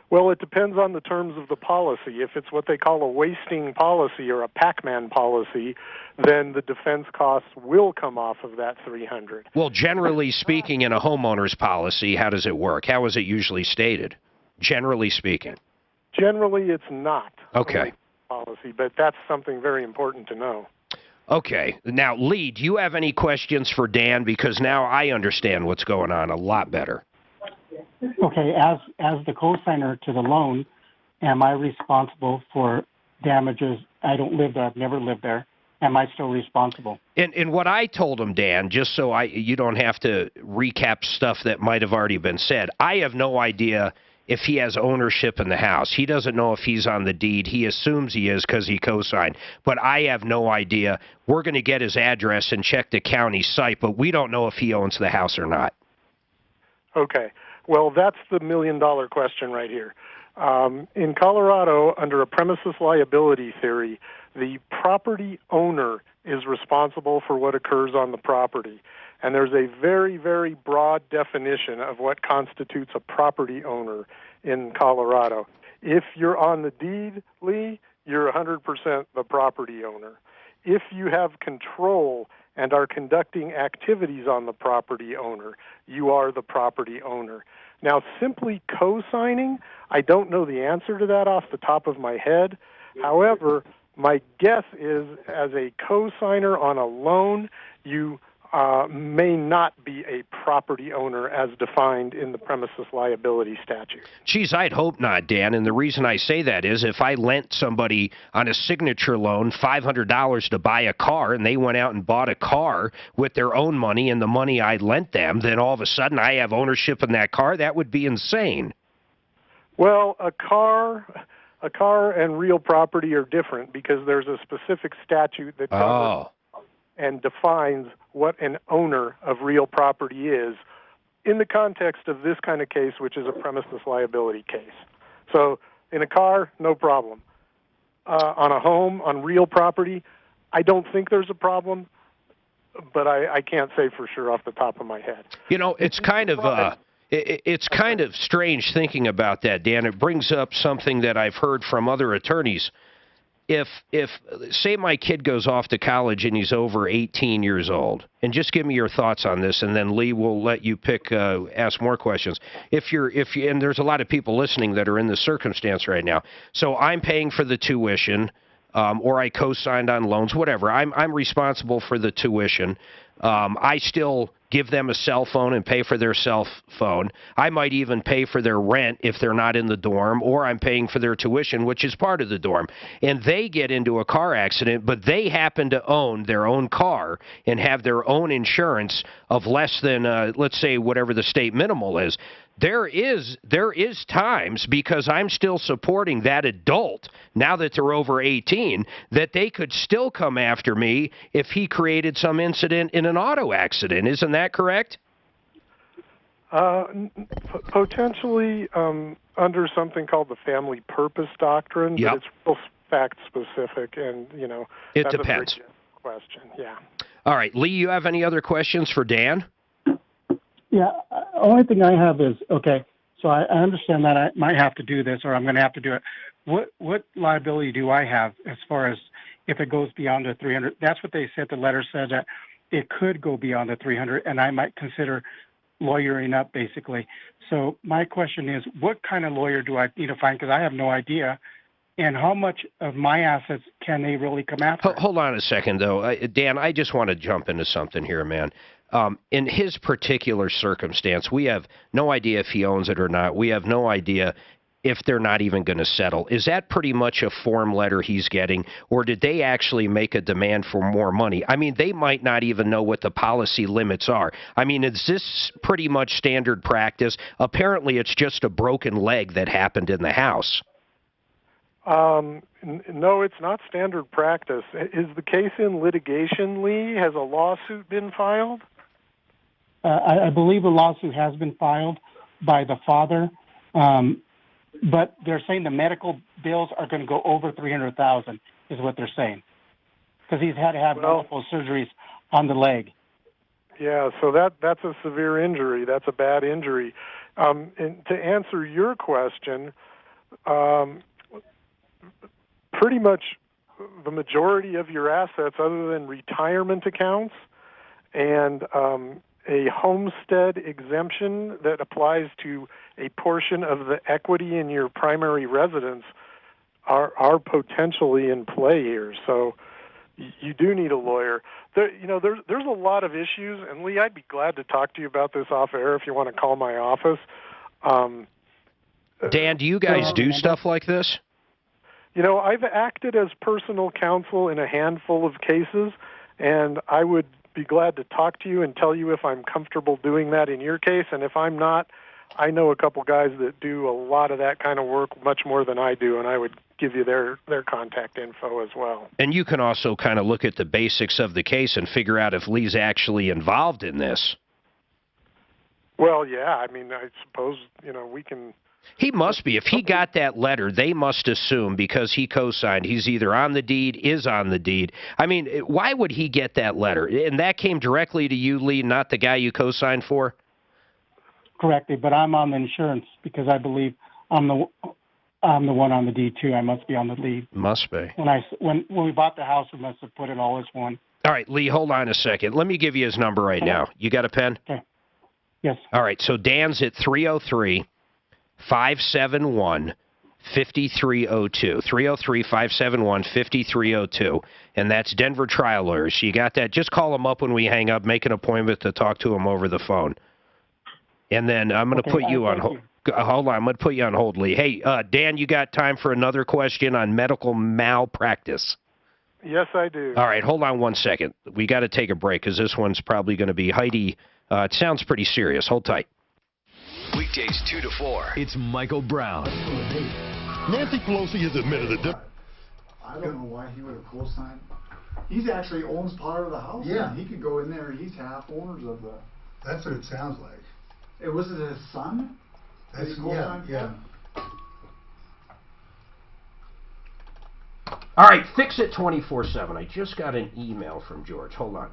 Well, it depends on the terms of the policy. If it's what they call a wasting policy or a Pac-Man policy, then the defense costs will come off of that $300,000. Well, generally speaking, in a homeowner's policy, how does it work? How is it usually stated, generally speaking? Generally, it's not okay. A policy, but that's something very important to know. Okay. Now, Lee, do you have any questions for Dan? Because now I understand what's going on a lot better. Okay, as the co-signer to the loan, am I responsible for damages? I don't live there. I've never lived there. Am I still responsible? And what I told him, Dan, just so you don't have to recap stuff that might have already been said, I have no idea if he has ownership in the house. He doesn't know if he's on the deed. He assumes he is because he co-signed. But I have no idea. We're going to get his address and check the county site, but we don't know if he owns the house or not. Okay. Well, that's the million-dollar question right here. In Colorado, under a premises liability theory, the property owner is responsible for what occurs on the property. And there's a very, very broad definition of what constitutes a property owner in Colorado. If you're on the deed, Lee, you're 100% the property owner. If you have control and are conducting activities on the property owner, you are the property owner. Now, simply co-signing, I don't know the answer to that off the top of my head. However, my guess is as a co-signer on a loan, you may not be a property owner as defined in the premises liability statute. Geez, I'd hope not, Dan. And the reason I say that is if I lent somebody on a signature loan $500 to buy a car and they went out and bought a car with their own money and the money I lent them, then all of a sudden I have ownership in that car. That would be insane. Well, a car and real property are different because there's a specific statute that covers and defines what an owner of real property is in the context of this kind of case, which is a premises liability case. So in a car, no problem. On a home, on real property, I don't think there's a problem, but I can't say for sure off the top of my head. You know, it's kind of strange thinking about that, Dan. It brings up something that I've heard from other attorneys. If say my kid goes off to college and he's over 18 years old, and just give me your thoughts on this, and then Lee will let you ask more questions. And there's a lot of people listening that are in this circumstance right now. So I'm paying for the tuition, or I co-signed on loans, whatever. I'm responsible for the tuition. I still give them a cell phone and pay for their cell phone. I might even pay for their rent if they're not in the dorm, or I'm paying for their tuition, which is part of the dorm. And they get into a car accident, but they happen to own their own car and have their own insurance of less than, let's say, whatever the state minimal is. There is times, because I'm still supporting that adult, now that they're over 18, that they could still come after me if he created some incident in an auto accident. Isn't that correct? Potentially under something called the family purpose doctrine, but it's real fact specific, and it that's depends. A very good question. Yeah. All right, Lee, you have any other questions for Dan? Yeah, only thing I have is, okay, so I understand that I might have to do this, or I'm going to have to do it. What liability do I have as far as if it goes beyond the 300? That's what they said. The letter said that it could go beyond the 300, and I might consider lawyering up, basically. So my question is, what kind of lawyer do I need to find? Because I have no idea. And how much of my assets can they really come after? Hold on a second, though. Dan, I just want to jump into something here, man. In his particular circumstance, we have no idea if he owns it or not. We have no idea if they're not even going to settle. Is that pretty much a form letter he's getting, or did they actually make a demand for more money? I mean, they might not even know what the policy limits are. I mean, is this pretty much standard practice? Apparently, it's just a broken leg that happened in the house. No, it's not standard practice. Is the case in litigation, Lee? Has a lawsuit been filed? I believe a lawsuit has been filed by the father, but they're saying the medical bills are going to go over $300,000, is what they're saying, because he's had to have multiple surgeries on the leg. Yeah, so that's a severe injury. That's a bad injury. And to answer your question, pretty much the majority of your assets, other than retirement accounts and a homestead exemption that applies to a portion of the equity in your primary residence, are potentially in play here. So you do need a lawyer. There's a lot of issues, and Lee, I'd be glad to talk to you about this off air if you want to call my office. Dan, do you guys do stuff like this? I've acted as personal counsel in a handful of cases, and I would be glad to talk to you and tell you if I'm comfortable doing that in your case. And if I'm not, I know a couple guys that do a lot of that kind of work, much more than I do, and I would give you their contact info as well. And you can also kind of look at the basics of the case and figure out if Lee's actually involved in this. Well, yeah, I mean, I suppose, we can... He must be. If he got that letter, they must assume, because he co-signed, he's either on the deed, is on the deed. I mean, why would he get that letter? And that came directly to you, Lee, not the guy you co-signed for? Correctly, but I'm on the insurance because I believe I'm the one on the deed, too. I must be on the deed. Must be. When we bought the house, we must have put it all as one. All right, Lee, hold on a second. Let me give you his number right now. You got a pen? Okay. Yes. All right, so Dan's at 303-571-5302. 303-571-5302. And that's Denver Trial Lawyers. You got that? Just call them up when we hang up. Make an appointment to talk to them over the phone. And then I'm going to put you on hold. Hold on. I'm going to put you on hold, Lee. Hey, Dan, you got time for another question on medical malpractice? Yes, I do. All right. Hold on one second. We got to take a break because this one's probably going to be Heidi. It sounds pretty serious. Hold tight. Weekdays 2 to 4. It's Michael Brown. Nancy Pelosi has admitted it. I don't know why he would have co-signed. He actually owns part of the house. Yeah. He could go in there. He's half owners of the... That's what it sounds like. Was it his son? That's, yeah. All right, Fix It 24/7. I just got an email from George. Hold on.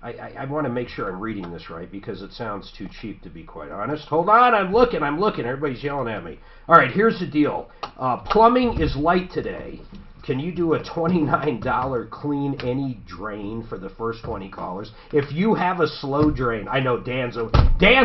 I want to make sure I'm reading this right because it sounds too cheap to be quite honest. Hold on, I'm looking. Everybody's yelling at me. All right, here's the deal. Plumbing is light today. Can you do a $29 clean any drain for the first 20 callers? If you have a slow drain, I know Dan's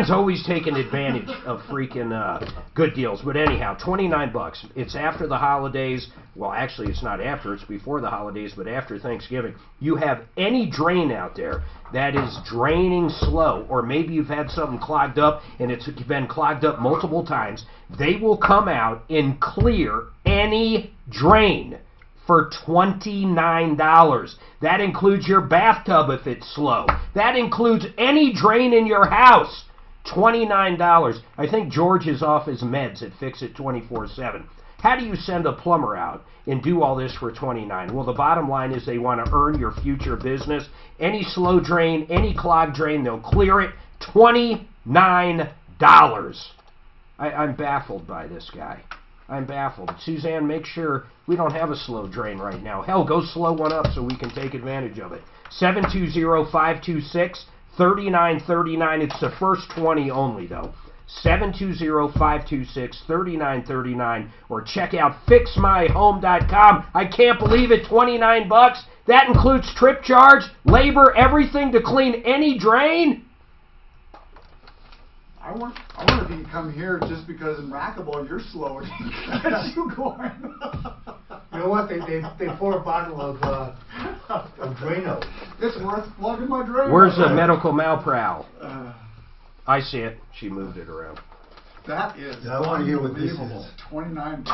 always taking advantage of freaking good deals. But anyhow, $29. It's after the holidays. Well, actually, it's not after. It's before the holidays, but after Thanksgiving. You have any drain out there that is draining slow, or maybe you've had something clogged up and it's been clogged up multiple times. They will come out and clear any drain for $29. That includes your bathtub if it's slow. That includes any drain in your house. $29. I think George is off his meds at Fix It 24/7. How do you send a plumber out and do all this for $29? Well, the bottom line is they want to earn your future business. Any slow drain, any clogged drain, they'll clear it. $29. I'm baffled by this guy. I'm baffled. Suzanne, make sure we don't have a slow drain right now. Hell, go slow one up so we can take advantage of it. 720-526-3939. It's the first 20 only, though. 720-526-3939. Or check out fixmyhome.com. I can't believe it, $29. That includes trip charge, labor, everything to clean any drain. I wonder if you can come here just because in racquetball you're slow and get you going. You know what? They pour a bottle of Drano. It's worth plugging my drain. Where's the medical malprowl? I see it. She moved it around. That is I want to hear what this unbelievable. is. $29.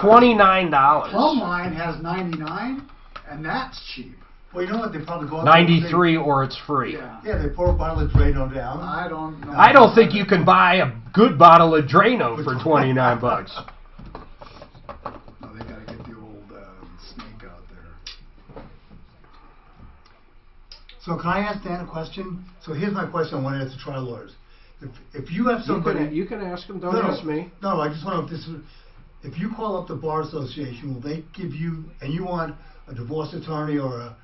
Plumline has 99, and that's cheap. Well, you know what? They probably go 93 or it's free. Yeah, they pour a bottle of Drano down. I don't know. I don't think you can buy a good bottle of Drano for $29. No, they got to get the old snake out there. So can I ask Dan a question? So here's my question I want to ask the trial lawyers. If you have somebody... You can ask them. Don't ask me. No, I just want to... If you call up the Bar Association, will they give you... And you want a divorce attorney or a...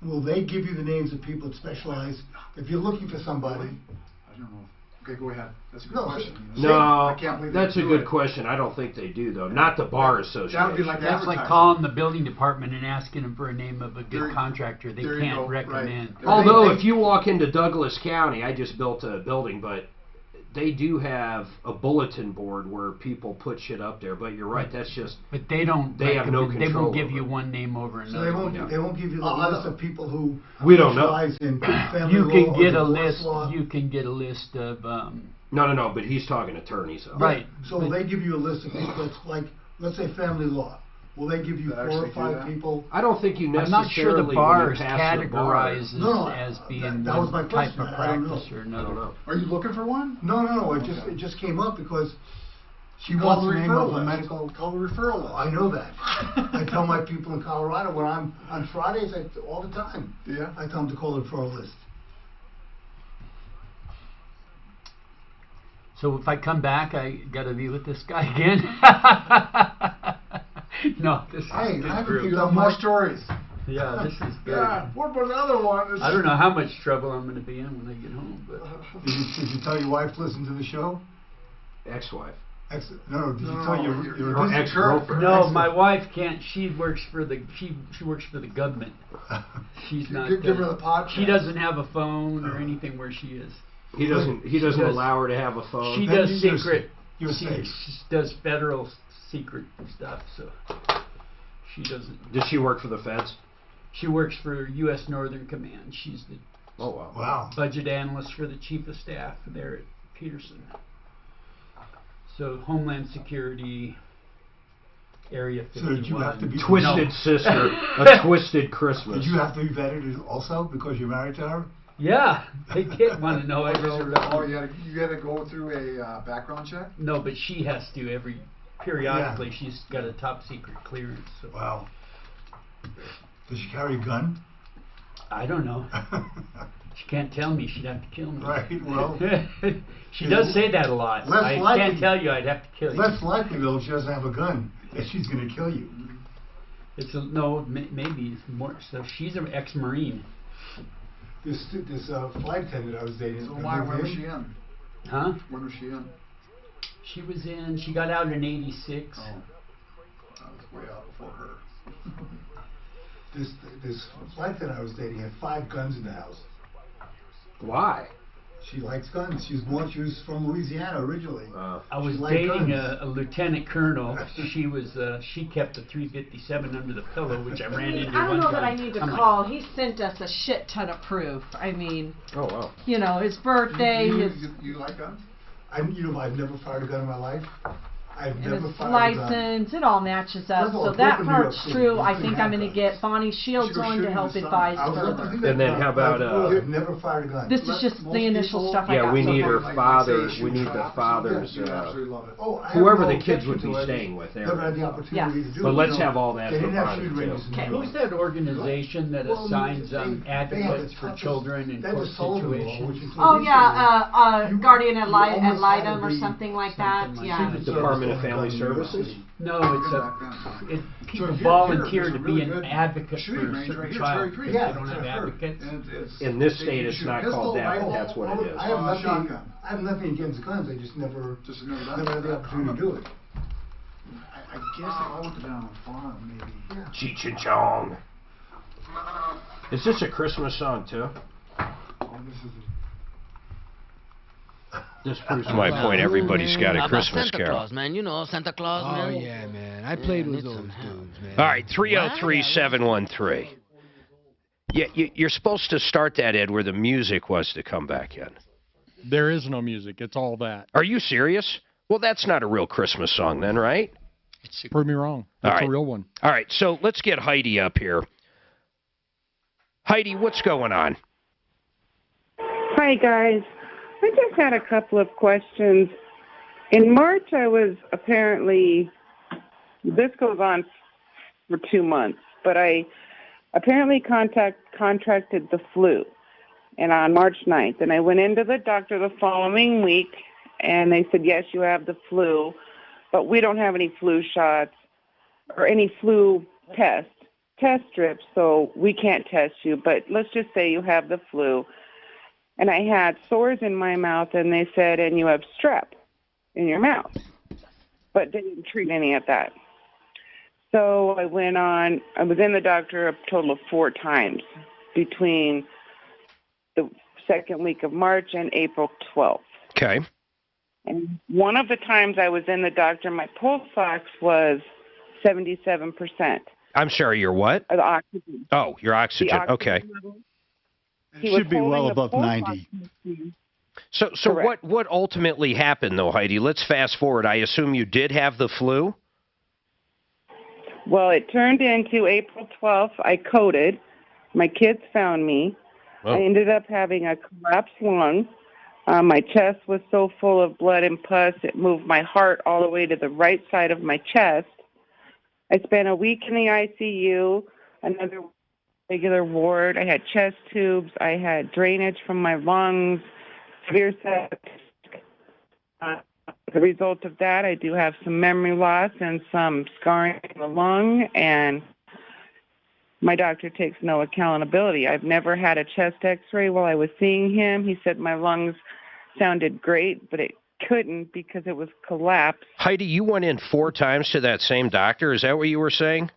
Will they give you the names of people that specialize? If you're looking for somebody... I don't know. Okay, go ahead. That's a good question. No, I can't believe that's a good question. I don't think they do, though. Not the Bar Association. That would be like That's like calling the building department and asking them for a name of a good contractor. They can't recommend. Right. Although, if you walk into Douglas County, I just built a building, but they do have a bulletin board where people put shit up there. But you're right, that's just... But they don't... They have no control. They won't give you one name over another. So they won't give you the list of people who... We don't know. In family You can law get or a divorce list. law. You can get a list of... No, but he's talking attorneys. Though. Right. So will they give you a list of people that's like, let's say family law. Will they give you 4 or 5 people? I don't think you necessarily... I'm not sure the bar is when you pass the categorized bar. as being that was my one type question. of I don't know. practice or another. Are you looking for one? No. It just came up because she Call wants the the name referral of a list. medical... Call the referral list. I know that. I tell my people in Colorado when I'm on Fridays all the time. Yeah. I tell them to call the referral list. So if I come back, I got to be with this guy again? No, this is I good haven't group. picked up more stories. Yeah, this is good. Yeah, what about the other one? I don't know how much trouble I'm going to be in when I get home, but Did you tell your wife to listen to the show? Ex-wife. Did you tell your ex-girlfriend? no, my wife can't. She works for the she works for the government. She's not. Give her the podcast. She doesn't have a phone or anything where she is. He doesn't allow her to have a phone. She does secret. You're safe. She does federal secret stuff, so she doesn't. Does she work for the feds? She works for U.S. Northern Command. She's the budget analyst for the chief of staff there at Peterson. So Homeland Security, Area 51. So did you have to be Twisted Sister, a Twisted Christmas. Did you have to be vetted also because you're married to her? Yeah, they did want to know everything. You had to go through a background check? No, but she has to periodically. Yeah. She's got a top secret clearance. So. Wow. Does she carry a gun? I don't know. She can't tell me. She'd have to kill me. Right, well. She does say that a lot. I can't tell you. I'd have to kill you. Less likely, though, if she doesn't have a gun, that she's going to kill you. Maybe it's more. So she's an ex-Marine. This flight attendant I was dating. So when was she in? Huh? When was she in? She got out in '86. Oh. I was way out before her. this flight that I was dating had 5 guns in the house. Why? She likes guns. She was from Louisiana originally. I was dating a lieutenant colonel. She kept a 357 under the pillow, which I ran into. I don't one know time. that I need to call. He sent us a shit ton of proof. I mean, oh wow. You know, his birthday, You like guns? I've never fired a gun in my life. I've and never his fired a gun. license, it all matches up. First of all, So it's that open to New York part's City. true. You I can think have I'm going to guns. get Bonnie Shields on to help advise further. And then how about I've never fired a gun. This is just the initial stuff I got. yeah, we so need far. her father. We need the father's. Whoever the kids would be staying with. Never had the opportunity to do it. But let's have all that They for didn't have Bonnie shooting too. ranges in Okay, New York. who's that organization that Well, assigns they had advocates the for toughest- children in they court had the Sullivan law, situations? which includes Oh yeah, guardian ad almost had to litem or be something like that. something like Yeah. that. Department of Family Services. No, people volunteer to be an advocate for a certain child because they don't have advocates. In this state, it's not called that, but that's what it is. I have nothing against guns. I just never had the opportunity to do it. I guess if I went down on a farm, maybe. Cheech and Chong. Is this a Christmas song too? This proves my point. Everybody's got a Christmas Santa carol. Claus, man. You know Santa Claus, man. Oh, yeah, man. I played with those dudes, man. All right, 303-713. Yeah, you're supposed to start that, Ed, where the music was to come back in. There is no music. It's all that. Are you serious? Well, that's not a real Christmas song then, right? Prove me wrong. All That's right. a real one. All right, so let's get Heidi up here. Heidi, what's going on? Hi, guys. I just had a couple of questions. In March, I was apparently, this goes on for 2 months, but I apparently contracted the flu, and on March 9th. And I went into the doctor the following week, and they said, yes, you have the flu, but we don't have any flu shots or any flu test strips, so we can't test you, but let's just say you have the flu. And I had sores in my mouth, and they said, and you have strep in your mouth. But they didn't treat any of that. So I was in the doctor a total of 4 times between the second week of March and April 12th. Okay. And one of the times I was in the doctor, my pulse ox was 77%. I'm sorry, your what? The oxygen. Oh, your oxygen. The oxygen Okay. level. It should be well above 90. So what ultimately happened, though, Heidi? Let's fast forward. I assume you did have the flu? Well, it turned into April 12th. I coded. My kids found me. Oh. I ended up having a collapsed lung. My chest was so full of blood and pus, it moved my heart all the way to the right side of my chest. I spent a week in the ICU, another regular ward. I had chest tubes. I had drainage from my lungs, severe septic. As a result of that, I do have some memory loss and some scarring in the lung, and my doctor takes no accountability. I've never had a chest x-ray while I was seeing him. He said my lungs sounded great, but it couldn't because it was collapsed. Heidi, you went in 4 times to that same doctor. Is that what you were saying?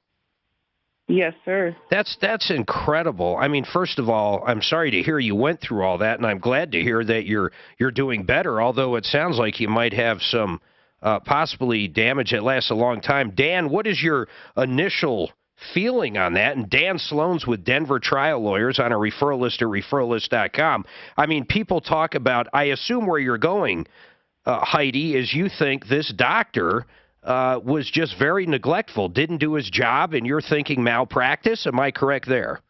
Yes, sir. That's incredible. I mean, first of all, I'm sorry to hear you went through all that, and I'm glad to hear that you're doing better, although it sounds like you might have some possibly damage that lasts a long time. Dan, what is your initial feeling on that? And Dan Sloan's with Denver Trial Lawyers on a referral list at referrallist.com. I mean, people talk about, I assume where you're going, Heidi, is you think this doctor was just very neglectful, didn't do his job, and you're thinking malpractice. Am I correct there?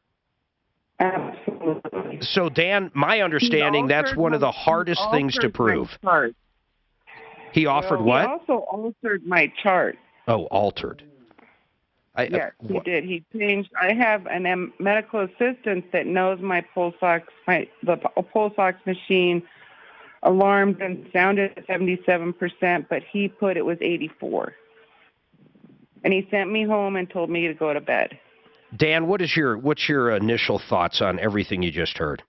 Absolutely. So, Dan, my understanding, that's one of the hardest things to prove. He offered what? He also altered my chart. Oh, altered. Yes, he did. He changed. I have a medical assistant that knows my pulse ox, the pulse ox machine alarmed and sounded at 77%, but he put it was 84. And he sent me home and told me to go to bed. Dan, what's your initial thoughts on everything you just heard?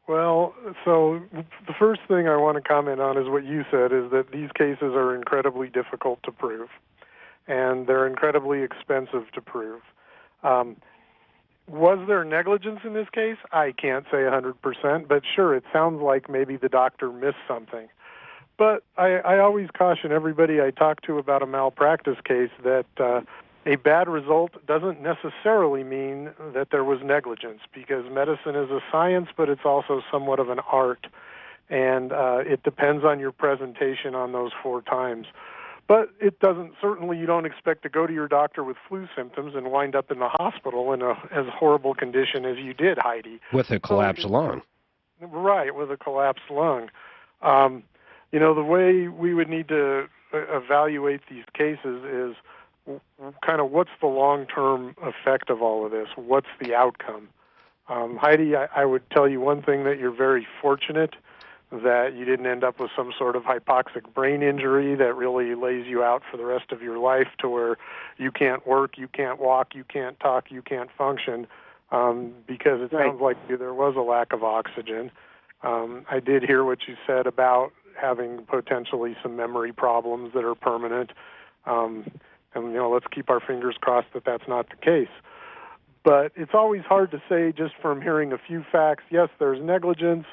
Well, so the first thing I want to comment on is what you said, is that these cases are incredibly difficult to prove, and they're incredibly expensive to prove. Was there negligence in this case? I can't say 100%, but sure, it sounds like maybe the doctor missed something. But I always caution everybody I talk to about a malpractice case that a bad result doesn't necessarily mean that there was negligence, because medicine is a science, but it's also somewhat of an art, and it depends on your presentation on those 4 times. But it doesn't, certainly you don't expect to go to your doctor with flu symptoms and wind up in the hospital in as horrible condition as you did, Heidi. With a collapsed lung. Right, with a collapsed lung. You know, the way we would need to evaluate these cases is kind of what's the long-term effect of all of this? What's the outcome? Heidi, I would tell you one thing, that you're very fortunate that you didn't end up with some sort of hypoxic brain injury that really lays you out for the rest of your life, to where you can't work, you can't walk, you can't talk, you can't function, because it sounds like there was a lack of oxygen. I did hear what you said about having potentially some memory problems that are permanent. And, you know, let's keep our fingers crossed that that's not the case. But it's always hard to say just from hearing a few facts. Yes, there's negligence.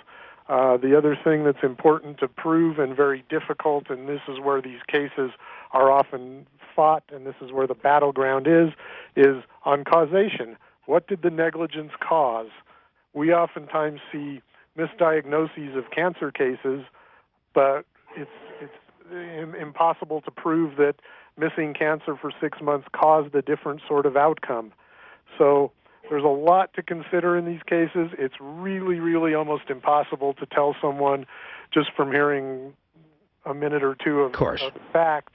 The other thing that's important to prove and very difficult, and this is where these cases are often fought, and this is where the battleground is on causation. What did the negligence cause? We oftentimes see misdiagnoses of cancer cases, but it's impossible to prove that missing cancer for 6 months caused a different sort of outcome. So there's a lot to consider in these cases. It's really, really almost impossible to tell someone just from hearing a minute or two of facts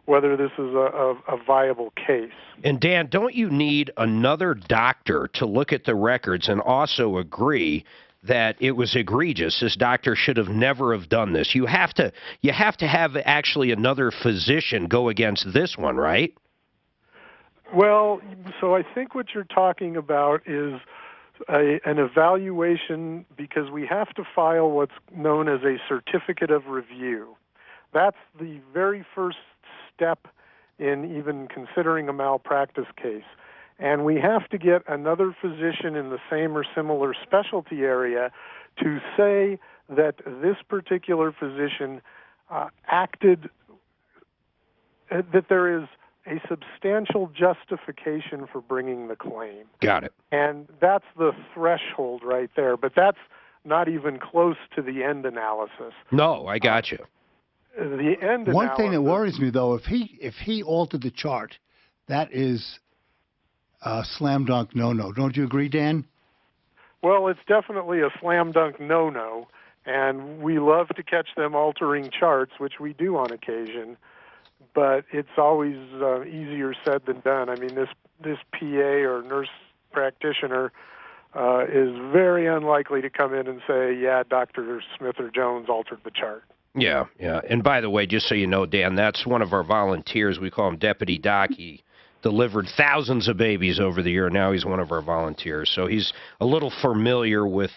whether this is a viable case. And Dan, don't you need another doctor to look at the records and also agree that it was egregious? This doctor should have never have done this. You have to have actually another physician go against this one, right? Well, so I think what you're talking about is an evaluation, because we have to file what's known as a certificate of review. That's the very first step in even considering a malpractice case. And we have to get another physician in the same or similar specialty area to say that this particular physician acted, that there is a substantial justification for bringing the claim. Got it. And that's the threshold right there. But that's not even close to the end analysis. No, I got you. The end One thing that worries me, though, if he altered the chart, that is a slam dunk no-no. Don't you agree, Dan? Well, it's definitely a slam dunk no-no, and we love to catch them altering charts, which we do on occasion. But it's always easier said than done. I mean, this PA or nurse practitioner is very unlikely to come in and say, yeah, Dr. Smith or Jones altered the chart. Yeah, yeah. And by the way, just so you know, Dan, that's one of our volunteers. We call him Deputy Doc. He delivered thousands of babies over the year. Now he's one of our volunteers. So he's a little familiar with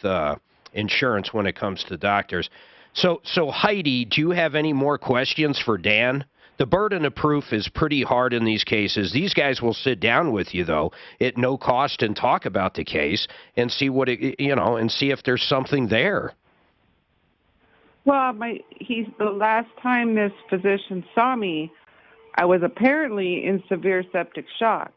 insurance when it comes to doctors. So Heidi, do you have any more questions for Dan? The burden of proof is pretty hard in these cases. These guys will sit down with you, though, at no cost and talk about the case and see what and see if there's something there. Well, the last time this physician saw me, I was apparently in severe septic shock,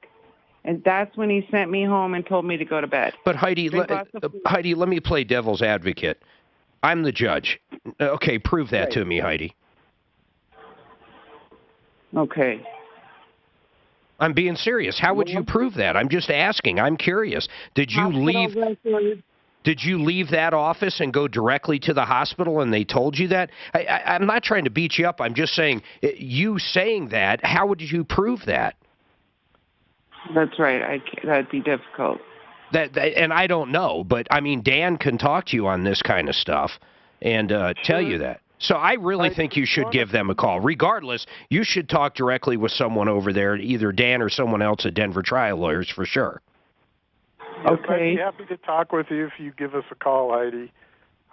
and that's when he sent me home and told me to go to bed. But Heidi, let me play devil's advocate. I'm the judge. Okay, prove that to me, Heidi. Okay. I'm being serious. How would you prove that? I'm just asking. I'm curious. Did you leave that office and go directly to the hospital and they told you that? I'm not trying to beat you up. I'm just saying, you saying that, how would you prove that? That's right. That'd be difficult. And I don't know, but I mean, Dan can talk to you on this kind of stuff and tell you that. So I really think you should give them a call. Regardless, you should talk directly with someone over there, either Dan or someone else at Denver Trial Lawyers for sure. Okay. I'd be happy to talk with you if you give us a call, Heidi.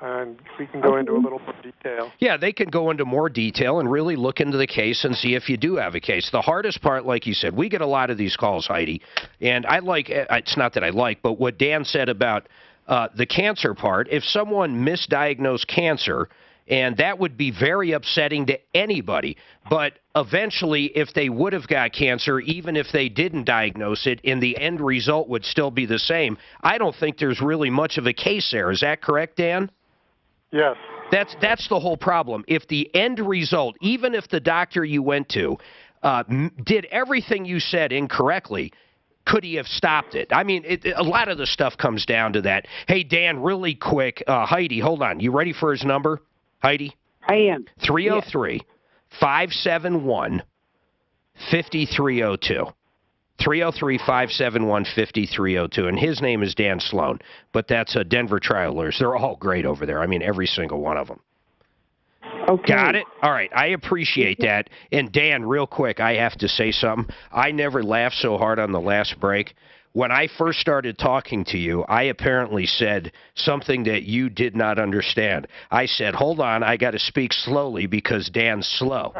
and we can go into a little more detail. Yeah, they can go into more detail and really look into the case and see if you do have a case. The hardest part, like you said, we get a lot of these calls, Heidi, and I like, it's not that I like, but what Dan said about the cancer part, if someone misdiagnosed cancer, and that would be very upsetting to anybody, but eventually if they would have got cancer, even if they didn't diagnose it, and the end result would still be the same, I don't think there's really much of a case there. Is that correct, Dan? Yes. That's the whole problem. If the end result, even if the doctor you went to did everything you said incorrectly, could he have stopped it? I mean, a lot of the stuff comes down to that. Hey, Dan, really quick, Heidi, hold on. You ready for his number, Heidi? I am. 303-571-5302. 303-571-5302. And his name is Dan Sloan, but that's a Denver Trial Lawyers. They're all great over there. I mean, every single one of them. Okay. Got it? All right. I appreciate that. And Dan, real quick, I have to say something. I never laughed so hard on the last break. When I first started talking to you, I apparently said something that you did not understand. I said, hold on, I got to speak slowly because Dan's slow.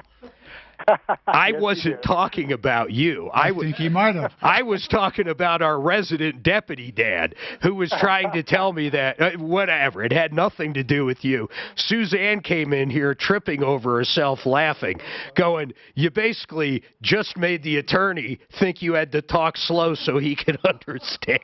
I wasn't talking about you. I think he might have. I was talking about our resident deputy, Dan, who was trying to tell me that, whatever, it had nothing to do with you. Suzanne came in here tripping over herself laughing, going, you basically just made the attorney think you had to talk slow so he could understand.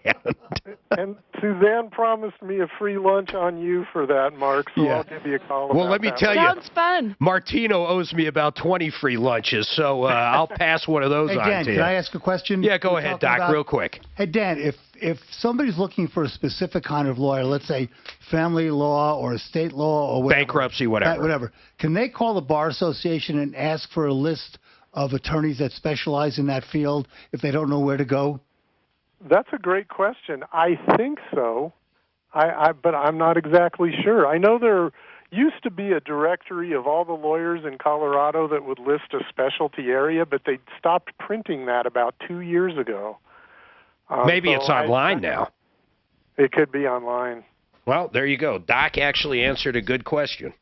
And Suzanne promised me a free lunch on you for that, Mark, so I'll give you a call about Well, let me that. tell you, Sounds fun. Martino owes me about 20 free lunches, so I'll pass one of those Hey, on Dan, to you. can I ask a question? Yeah, go We're ahead, talking Doc, about- real quick. Hey, Dan, if somebody's looking for a specific kind of lawyer, let's say family law or estate law or whatever, bankruptcy, whatever, can they call the Bar Association and ask for a list of attorneys that specialize in that field if they don't know where to go? That's a great question. I think so, but I'm not exactly sure. I know there used to be a directory of all the lawyers in Colorado that would list a specialty area, but they stopped printing that about 2 years ago. Maybe so it's online now. It could be online. Well, there you go. Doc actually answered a good question.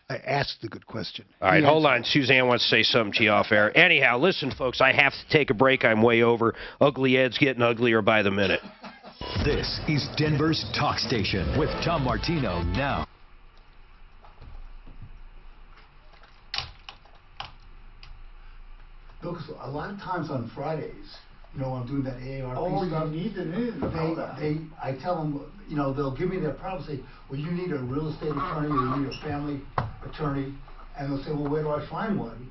I asked a good question. All right, hold on. Suzanne wants to say something to you off air. Anyhow, listen, folks, I have to take a break. I'm way over. Ugly Ed's getting uglier by the minute. This is Denver's Talk Station with Tom Martino now. Because a lot of times on Fridays, you know, when I'm doing that AARP stuff. You need the news. I tell them, you know, they'll give me their problem, say, well, you need a real estate attorney or you need a family attorney. And they'll say, well, where do I find one?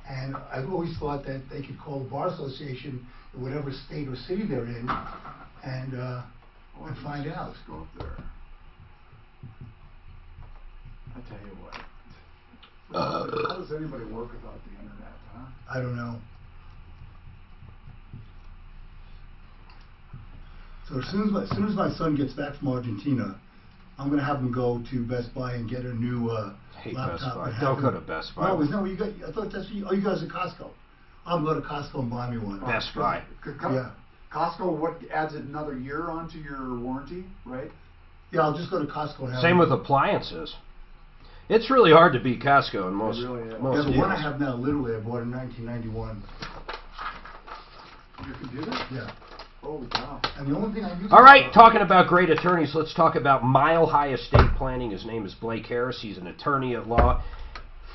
And I've always thought that they could call the Bar Association in whatever state or city they're in and find out. Let's go up there. I tell you what. How does anybody work without the internet, huh? I don't know. So as soon as my son gets back from Argentina, I'm going to have him go to Best Buy and get a new laptop. Best Buy. Don't go to Best Buy. No, you got. I thought that's you guys at Costco. I'll go to Costco and buy me one. Best Buy. Yeah. Costco, what adds another year onto your warranty, right? Yeah, I'll just go to Costco and have Same with appliances. It's really hard to beat Costco in most Yeah, the deals. one I have now, literally, I bought in 1991. Your computer? Yeah. Holy cow. And the only thing I use. All right, talking about great attorneys, let's talk about Mile High Estate Planning. His name is Blake Harris. He's an attorney at law.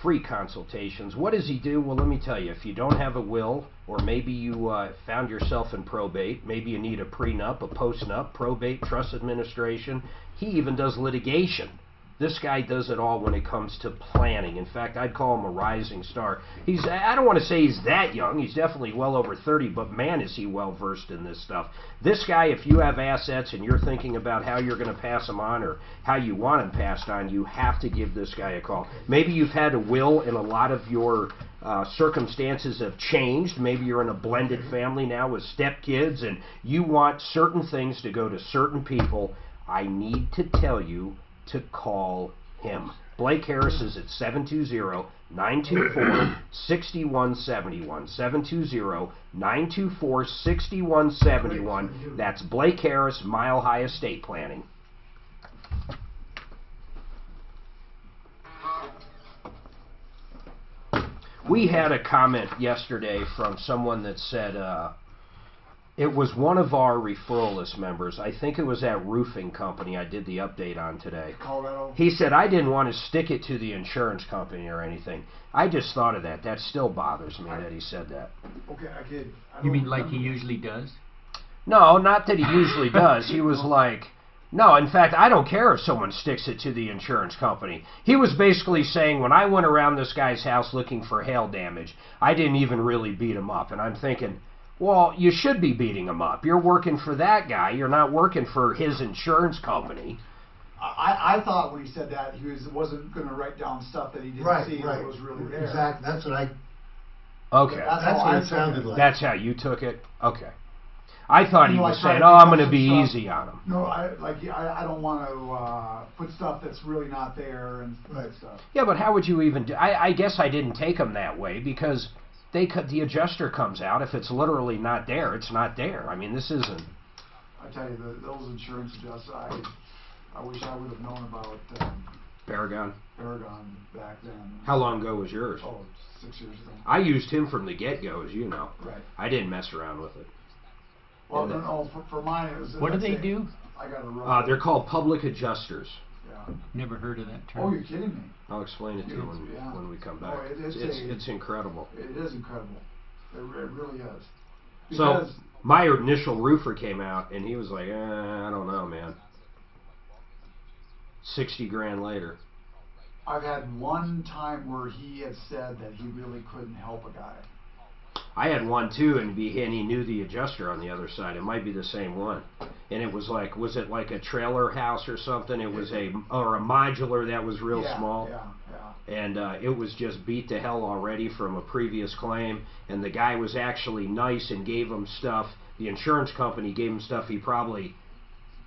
Free consultations. What does he do? Well, let me tell you. If you don't have a will, or maybe you found yourself in probate, maybe you need a prenup, a postnup, probate, trust administration. He even does litigation. This guy does it all when it comes to planning. In fact, I'd call him a rising star. I don't want to say he's that young. He's definitely well over 30, but man, is he well versed in this stuff. This guy, if you have assets and you're thinking about how you're going to pass them on or how you want them passed on, you have to give this guy a call. Maybe you've had a will and a lot of your circumstances have changed. Maybe you're in a blended family now with stepkids and you want certain things to go to certain people. I need to tell you to call him. Blake Harris is at 720-924-6171. 720-924-6171. That's Blake Harris, Mile High Estate Planning. We had a comment yesterday from someone that said it was one of our referral list members. I think it was that roofing company I did the update on today. Colorado. He said, I didn't want to stick it to the insurance company or anything. I just thought of that. That still bothers me that he said that. Okay, You mean like he usually does? No, not that he usually does. He was like, no, in fact, I don't care if someone sticks it to the insurance company. He was basically saying, when I went around this guy's house looking for hail damage, I didn't even really beat him up. And I'm thinking, well, you should be beating him up. You're working for that guy. You're not working for his insurance company. I thought when he said that, he wasn't going to write down stuff that he didn't see that was really there. Exactly. That's what I... Okay. That's what it sounded like. That's how you took it? Okay. I thought he was saying, oh, I'm going to be easy on him. No, I don't want to put stuff that's really not there and stuff. Yeah, but how would you even do... I guess I didn't take him that way because the adjuster comes out. If it's literally not there, it's not there. I mean, this isn't... I tell you, those insurance adjusters, I wish I would have known about Paragon back then. How long ago was yours? Oh, 6 years ago. I used him from the get-go, as you know. Right. I didn't mess around with it. Well, no, for mine it was... What do they do? I got a rough... They're called public adjusters. Yeah. Never heard of that term. Oh, you're kidding me. I'll explain it to you when we come back. Oh, it's incredible. It is incredible. It really is. So, my initial roofer came out, and he was like, I don't know, man. 60 grand later. I've had one time where he had said that he really couldn't help a guy. I had one too, and he knew the adjuster on the other side. It might be the same one. And it was like, was it like a trailer house or something? It was a modular that was real small. Yeah. And it was just beat to hell already from a previous claim. And the guy was actually nice and gave him stuff. The insurance company gave him stuff he probably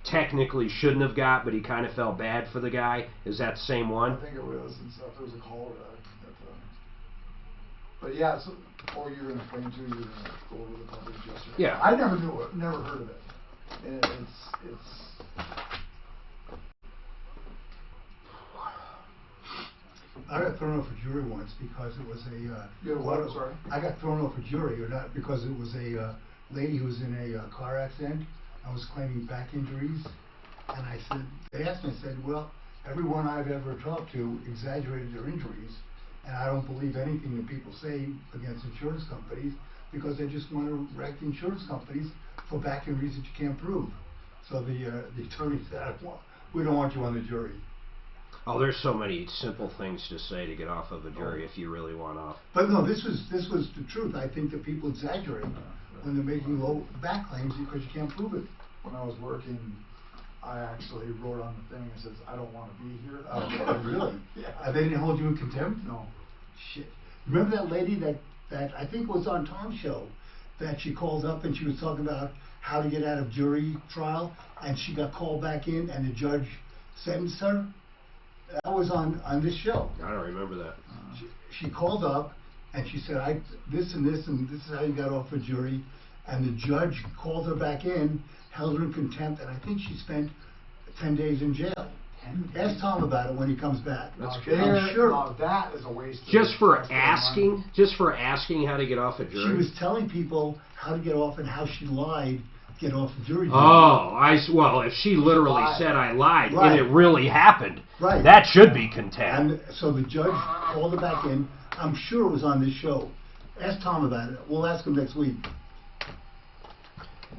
technically shouldn't have got, but he kind of felt bad for the guy. Is that the same one? I think it was and stuff. It was a call. But yeah, so, you're going to explain too. You're going to go over the public adjuster. Yeah. I never knew it. Never heard of it. And it's. I got thrown off a jury once because it was a... You know what? I'm sorry? I got thrown off a jury, or not, because it was a lady who was in a car accident. I was claiming back injuries, and I said, they asked me, I said, well, everyone I've ever talked to exaggerated their injuries, and I don't believe anything that people say against insurance companies because they just want to wreck insurance companies for back injuries that you can't prove. So the attorney said, well, we don't want you on the jury. Oh, there's so many simple things to say to get off of a jury if you really want off. But no, this was the truth. I think that people exaggerate when they're making low back claims because you can't prove it. When I was working, I actually wrote on the thing and says, I don't want to be here. Oh, really? Yeah. They didn't hold you in contempt? No. Shit. Remember that lady that I think was on Tom's show, that she called up and she was talking about how to get out of jury trial, and she got called back in and the judge sentenced her? That was on this show. I don't remember that. She called up and she said, this and this and this is how you got off a jury, and the judge called her back in, held her in contempt, and I think she spent 10 days in jail. Ask Tom about it when he comes back. That's good. I'm sure. That is a waste of just for asking how to get off a jury. She was telling people how to get off and how she lied to get off the jury. Well, if she literally said I lied and it really happened, that should be contempt. And so the judge called her back in. I'm sure it was on this show. Ask Tom about it. We'll ask him next week.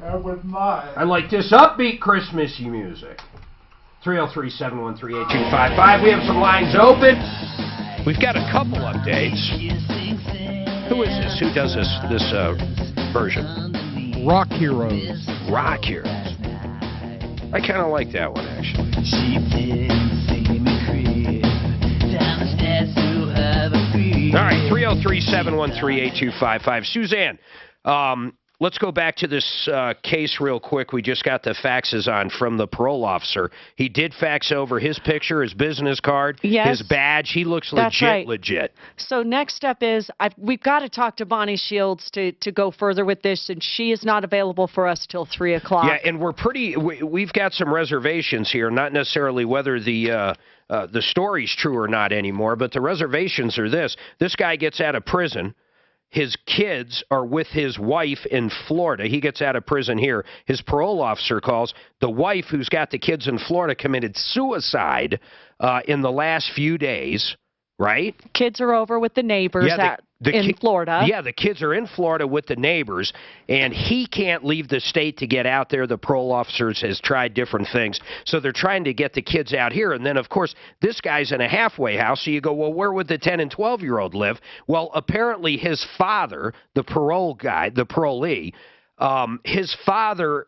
I like this upbeat Christmassy music. 303-713-8255. We have some lines open. We've got a couple updates. Who is this? Who does this version? Rock Heroes. Rock Heroes. I kind of like that one, actually. All right, 303-713-8255. Suzanne, let's go back to this case real quick. We just got the faxes on from the parole officer. He did fax over his picture, his business card, Yes. his badge. He looks That's right. legit. So next step is we've got to talk to Bonnie Shields to go further with this, and she is not available for us till 3 o'clock. Yeah, and we've got some reservations here, not necessarily whether the story's true or not anymore, but the reservations are this. This guy gets out of prison. His kids are with his wife in Florida. He gets out of prison here. His parole officer calls. The wife, who's got the kids in Florida, committed suicide in the last few days, right? Kids are over with the neighbors in Florida. Yeah, the kids are in Florida with the neighbors, and he can't leave the state to get out there. The parole officers has tried different things, so they're trying to get the kids out here. And then, of course, this guy's in a halfway house, so you go, well, where would the 10 and 12-year-old live? Well, apparently his father, the parole guy, the parolee, his father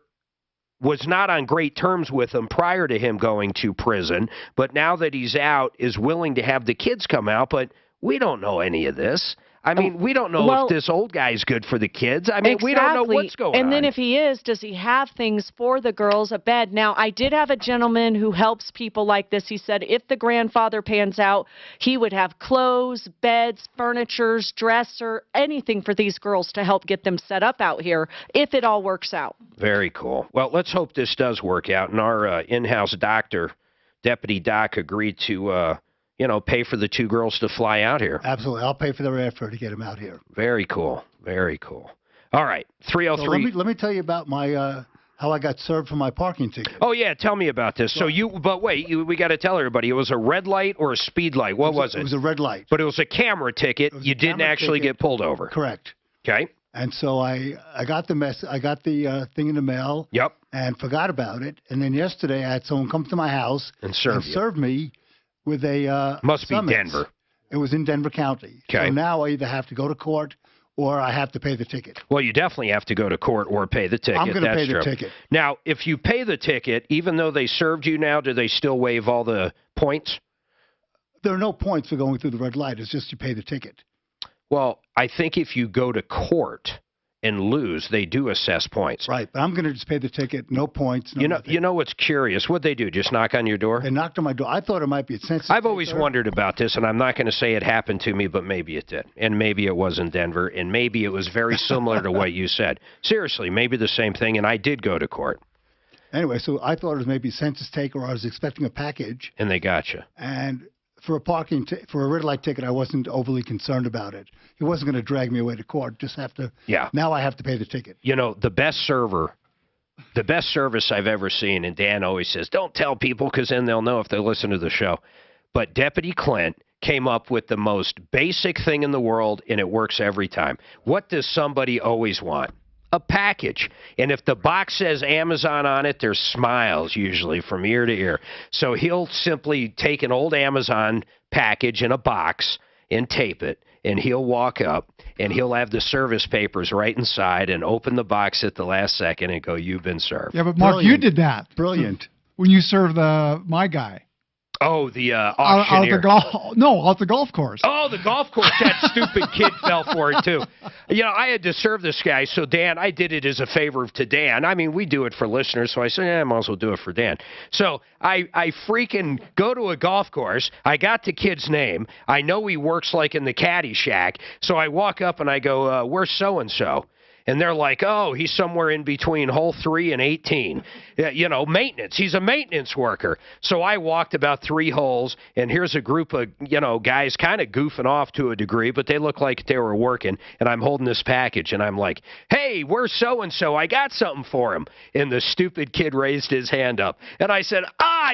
was not on great terms with him prior to him going to prison, but now that he's out is willing to have the kids come out, but we don't know any of this. I mean, we don't know if this old guy's good for the kids. I mean, we don't know what's going on. And then if he is, does he have things for the girls, a bed? Now, I did have a gentleman who helps people like this. He said if the grandfather pans out, he would have clothes, beds, furniture, dresser, anything for these girls to help get them set up out here if it all works out. Very cool. Well, let's hope this does work out. And our in-house doctor, Deputy Doc, agreed to pay for the two girls to fly out here. Absolutely. I'll pay for their airfare to get them out here. Very cool. Very cool. All right. 303. So let me tell you about my how I got served for my parking ticket. Oh, yeah. Tell me about this. So but wait, we got to tell everybody. It was a red light or a speed light? What was it? It was a red light. But it was a camera ticket. You didn't actually get pulled over. Correct. Okay. And so I got the thing in the mail. Yep. And forgot about it. And then yesterday I had someone come to my house and serve me with a must be summons. Denver. It was in Denver County. Okay. So now I either have to go to court or I have to pay the ticket. Well, you definitely have to go to court or pay the ticket. I'm going to pay the true. ticket. Now, if you pay the ticket, even though they served you now, do they still waive all the points? There are no points for going through the red light. It's just you pay the ticket. Well, I think if you go to court and lose, they do assess points. Right, but I'm going to just pay the ticket, no points. No you know what's curious? What'd they do? Just knock on your door? They knocked on my door. I thought it might be a census. I've always wondered about this, and I'm not going to say it happened to me, but maybe it did. And maybe it was in Denver, and maybe it was very similar to what you said. Seriously, maybe the same thing, and I did go to court. Anyway, so I thought it was maybe census taker, or I was expecting a package. And they got you. And for a red light ticket, I wasn't overly concerned about it. He wasn't going to drag me away to court. Just have to. Yeah. Now I have to pay the ticket. You know, the best service I've ever seen, and Dan always says, don't tell people because then they'll know if they listen to the show. But Deputy Clint came up with the most basic thing in the world, and it works every time. What does somebody always want? A package. And if the box says Amazon on it, there's smiles usually from ear to ear. So he'll simply take an old Amazon package in a box and tape it, and he'll walk up and he'll have the service papers right inside and open the box at the last second and go, you've been served. Yeah, but Mark, you did that. Brilliant. When you served my guy. Oh, the auctioneer. Out the golf course. Oh, the golf course. That stupid kid fell for it, too. You know, I had to serve this guy, so Dan, I did it as a favor to Dan. I mean, we do it for listeners, so I said, I might as well do it for Dan. So I freaking go to a golf course. I got the kid's name. I know he works like in the caddy shack. So I walk up and I go, where's so-and-so? And they're like, oh, he's somewhere in between hole 3 and 18. You know, maintenance. He's a maintenance worker. So I walked about 3 holes, and here's a group of, guys kind of goofing off to a degree, but they look like they were working. And I'm holding this package, and I'm like, hey, where's so-and-so? I got something for him. And the stupid kid raised his hand up. And I said,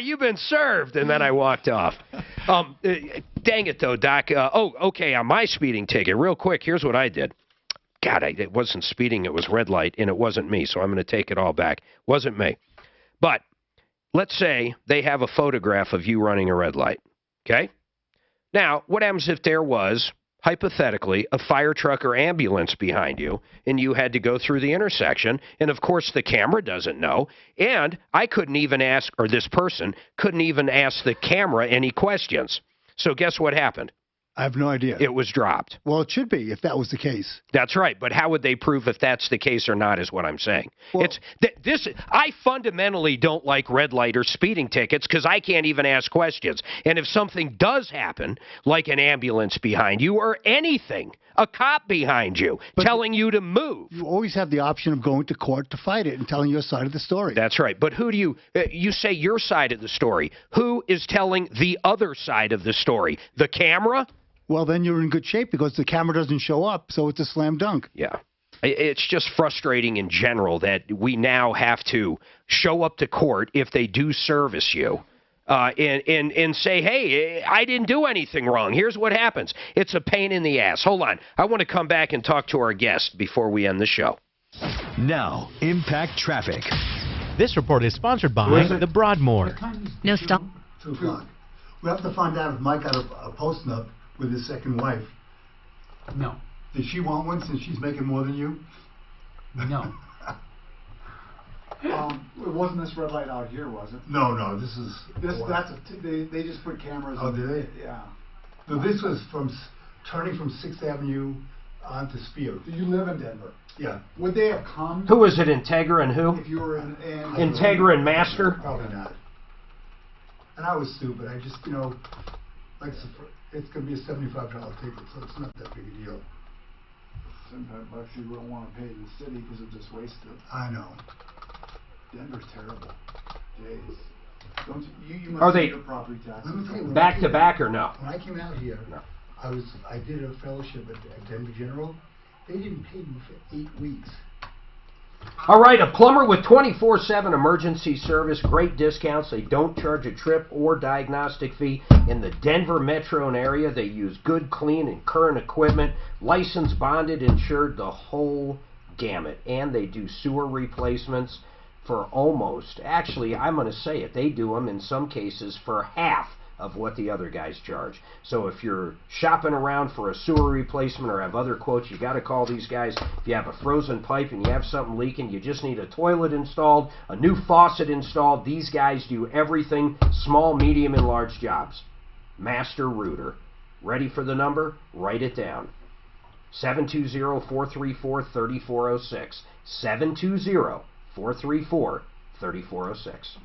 you've been served. And then I walked off. Dang it, though, Doc. Okay, on my speeding ticket, real quick, here's what I did. God, it wasn't speeding, it was red light, and it wasn't me, so I'm going to take it all back. Wasn't me. But let's say they have a photograph of you running a red light, okay? Now, what happens if there was, hypothetically, a fire truck or ambulance behind you, and you had to go through the intersection, and of course the camera doesn't know, and I couldn't even ask, or this person couldn't even ask the camera any questions. So guess what happened? I have no idea. It was dropped. Well, it should be if that was the case. That's right, but how would they prove if that's the case or not is what I'm saying. Well, I fundamentally don't like red light or speeding tickets because I can't even ask questions. And if something does happen, like an ambulance behind you or anything, a cop behind you telling you to move. You always have the option of going to court to fight it and telling your side of the story. That's right. But who do you say your side of the story. Who is telling the other side of the story? The camera? Well, then you're in good shape because the camera doesn't show up, so it's a slam dunk. Yeah. It's just frustrating in general that we now have to show up to court if they do service you and say, hey, I didn't do anything wrong. Here's what happens. It's a pain in the ass. Hold on. I want to come back and talk to our guest before we end the show. Now, Impact Traffic. This report is sponsored by the Broadmoor. No stop. 2 o'clock. We have to find out if Mike got a post nut with his second wife. No. Does she want one since she's making more than you? No. It wasn't this red light out here, was it? No, this is... They just put cameras Oh, in. did they? Yeah. No, this was turning from 6th Avenue onto Spear. Do you live in Denver? Yeah. Would they have come? Who is it, Integra and who? If you were in... Integra and Master? Probably not. And I was stupid. I just, like, it's going to be a $75 ticket, so it's not that big a deal. $75 you wouldn't want to pay to the city because of just wasted. I know. Denver's terrible. Jeez. Don't you must Are pay they your property taxes. Let me tell you, back to back or no? When I came out here, I did a fellowship at Denver General. They didn't pay me for 8 weeks. All right, a plumber with 24/7 emergency service, great discounts. They don't charge a trip or diagnostic fee. In the Denver metro area, they use good, clean, and current equipment, licensed, bonded, insured, the whole gamut. And they do sewer replacements for almost, actually, I'm going to say it, they do them in some cases for half of what the other guys charge. So if you're shopping around for a sewer replacement or have other quotes, you got to call these guys. If you have a frozen pipe and you have something leaking, you just need a toilet installed, a new faucet installed. These guys do everything, small, medium, and large jobs. Master Rooter. Ready for the number? Write it down. 720-434-3406. 720-434-3406.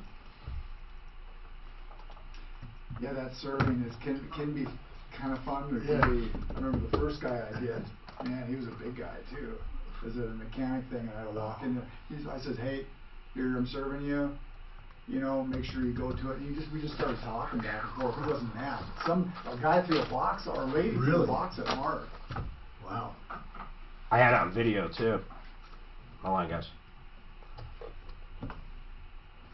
Yeah, that serving can be kind of fun. It can be, I remember the first guy I did, man, he was a big guy too. It was a mechanic thing, and I had to walk in there. I said, hey, here, I'm serving you. Make sure you go to it. And we just started talking back and forth. He wasn't mad. A guy threw a box, or a lady threw a box at Mark. Wow. I had it on video too. Hold on, guys.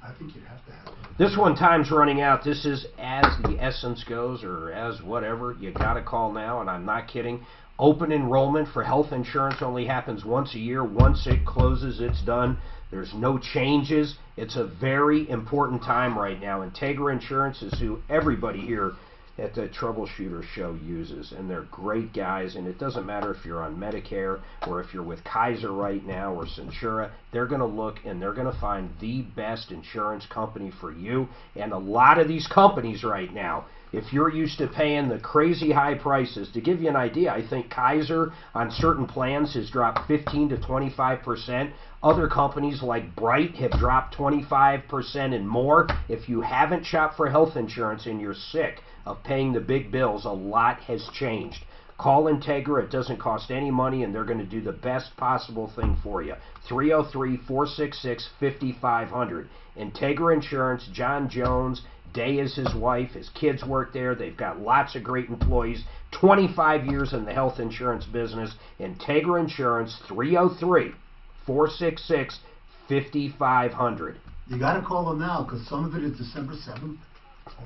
I think you'd have to have it. This one, time's running out. This is as the essence goes, or as whatever. You got to call now, and I'm not kidding. Open enrollment for health insurance only happens once a year. Once it closes, it's done. There's no changes. It's a very important time right now. Integra Insurance is who everybody here at the Troubleshooter show uses, and they're great guys, and it doesn't matter if you're on Medicare or if you're with Kaiser right now or Centura. They're going to look and they're going to find the best insurance company for you. And a lot of these companies right now, if you're used to paying the crazy high prices, to give you an idea, I think Kaiser on certain plans has dropped 15 to 25%. Other companies like Bright have dropped 25% and more. If you haven't shopped for health insurance and you're sick of paying the big bills, a lot has changed. Call Integra. It doesn't cost any money, and they're going to do the best possible thing for you. 303-466-5500. Integra Insurance, John Jones, Day is his wife, his kids work there. They've got lots of great employees, 25 years in the health insurance business. Integra Insurance, 303-466-5500. You got to call them now, because some of it is December 7th.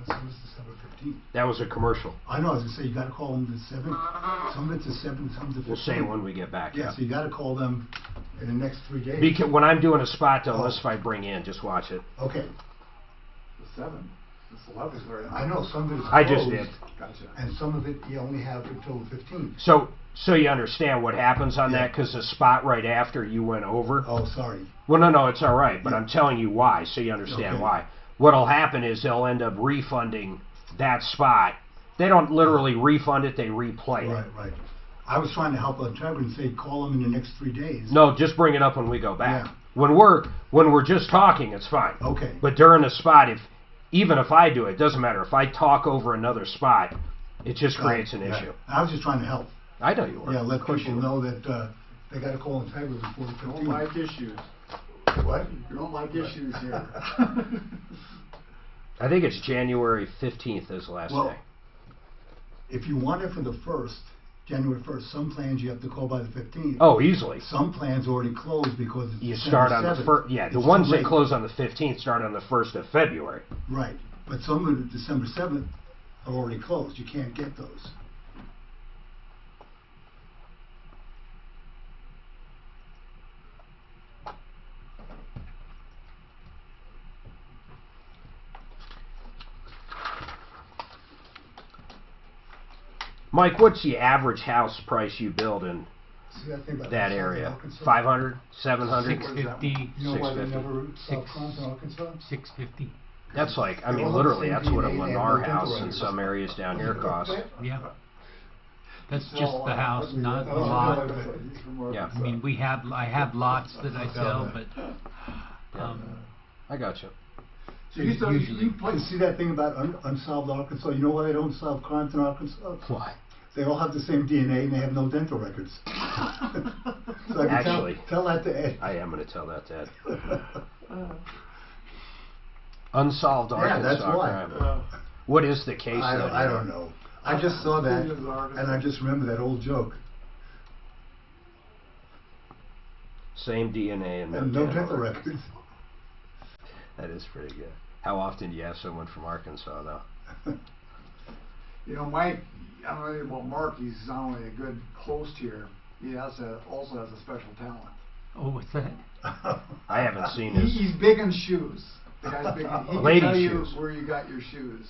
Some is December 15th. That was a commercial. I know. I was going to say, you got to call them the 7th. Some of it's the 7th, some of it's the 15th. We'll say it when we get back. Yeah, so you got to call them in the next 3 days. Because when I'm doing a spot, though, unless if I bring in, just watch it. Okay. The 7th. It's 11th right now. I know. Some of it is I closed, just did. Gotcha. And some of it you only have until the 15th. So you understand what happens on that, because the spot right after you went over. Oh, sorry. Well, no, it's all right, but I'm telling you why, so you understand why. What'll happen is they'll end up refunding that spot They don't literally refund it, they replay it. Right. I was trying to help Integrity and say call them in the next 3 days. No, just bring it up when we go back. Yeah. When we're just talking, it's fine. Okay. But during a spot, even if I do it, doesn't matter. If I talk over another spot, it just creates an issue. I was just trying to help. I know you were. Yeah, let people know that they got to call Integrity before the 15th. You don't like issues. What? You don't like issues here. I think it's January 15th is the last day. If you want it for the 1st, January 1st, some plans you have to call by the 15th. Oh, easily. Some plans already closed because it's you December start on 7th. the first. Yeah, the ones that close on the 15th start on the 1st of February. Right, but some of the December 7th are already closed. You can't get those. Mike, what's the average house price you build in that area? 500, 700, 650. You know why they never sell Crons in Arkansas? 650. That's like, I mean, literally, that's what a Lennar house in some areas down here costs. Yeah. That's just the house, not the lot. Yeah. I mean, I have lots that I sell, but I got you. So you see that thing about unsolved Arkansas? You know why they don't solve crimes in Arkansas? Why? They all have the same DNA and they have no dental records. So I can Actually, tell that to Ed. I am going to tell that to Ed. Unsolved Arkansas that's why. crime. What is the case? I don't know. I just saw that and I just remember that old joke. Same DNA and no dental records. That is pretty good. How often do you have someone from Arkansas, though? You know, Mike, I don't know about Mark, he's not only a good host here, he also has a special talent. Oh, what's that? I haven't seen his. He's big on shoes. The guy's big on, he can Lady tell you shoes. where you got your shoes.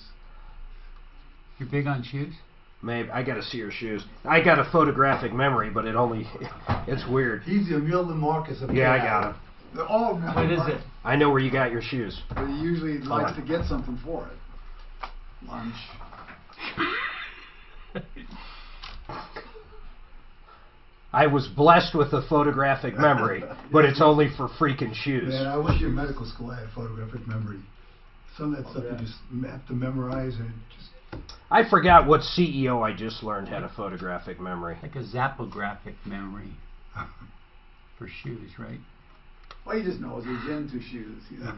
You're big on shoes? Maybe. I got to see your shoes. I got a photographic memory, but it's weird. He's the Emil Marcus of Yeah, I got him. What is it? I know where you got your shoes. But he usually likes to get something for it. Lunch. I was blessed with a photographic memory, but it's only for freaking shoes. Man, I wish in medical school I had photographic memory. Some of that stuff you just have to memorize and just... I forgot what CEO I just learned had a photographic memory. Like a zappographic memory for shoes, right? Well, he just knows he's into shoes. He's a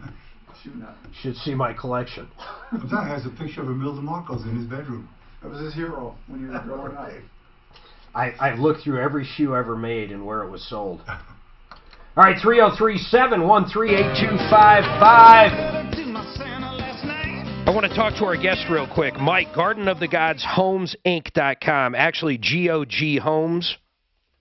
shoe nut. Should see my collection. That has a picture of Emil DeMarco's in his bedroom. That was his hero when he was growing up. I looked through every shoe ever made and where it was sold. All right, 303-713-8255. I want to talk to our guest real quick. Mike, GardenofTheGodsHomesInc.com. Actually, GOG Homes,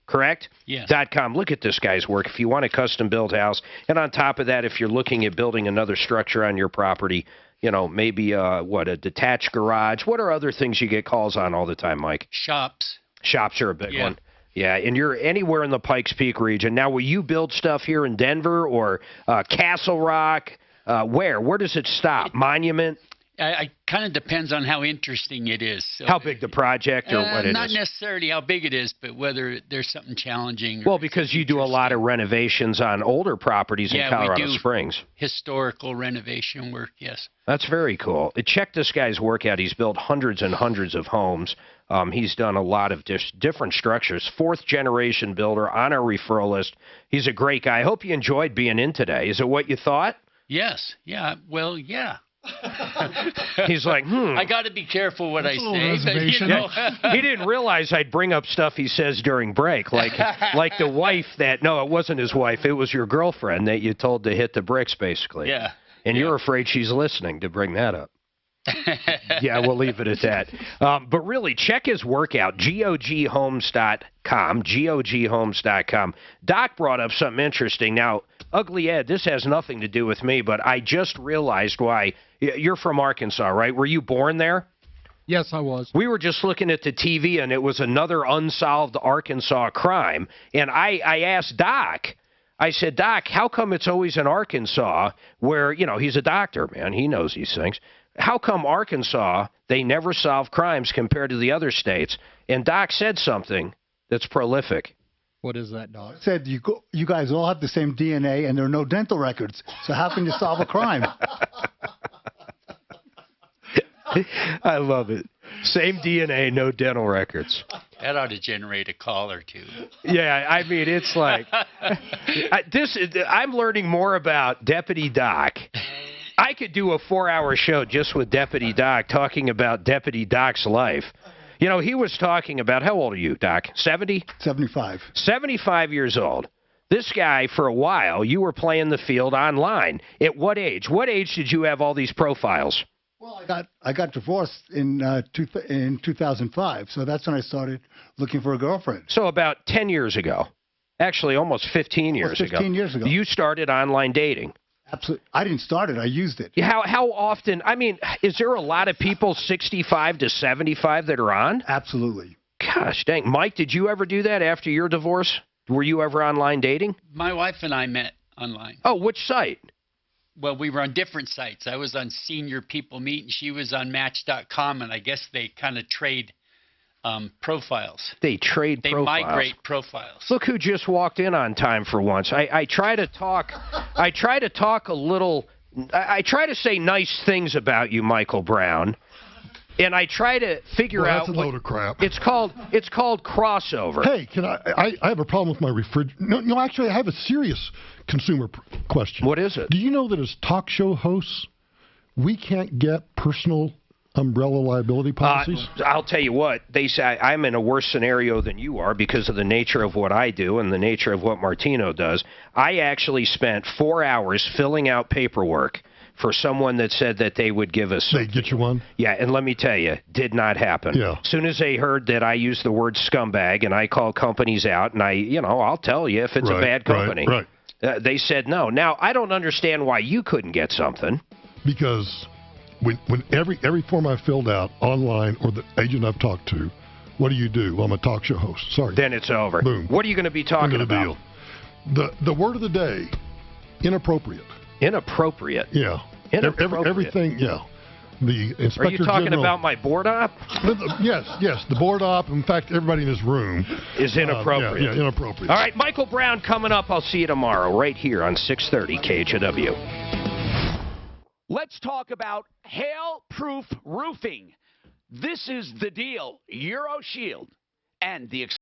correct? Yes. .com. Look at this guy's work. If you want a custom-built house, and on top of that, if you're looking at building another structure on your property, you know, maybe, a detached garage. What are other things you get calls on all the time, Mike? Shops. Shops are a big one. Yeah, and you're anywhere in the Pikes Peak region. Now, will you build stuff here in Denver or Castle Rock? Where? Where does it stop? Monument? I kind of depends on how interesting it is. So, how big the project or what it is? Not necessarily how big it is, but whether there's something challenging. Well, because you do a lot of renovations on older properties in Colorado Springs. Historical renovation work, yes. That's very cool. Check this guy's work out. He's built hundreds and hundreds of homes. He's done a lot of different structures. Fourth-generation builder on our referral list. He's a great guy. I hope you enjoyed being in today. Is it what you thought? Yes. Yeah. Well, yeah. He's like, I got to be careful what I say. But, you know. He didn't realize I'd bring up stuff he says during break, like the wife that, no, it wasn't his wife. It was your girlfriend that you told to hit the bricks, basically. Yeah. And you're afraid she's listening to bring that up. Yeah, we'll leave it at that. But really, check his work out, GOGHomes.com, GOGHomes.com. Doc brought up something interesting. Now, Ugly Ed, this has nothing to do with me, but I just realized why. You're from Arkansas, right? Were you born there? Yes, I was. We were just looking at the TV, and it was another unsolved Arkansas crime. And I asked Doc, I said, Doc, how come it's always in Arkansas where, you know, he's a doctor, man. He knows these things. how come Arkansas, they never solve crimes compared to the other states? And Doc said something that's prolific. What is that, Doc? Said you guys all have the same DNA and there are no dental records. So how can you solve a crime? I love it. Same DNA, no dental records. That ought to generate a call or two. Yeah, I mean, it's like I'm learning more about Deputy Doc. I could do a 4-hour show just with Deputy Doc talking about Deputy Doc's life. You know, he was talking about, how old are you, Doc? 70? 75. 75 years old. This guy, for a while, you were playing the field online. At what age? What age did you have all these profiles? Well, I got divorced in 2005, so that's when I started looking for a girlfriend. So about 10 years ago. Actually, almost 15 years ago. 15 years ago. You started online dating. Absolutely. I didn't start it. I used it. How often? I mean, is there a lot of people 65 to 75 that are on? Absolutely. Gosh dang. Mike, did you ever do that after your divorce? Were you ever online dating? My wife and I met online. Oh, which site? Well, we were on different sites. I was on Senior People Meet, and she was on Match.com, and I guess they kind of trade profiles. They trade profiles. They migrate profiles. Look who just walked in on time for once. I try to talk. I try to talk a little. I try to say nice things about you, Michael Brown, and I try to figure out. That's a load of crap. It's called crossover. Hey, can I have a problem with my refrigerator. No, actually, I have a serious consumer question. What is it? Do you know that as talk show hosts, we can't get personal umbrella liability policies? I'll tell you what, they say I'm in a worse scenario than you are because of the nature of what I do and the nature of what Martino does. I actually spent 4 hours filling out paperwork for someone that said that they would give us something. They get you one? Yeah, and let me tell you, did not happen. Yeah. As soon as they heard that I used the word scumbag and I call companies out and I'll tell you if it's a bad company. Right. They said no. Now, I don't understand why you couldn't get something. Because when every form I filled out online or the agent I've talked to, what do? Well, I'm a talk show host. Sorry. Then it's over. Boom. What are you going to be talking about? The word of the day, inappropriate. Inappropriate? Yeah. Inappropriate. Everything, yeah. The Inspector Are you talking General, about my board op? Yes. The board op. In fact, everybody in this room is inappropriate. Yeah, inappropriate. All right, Michael Brown coming up. I'll see you tomorrow right here on 630 KHW. Let's talk about hail-proof roofing. This is the deal. EuroShield and the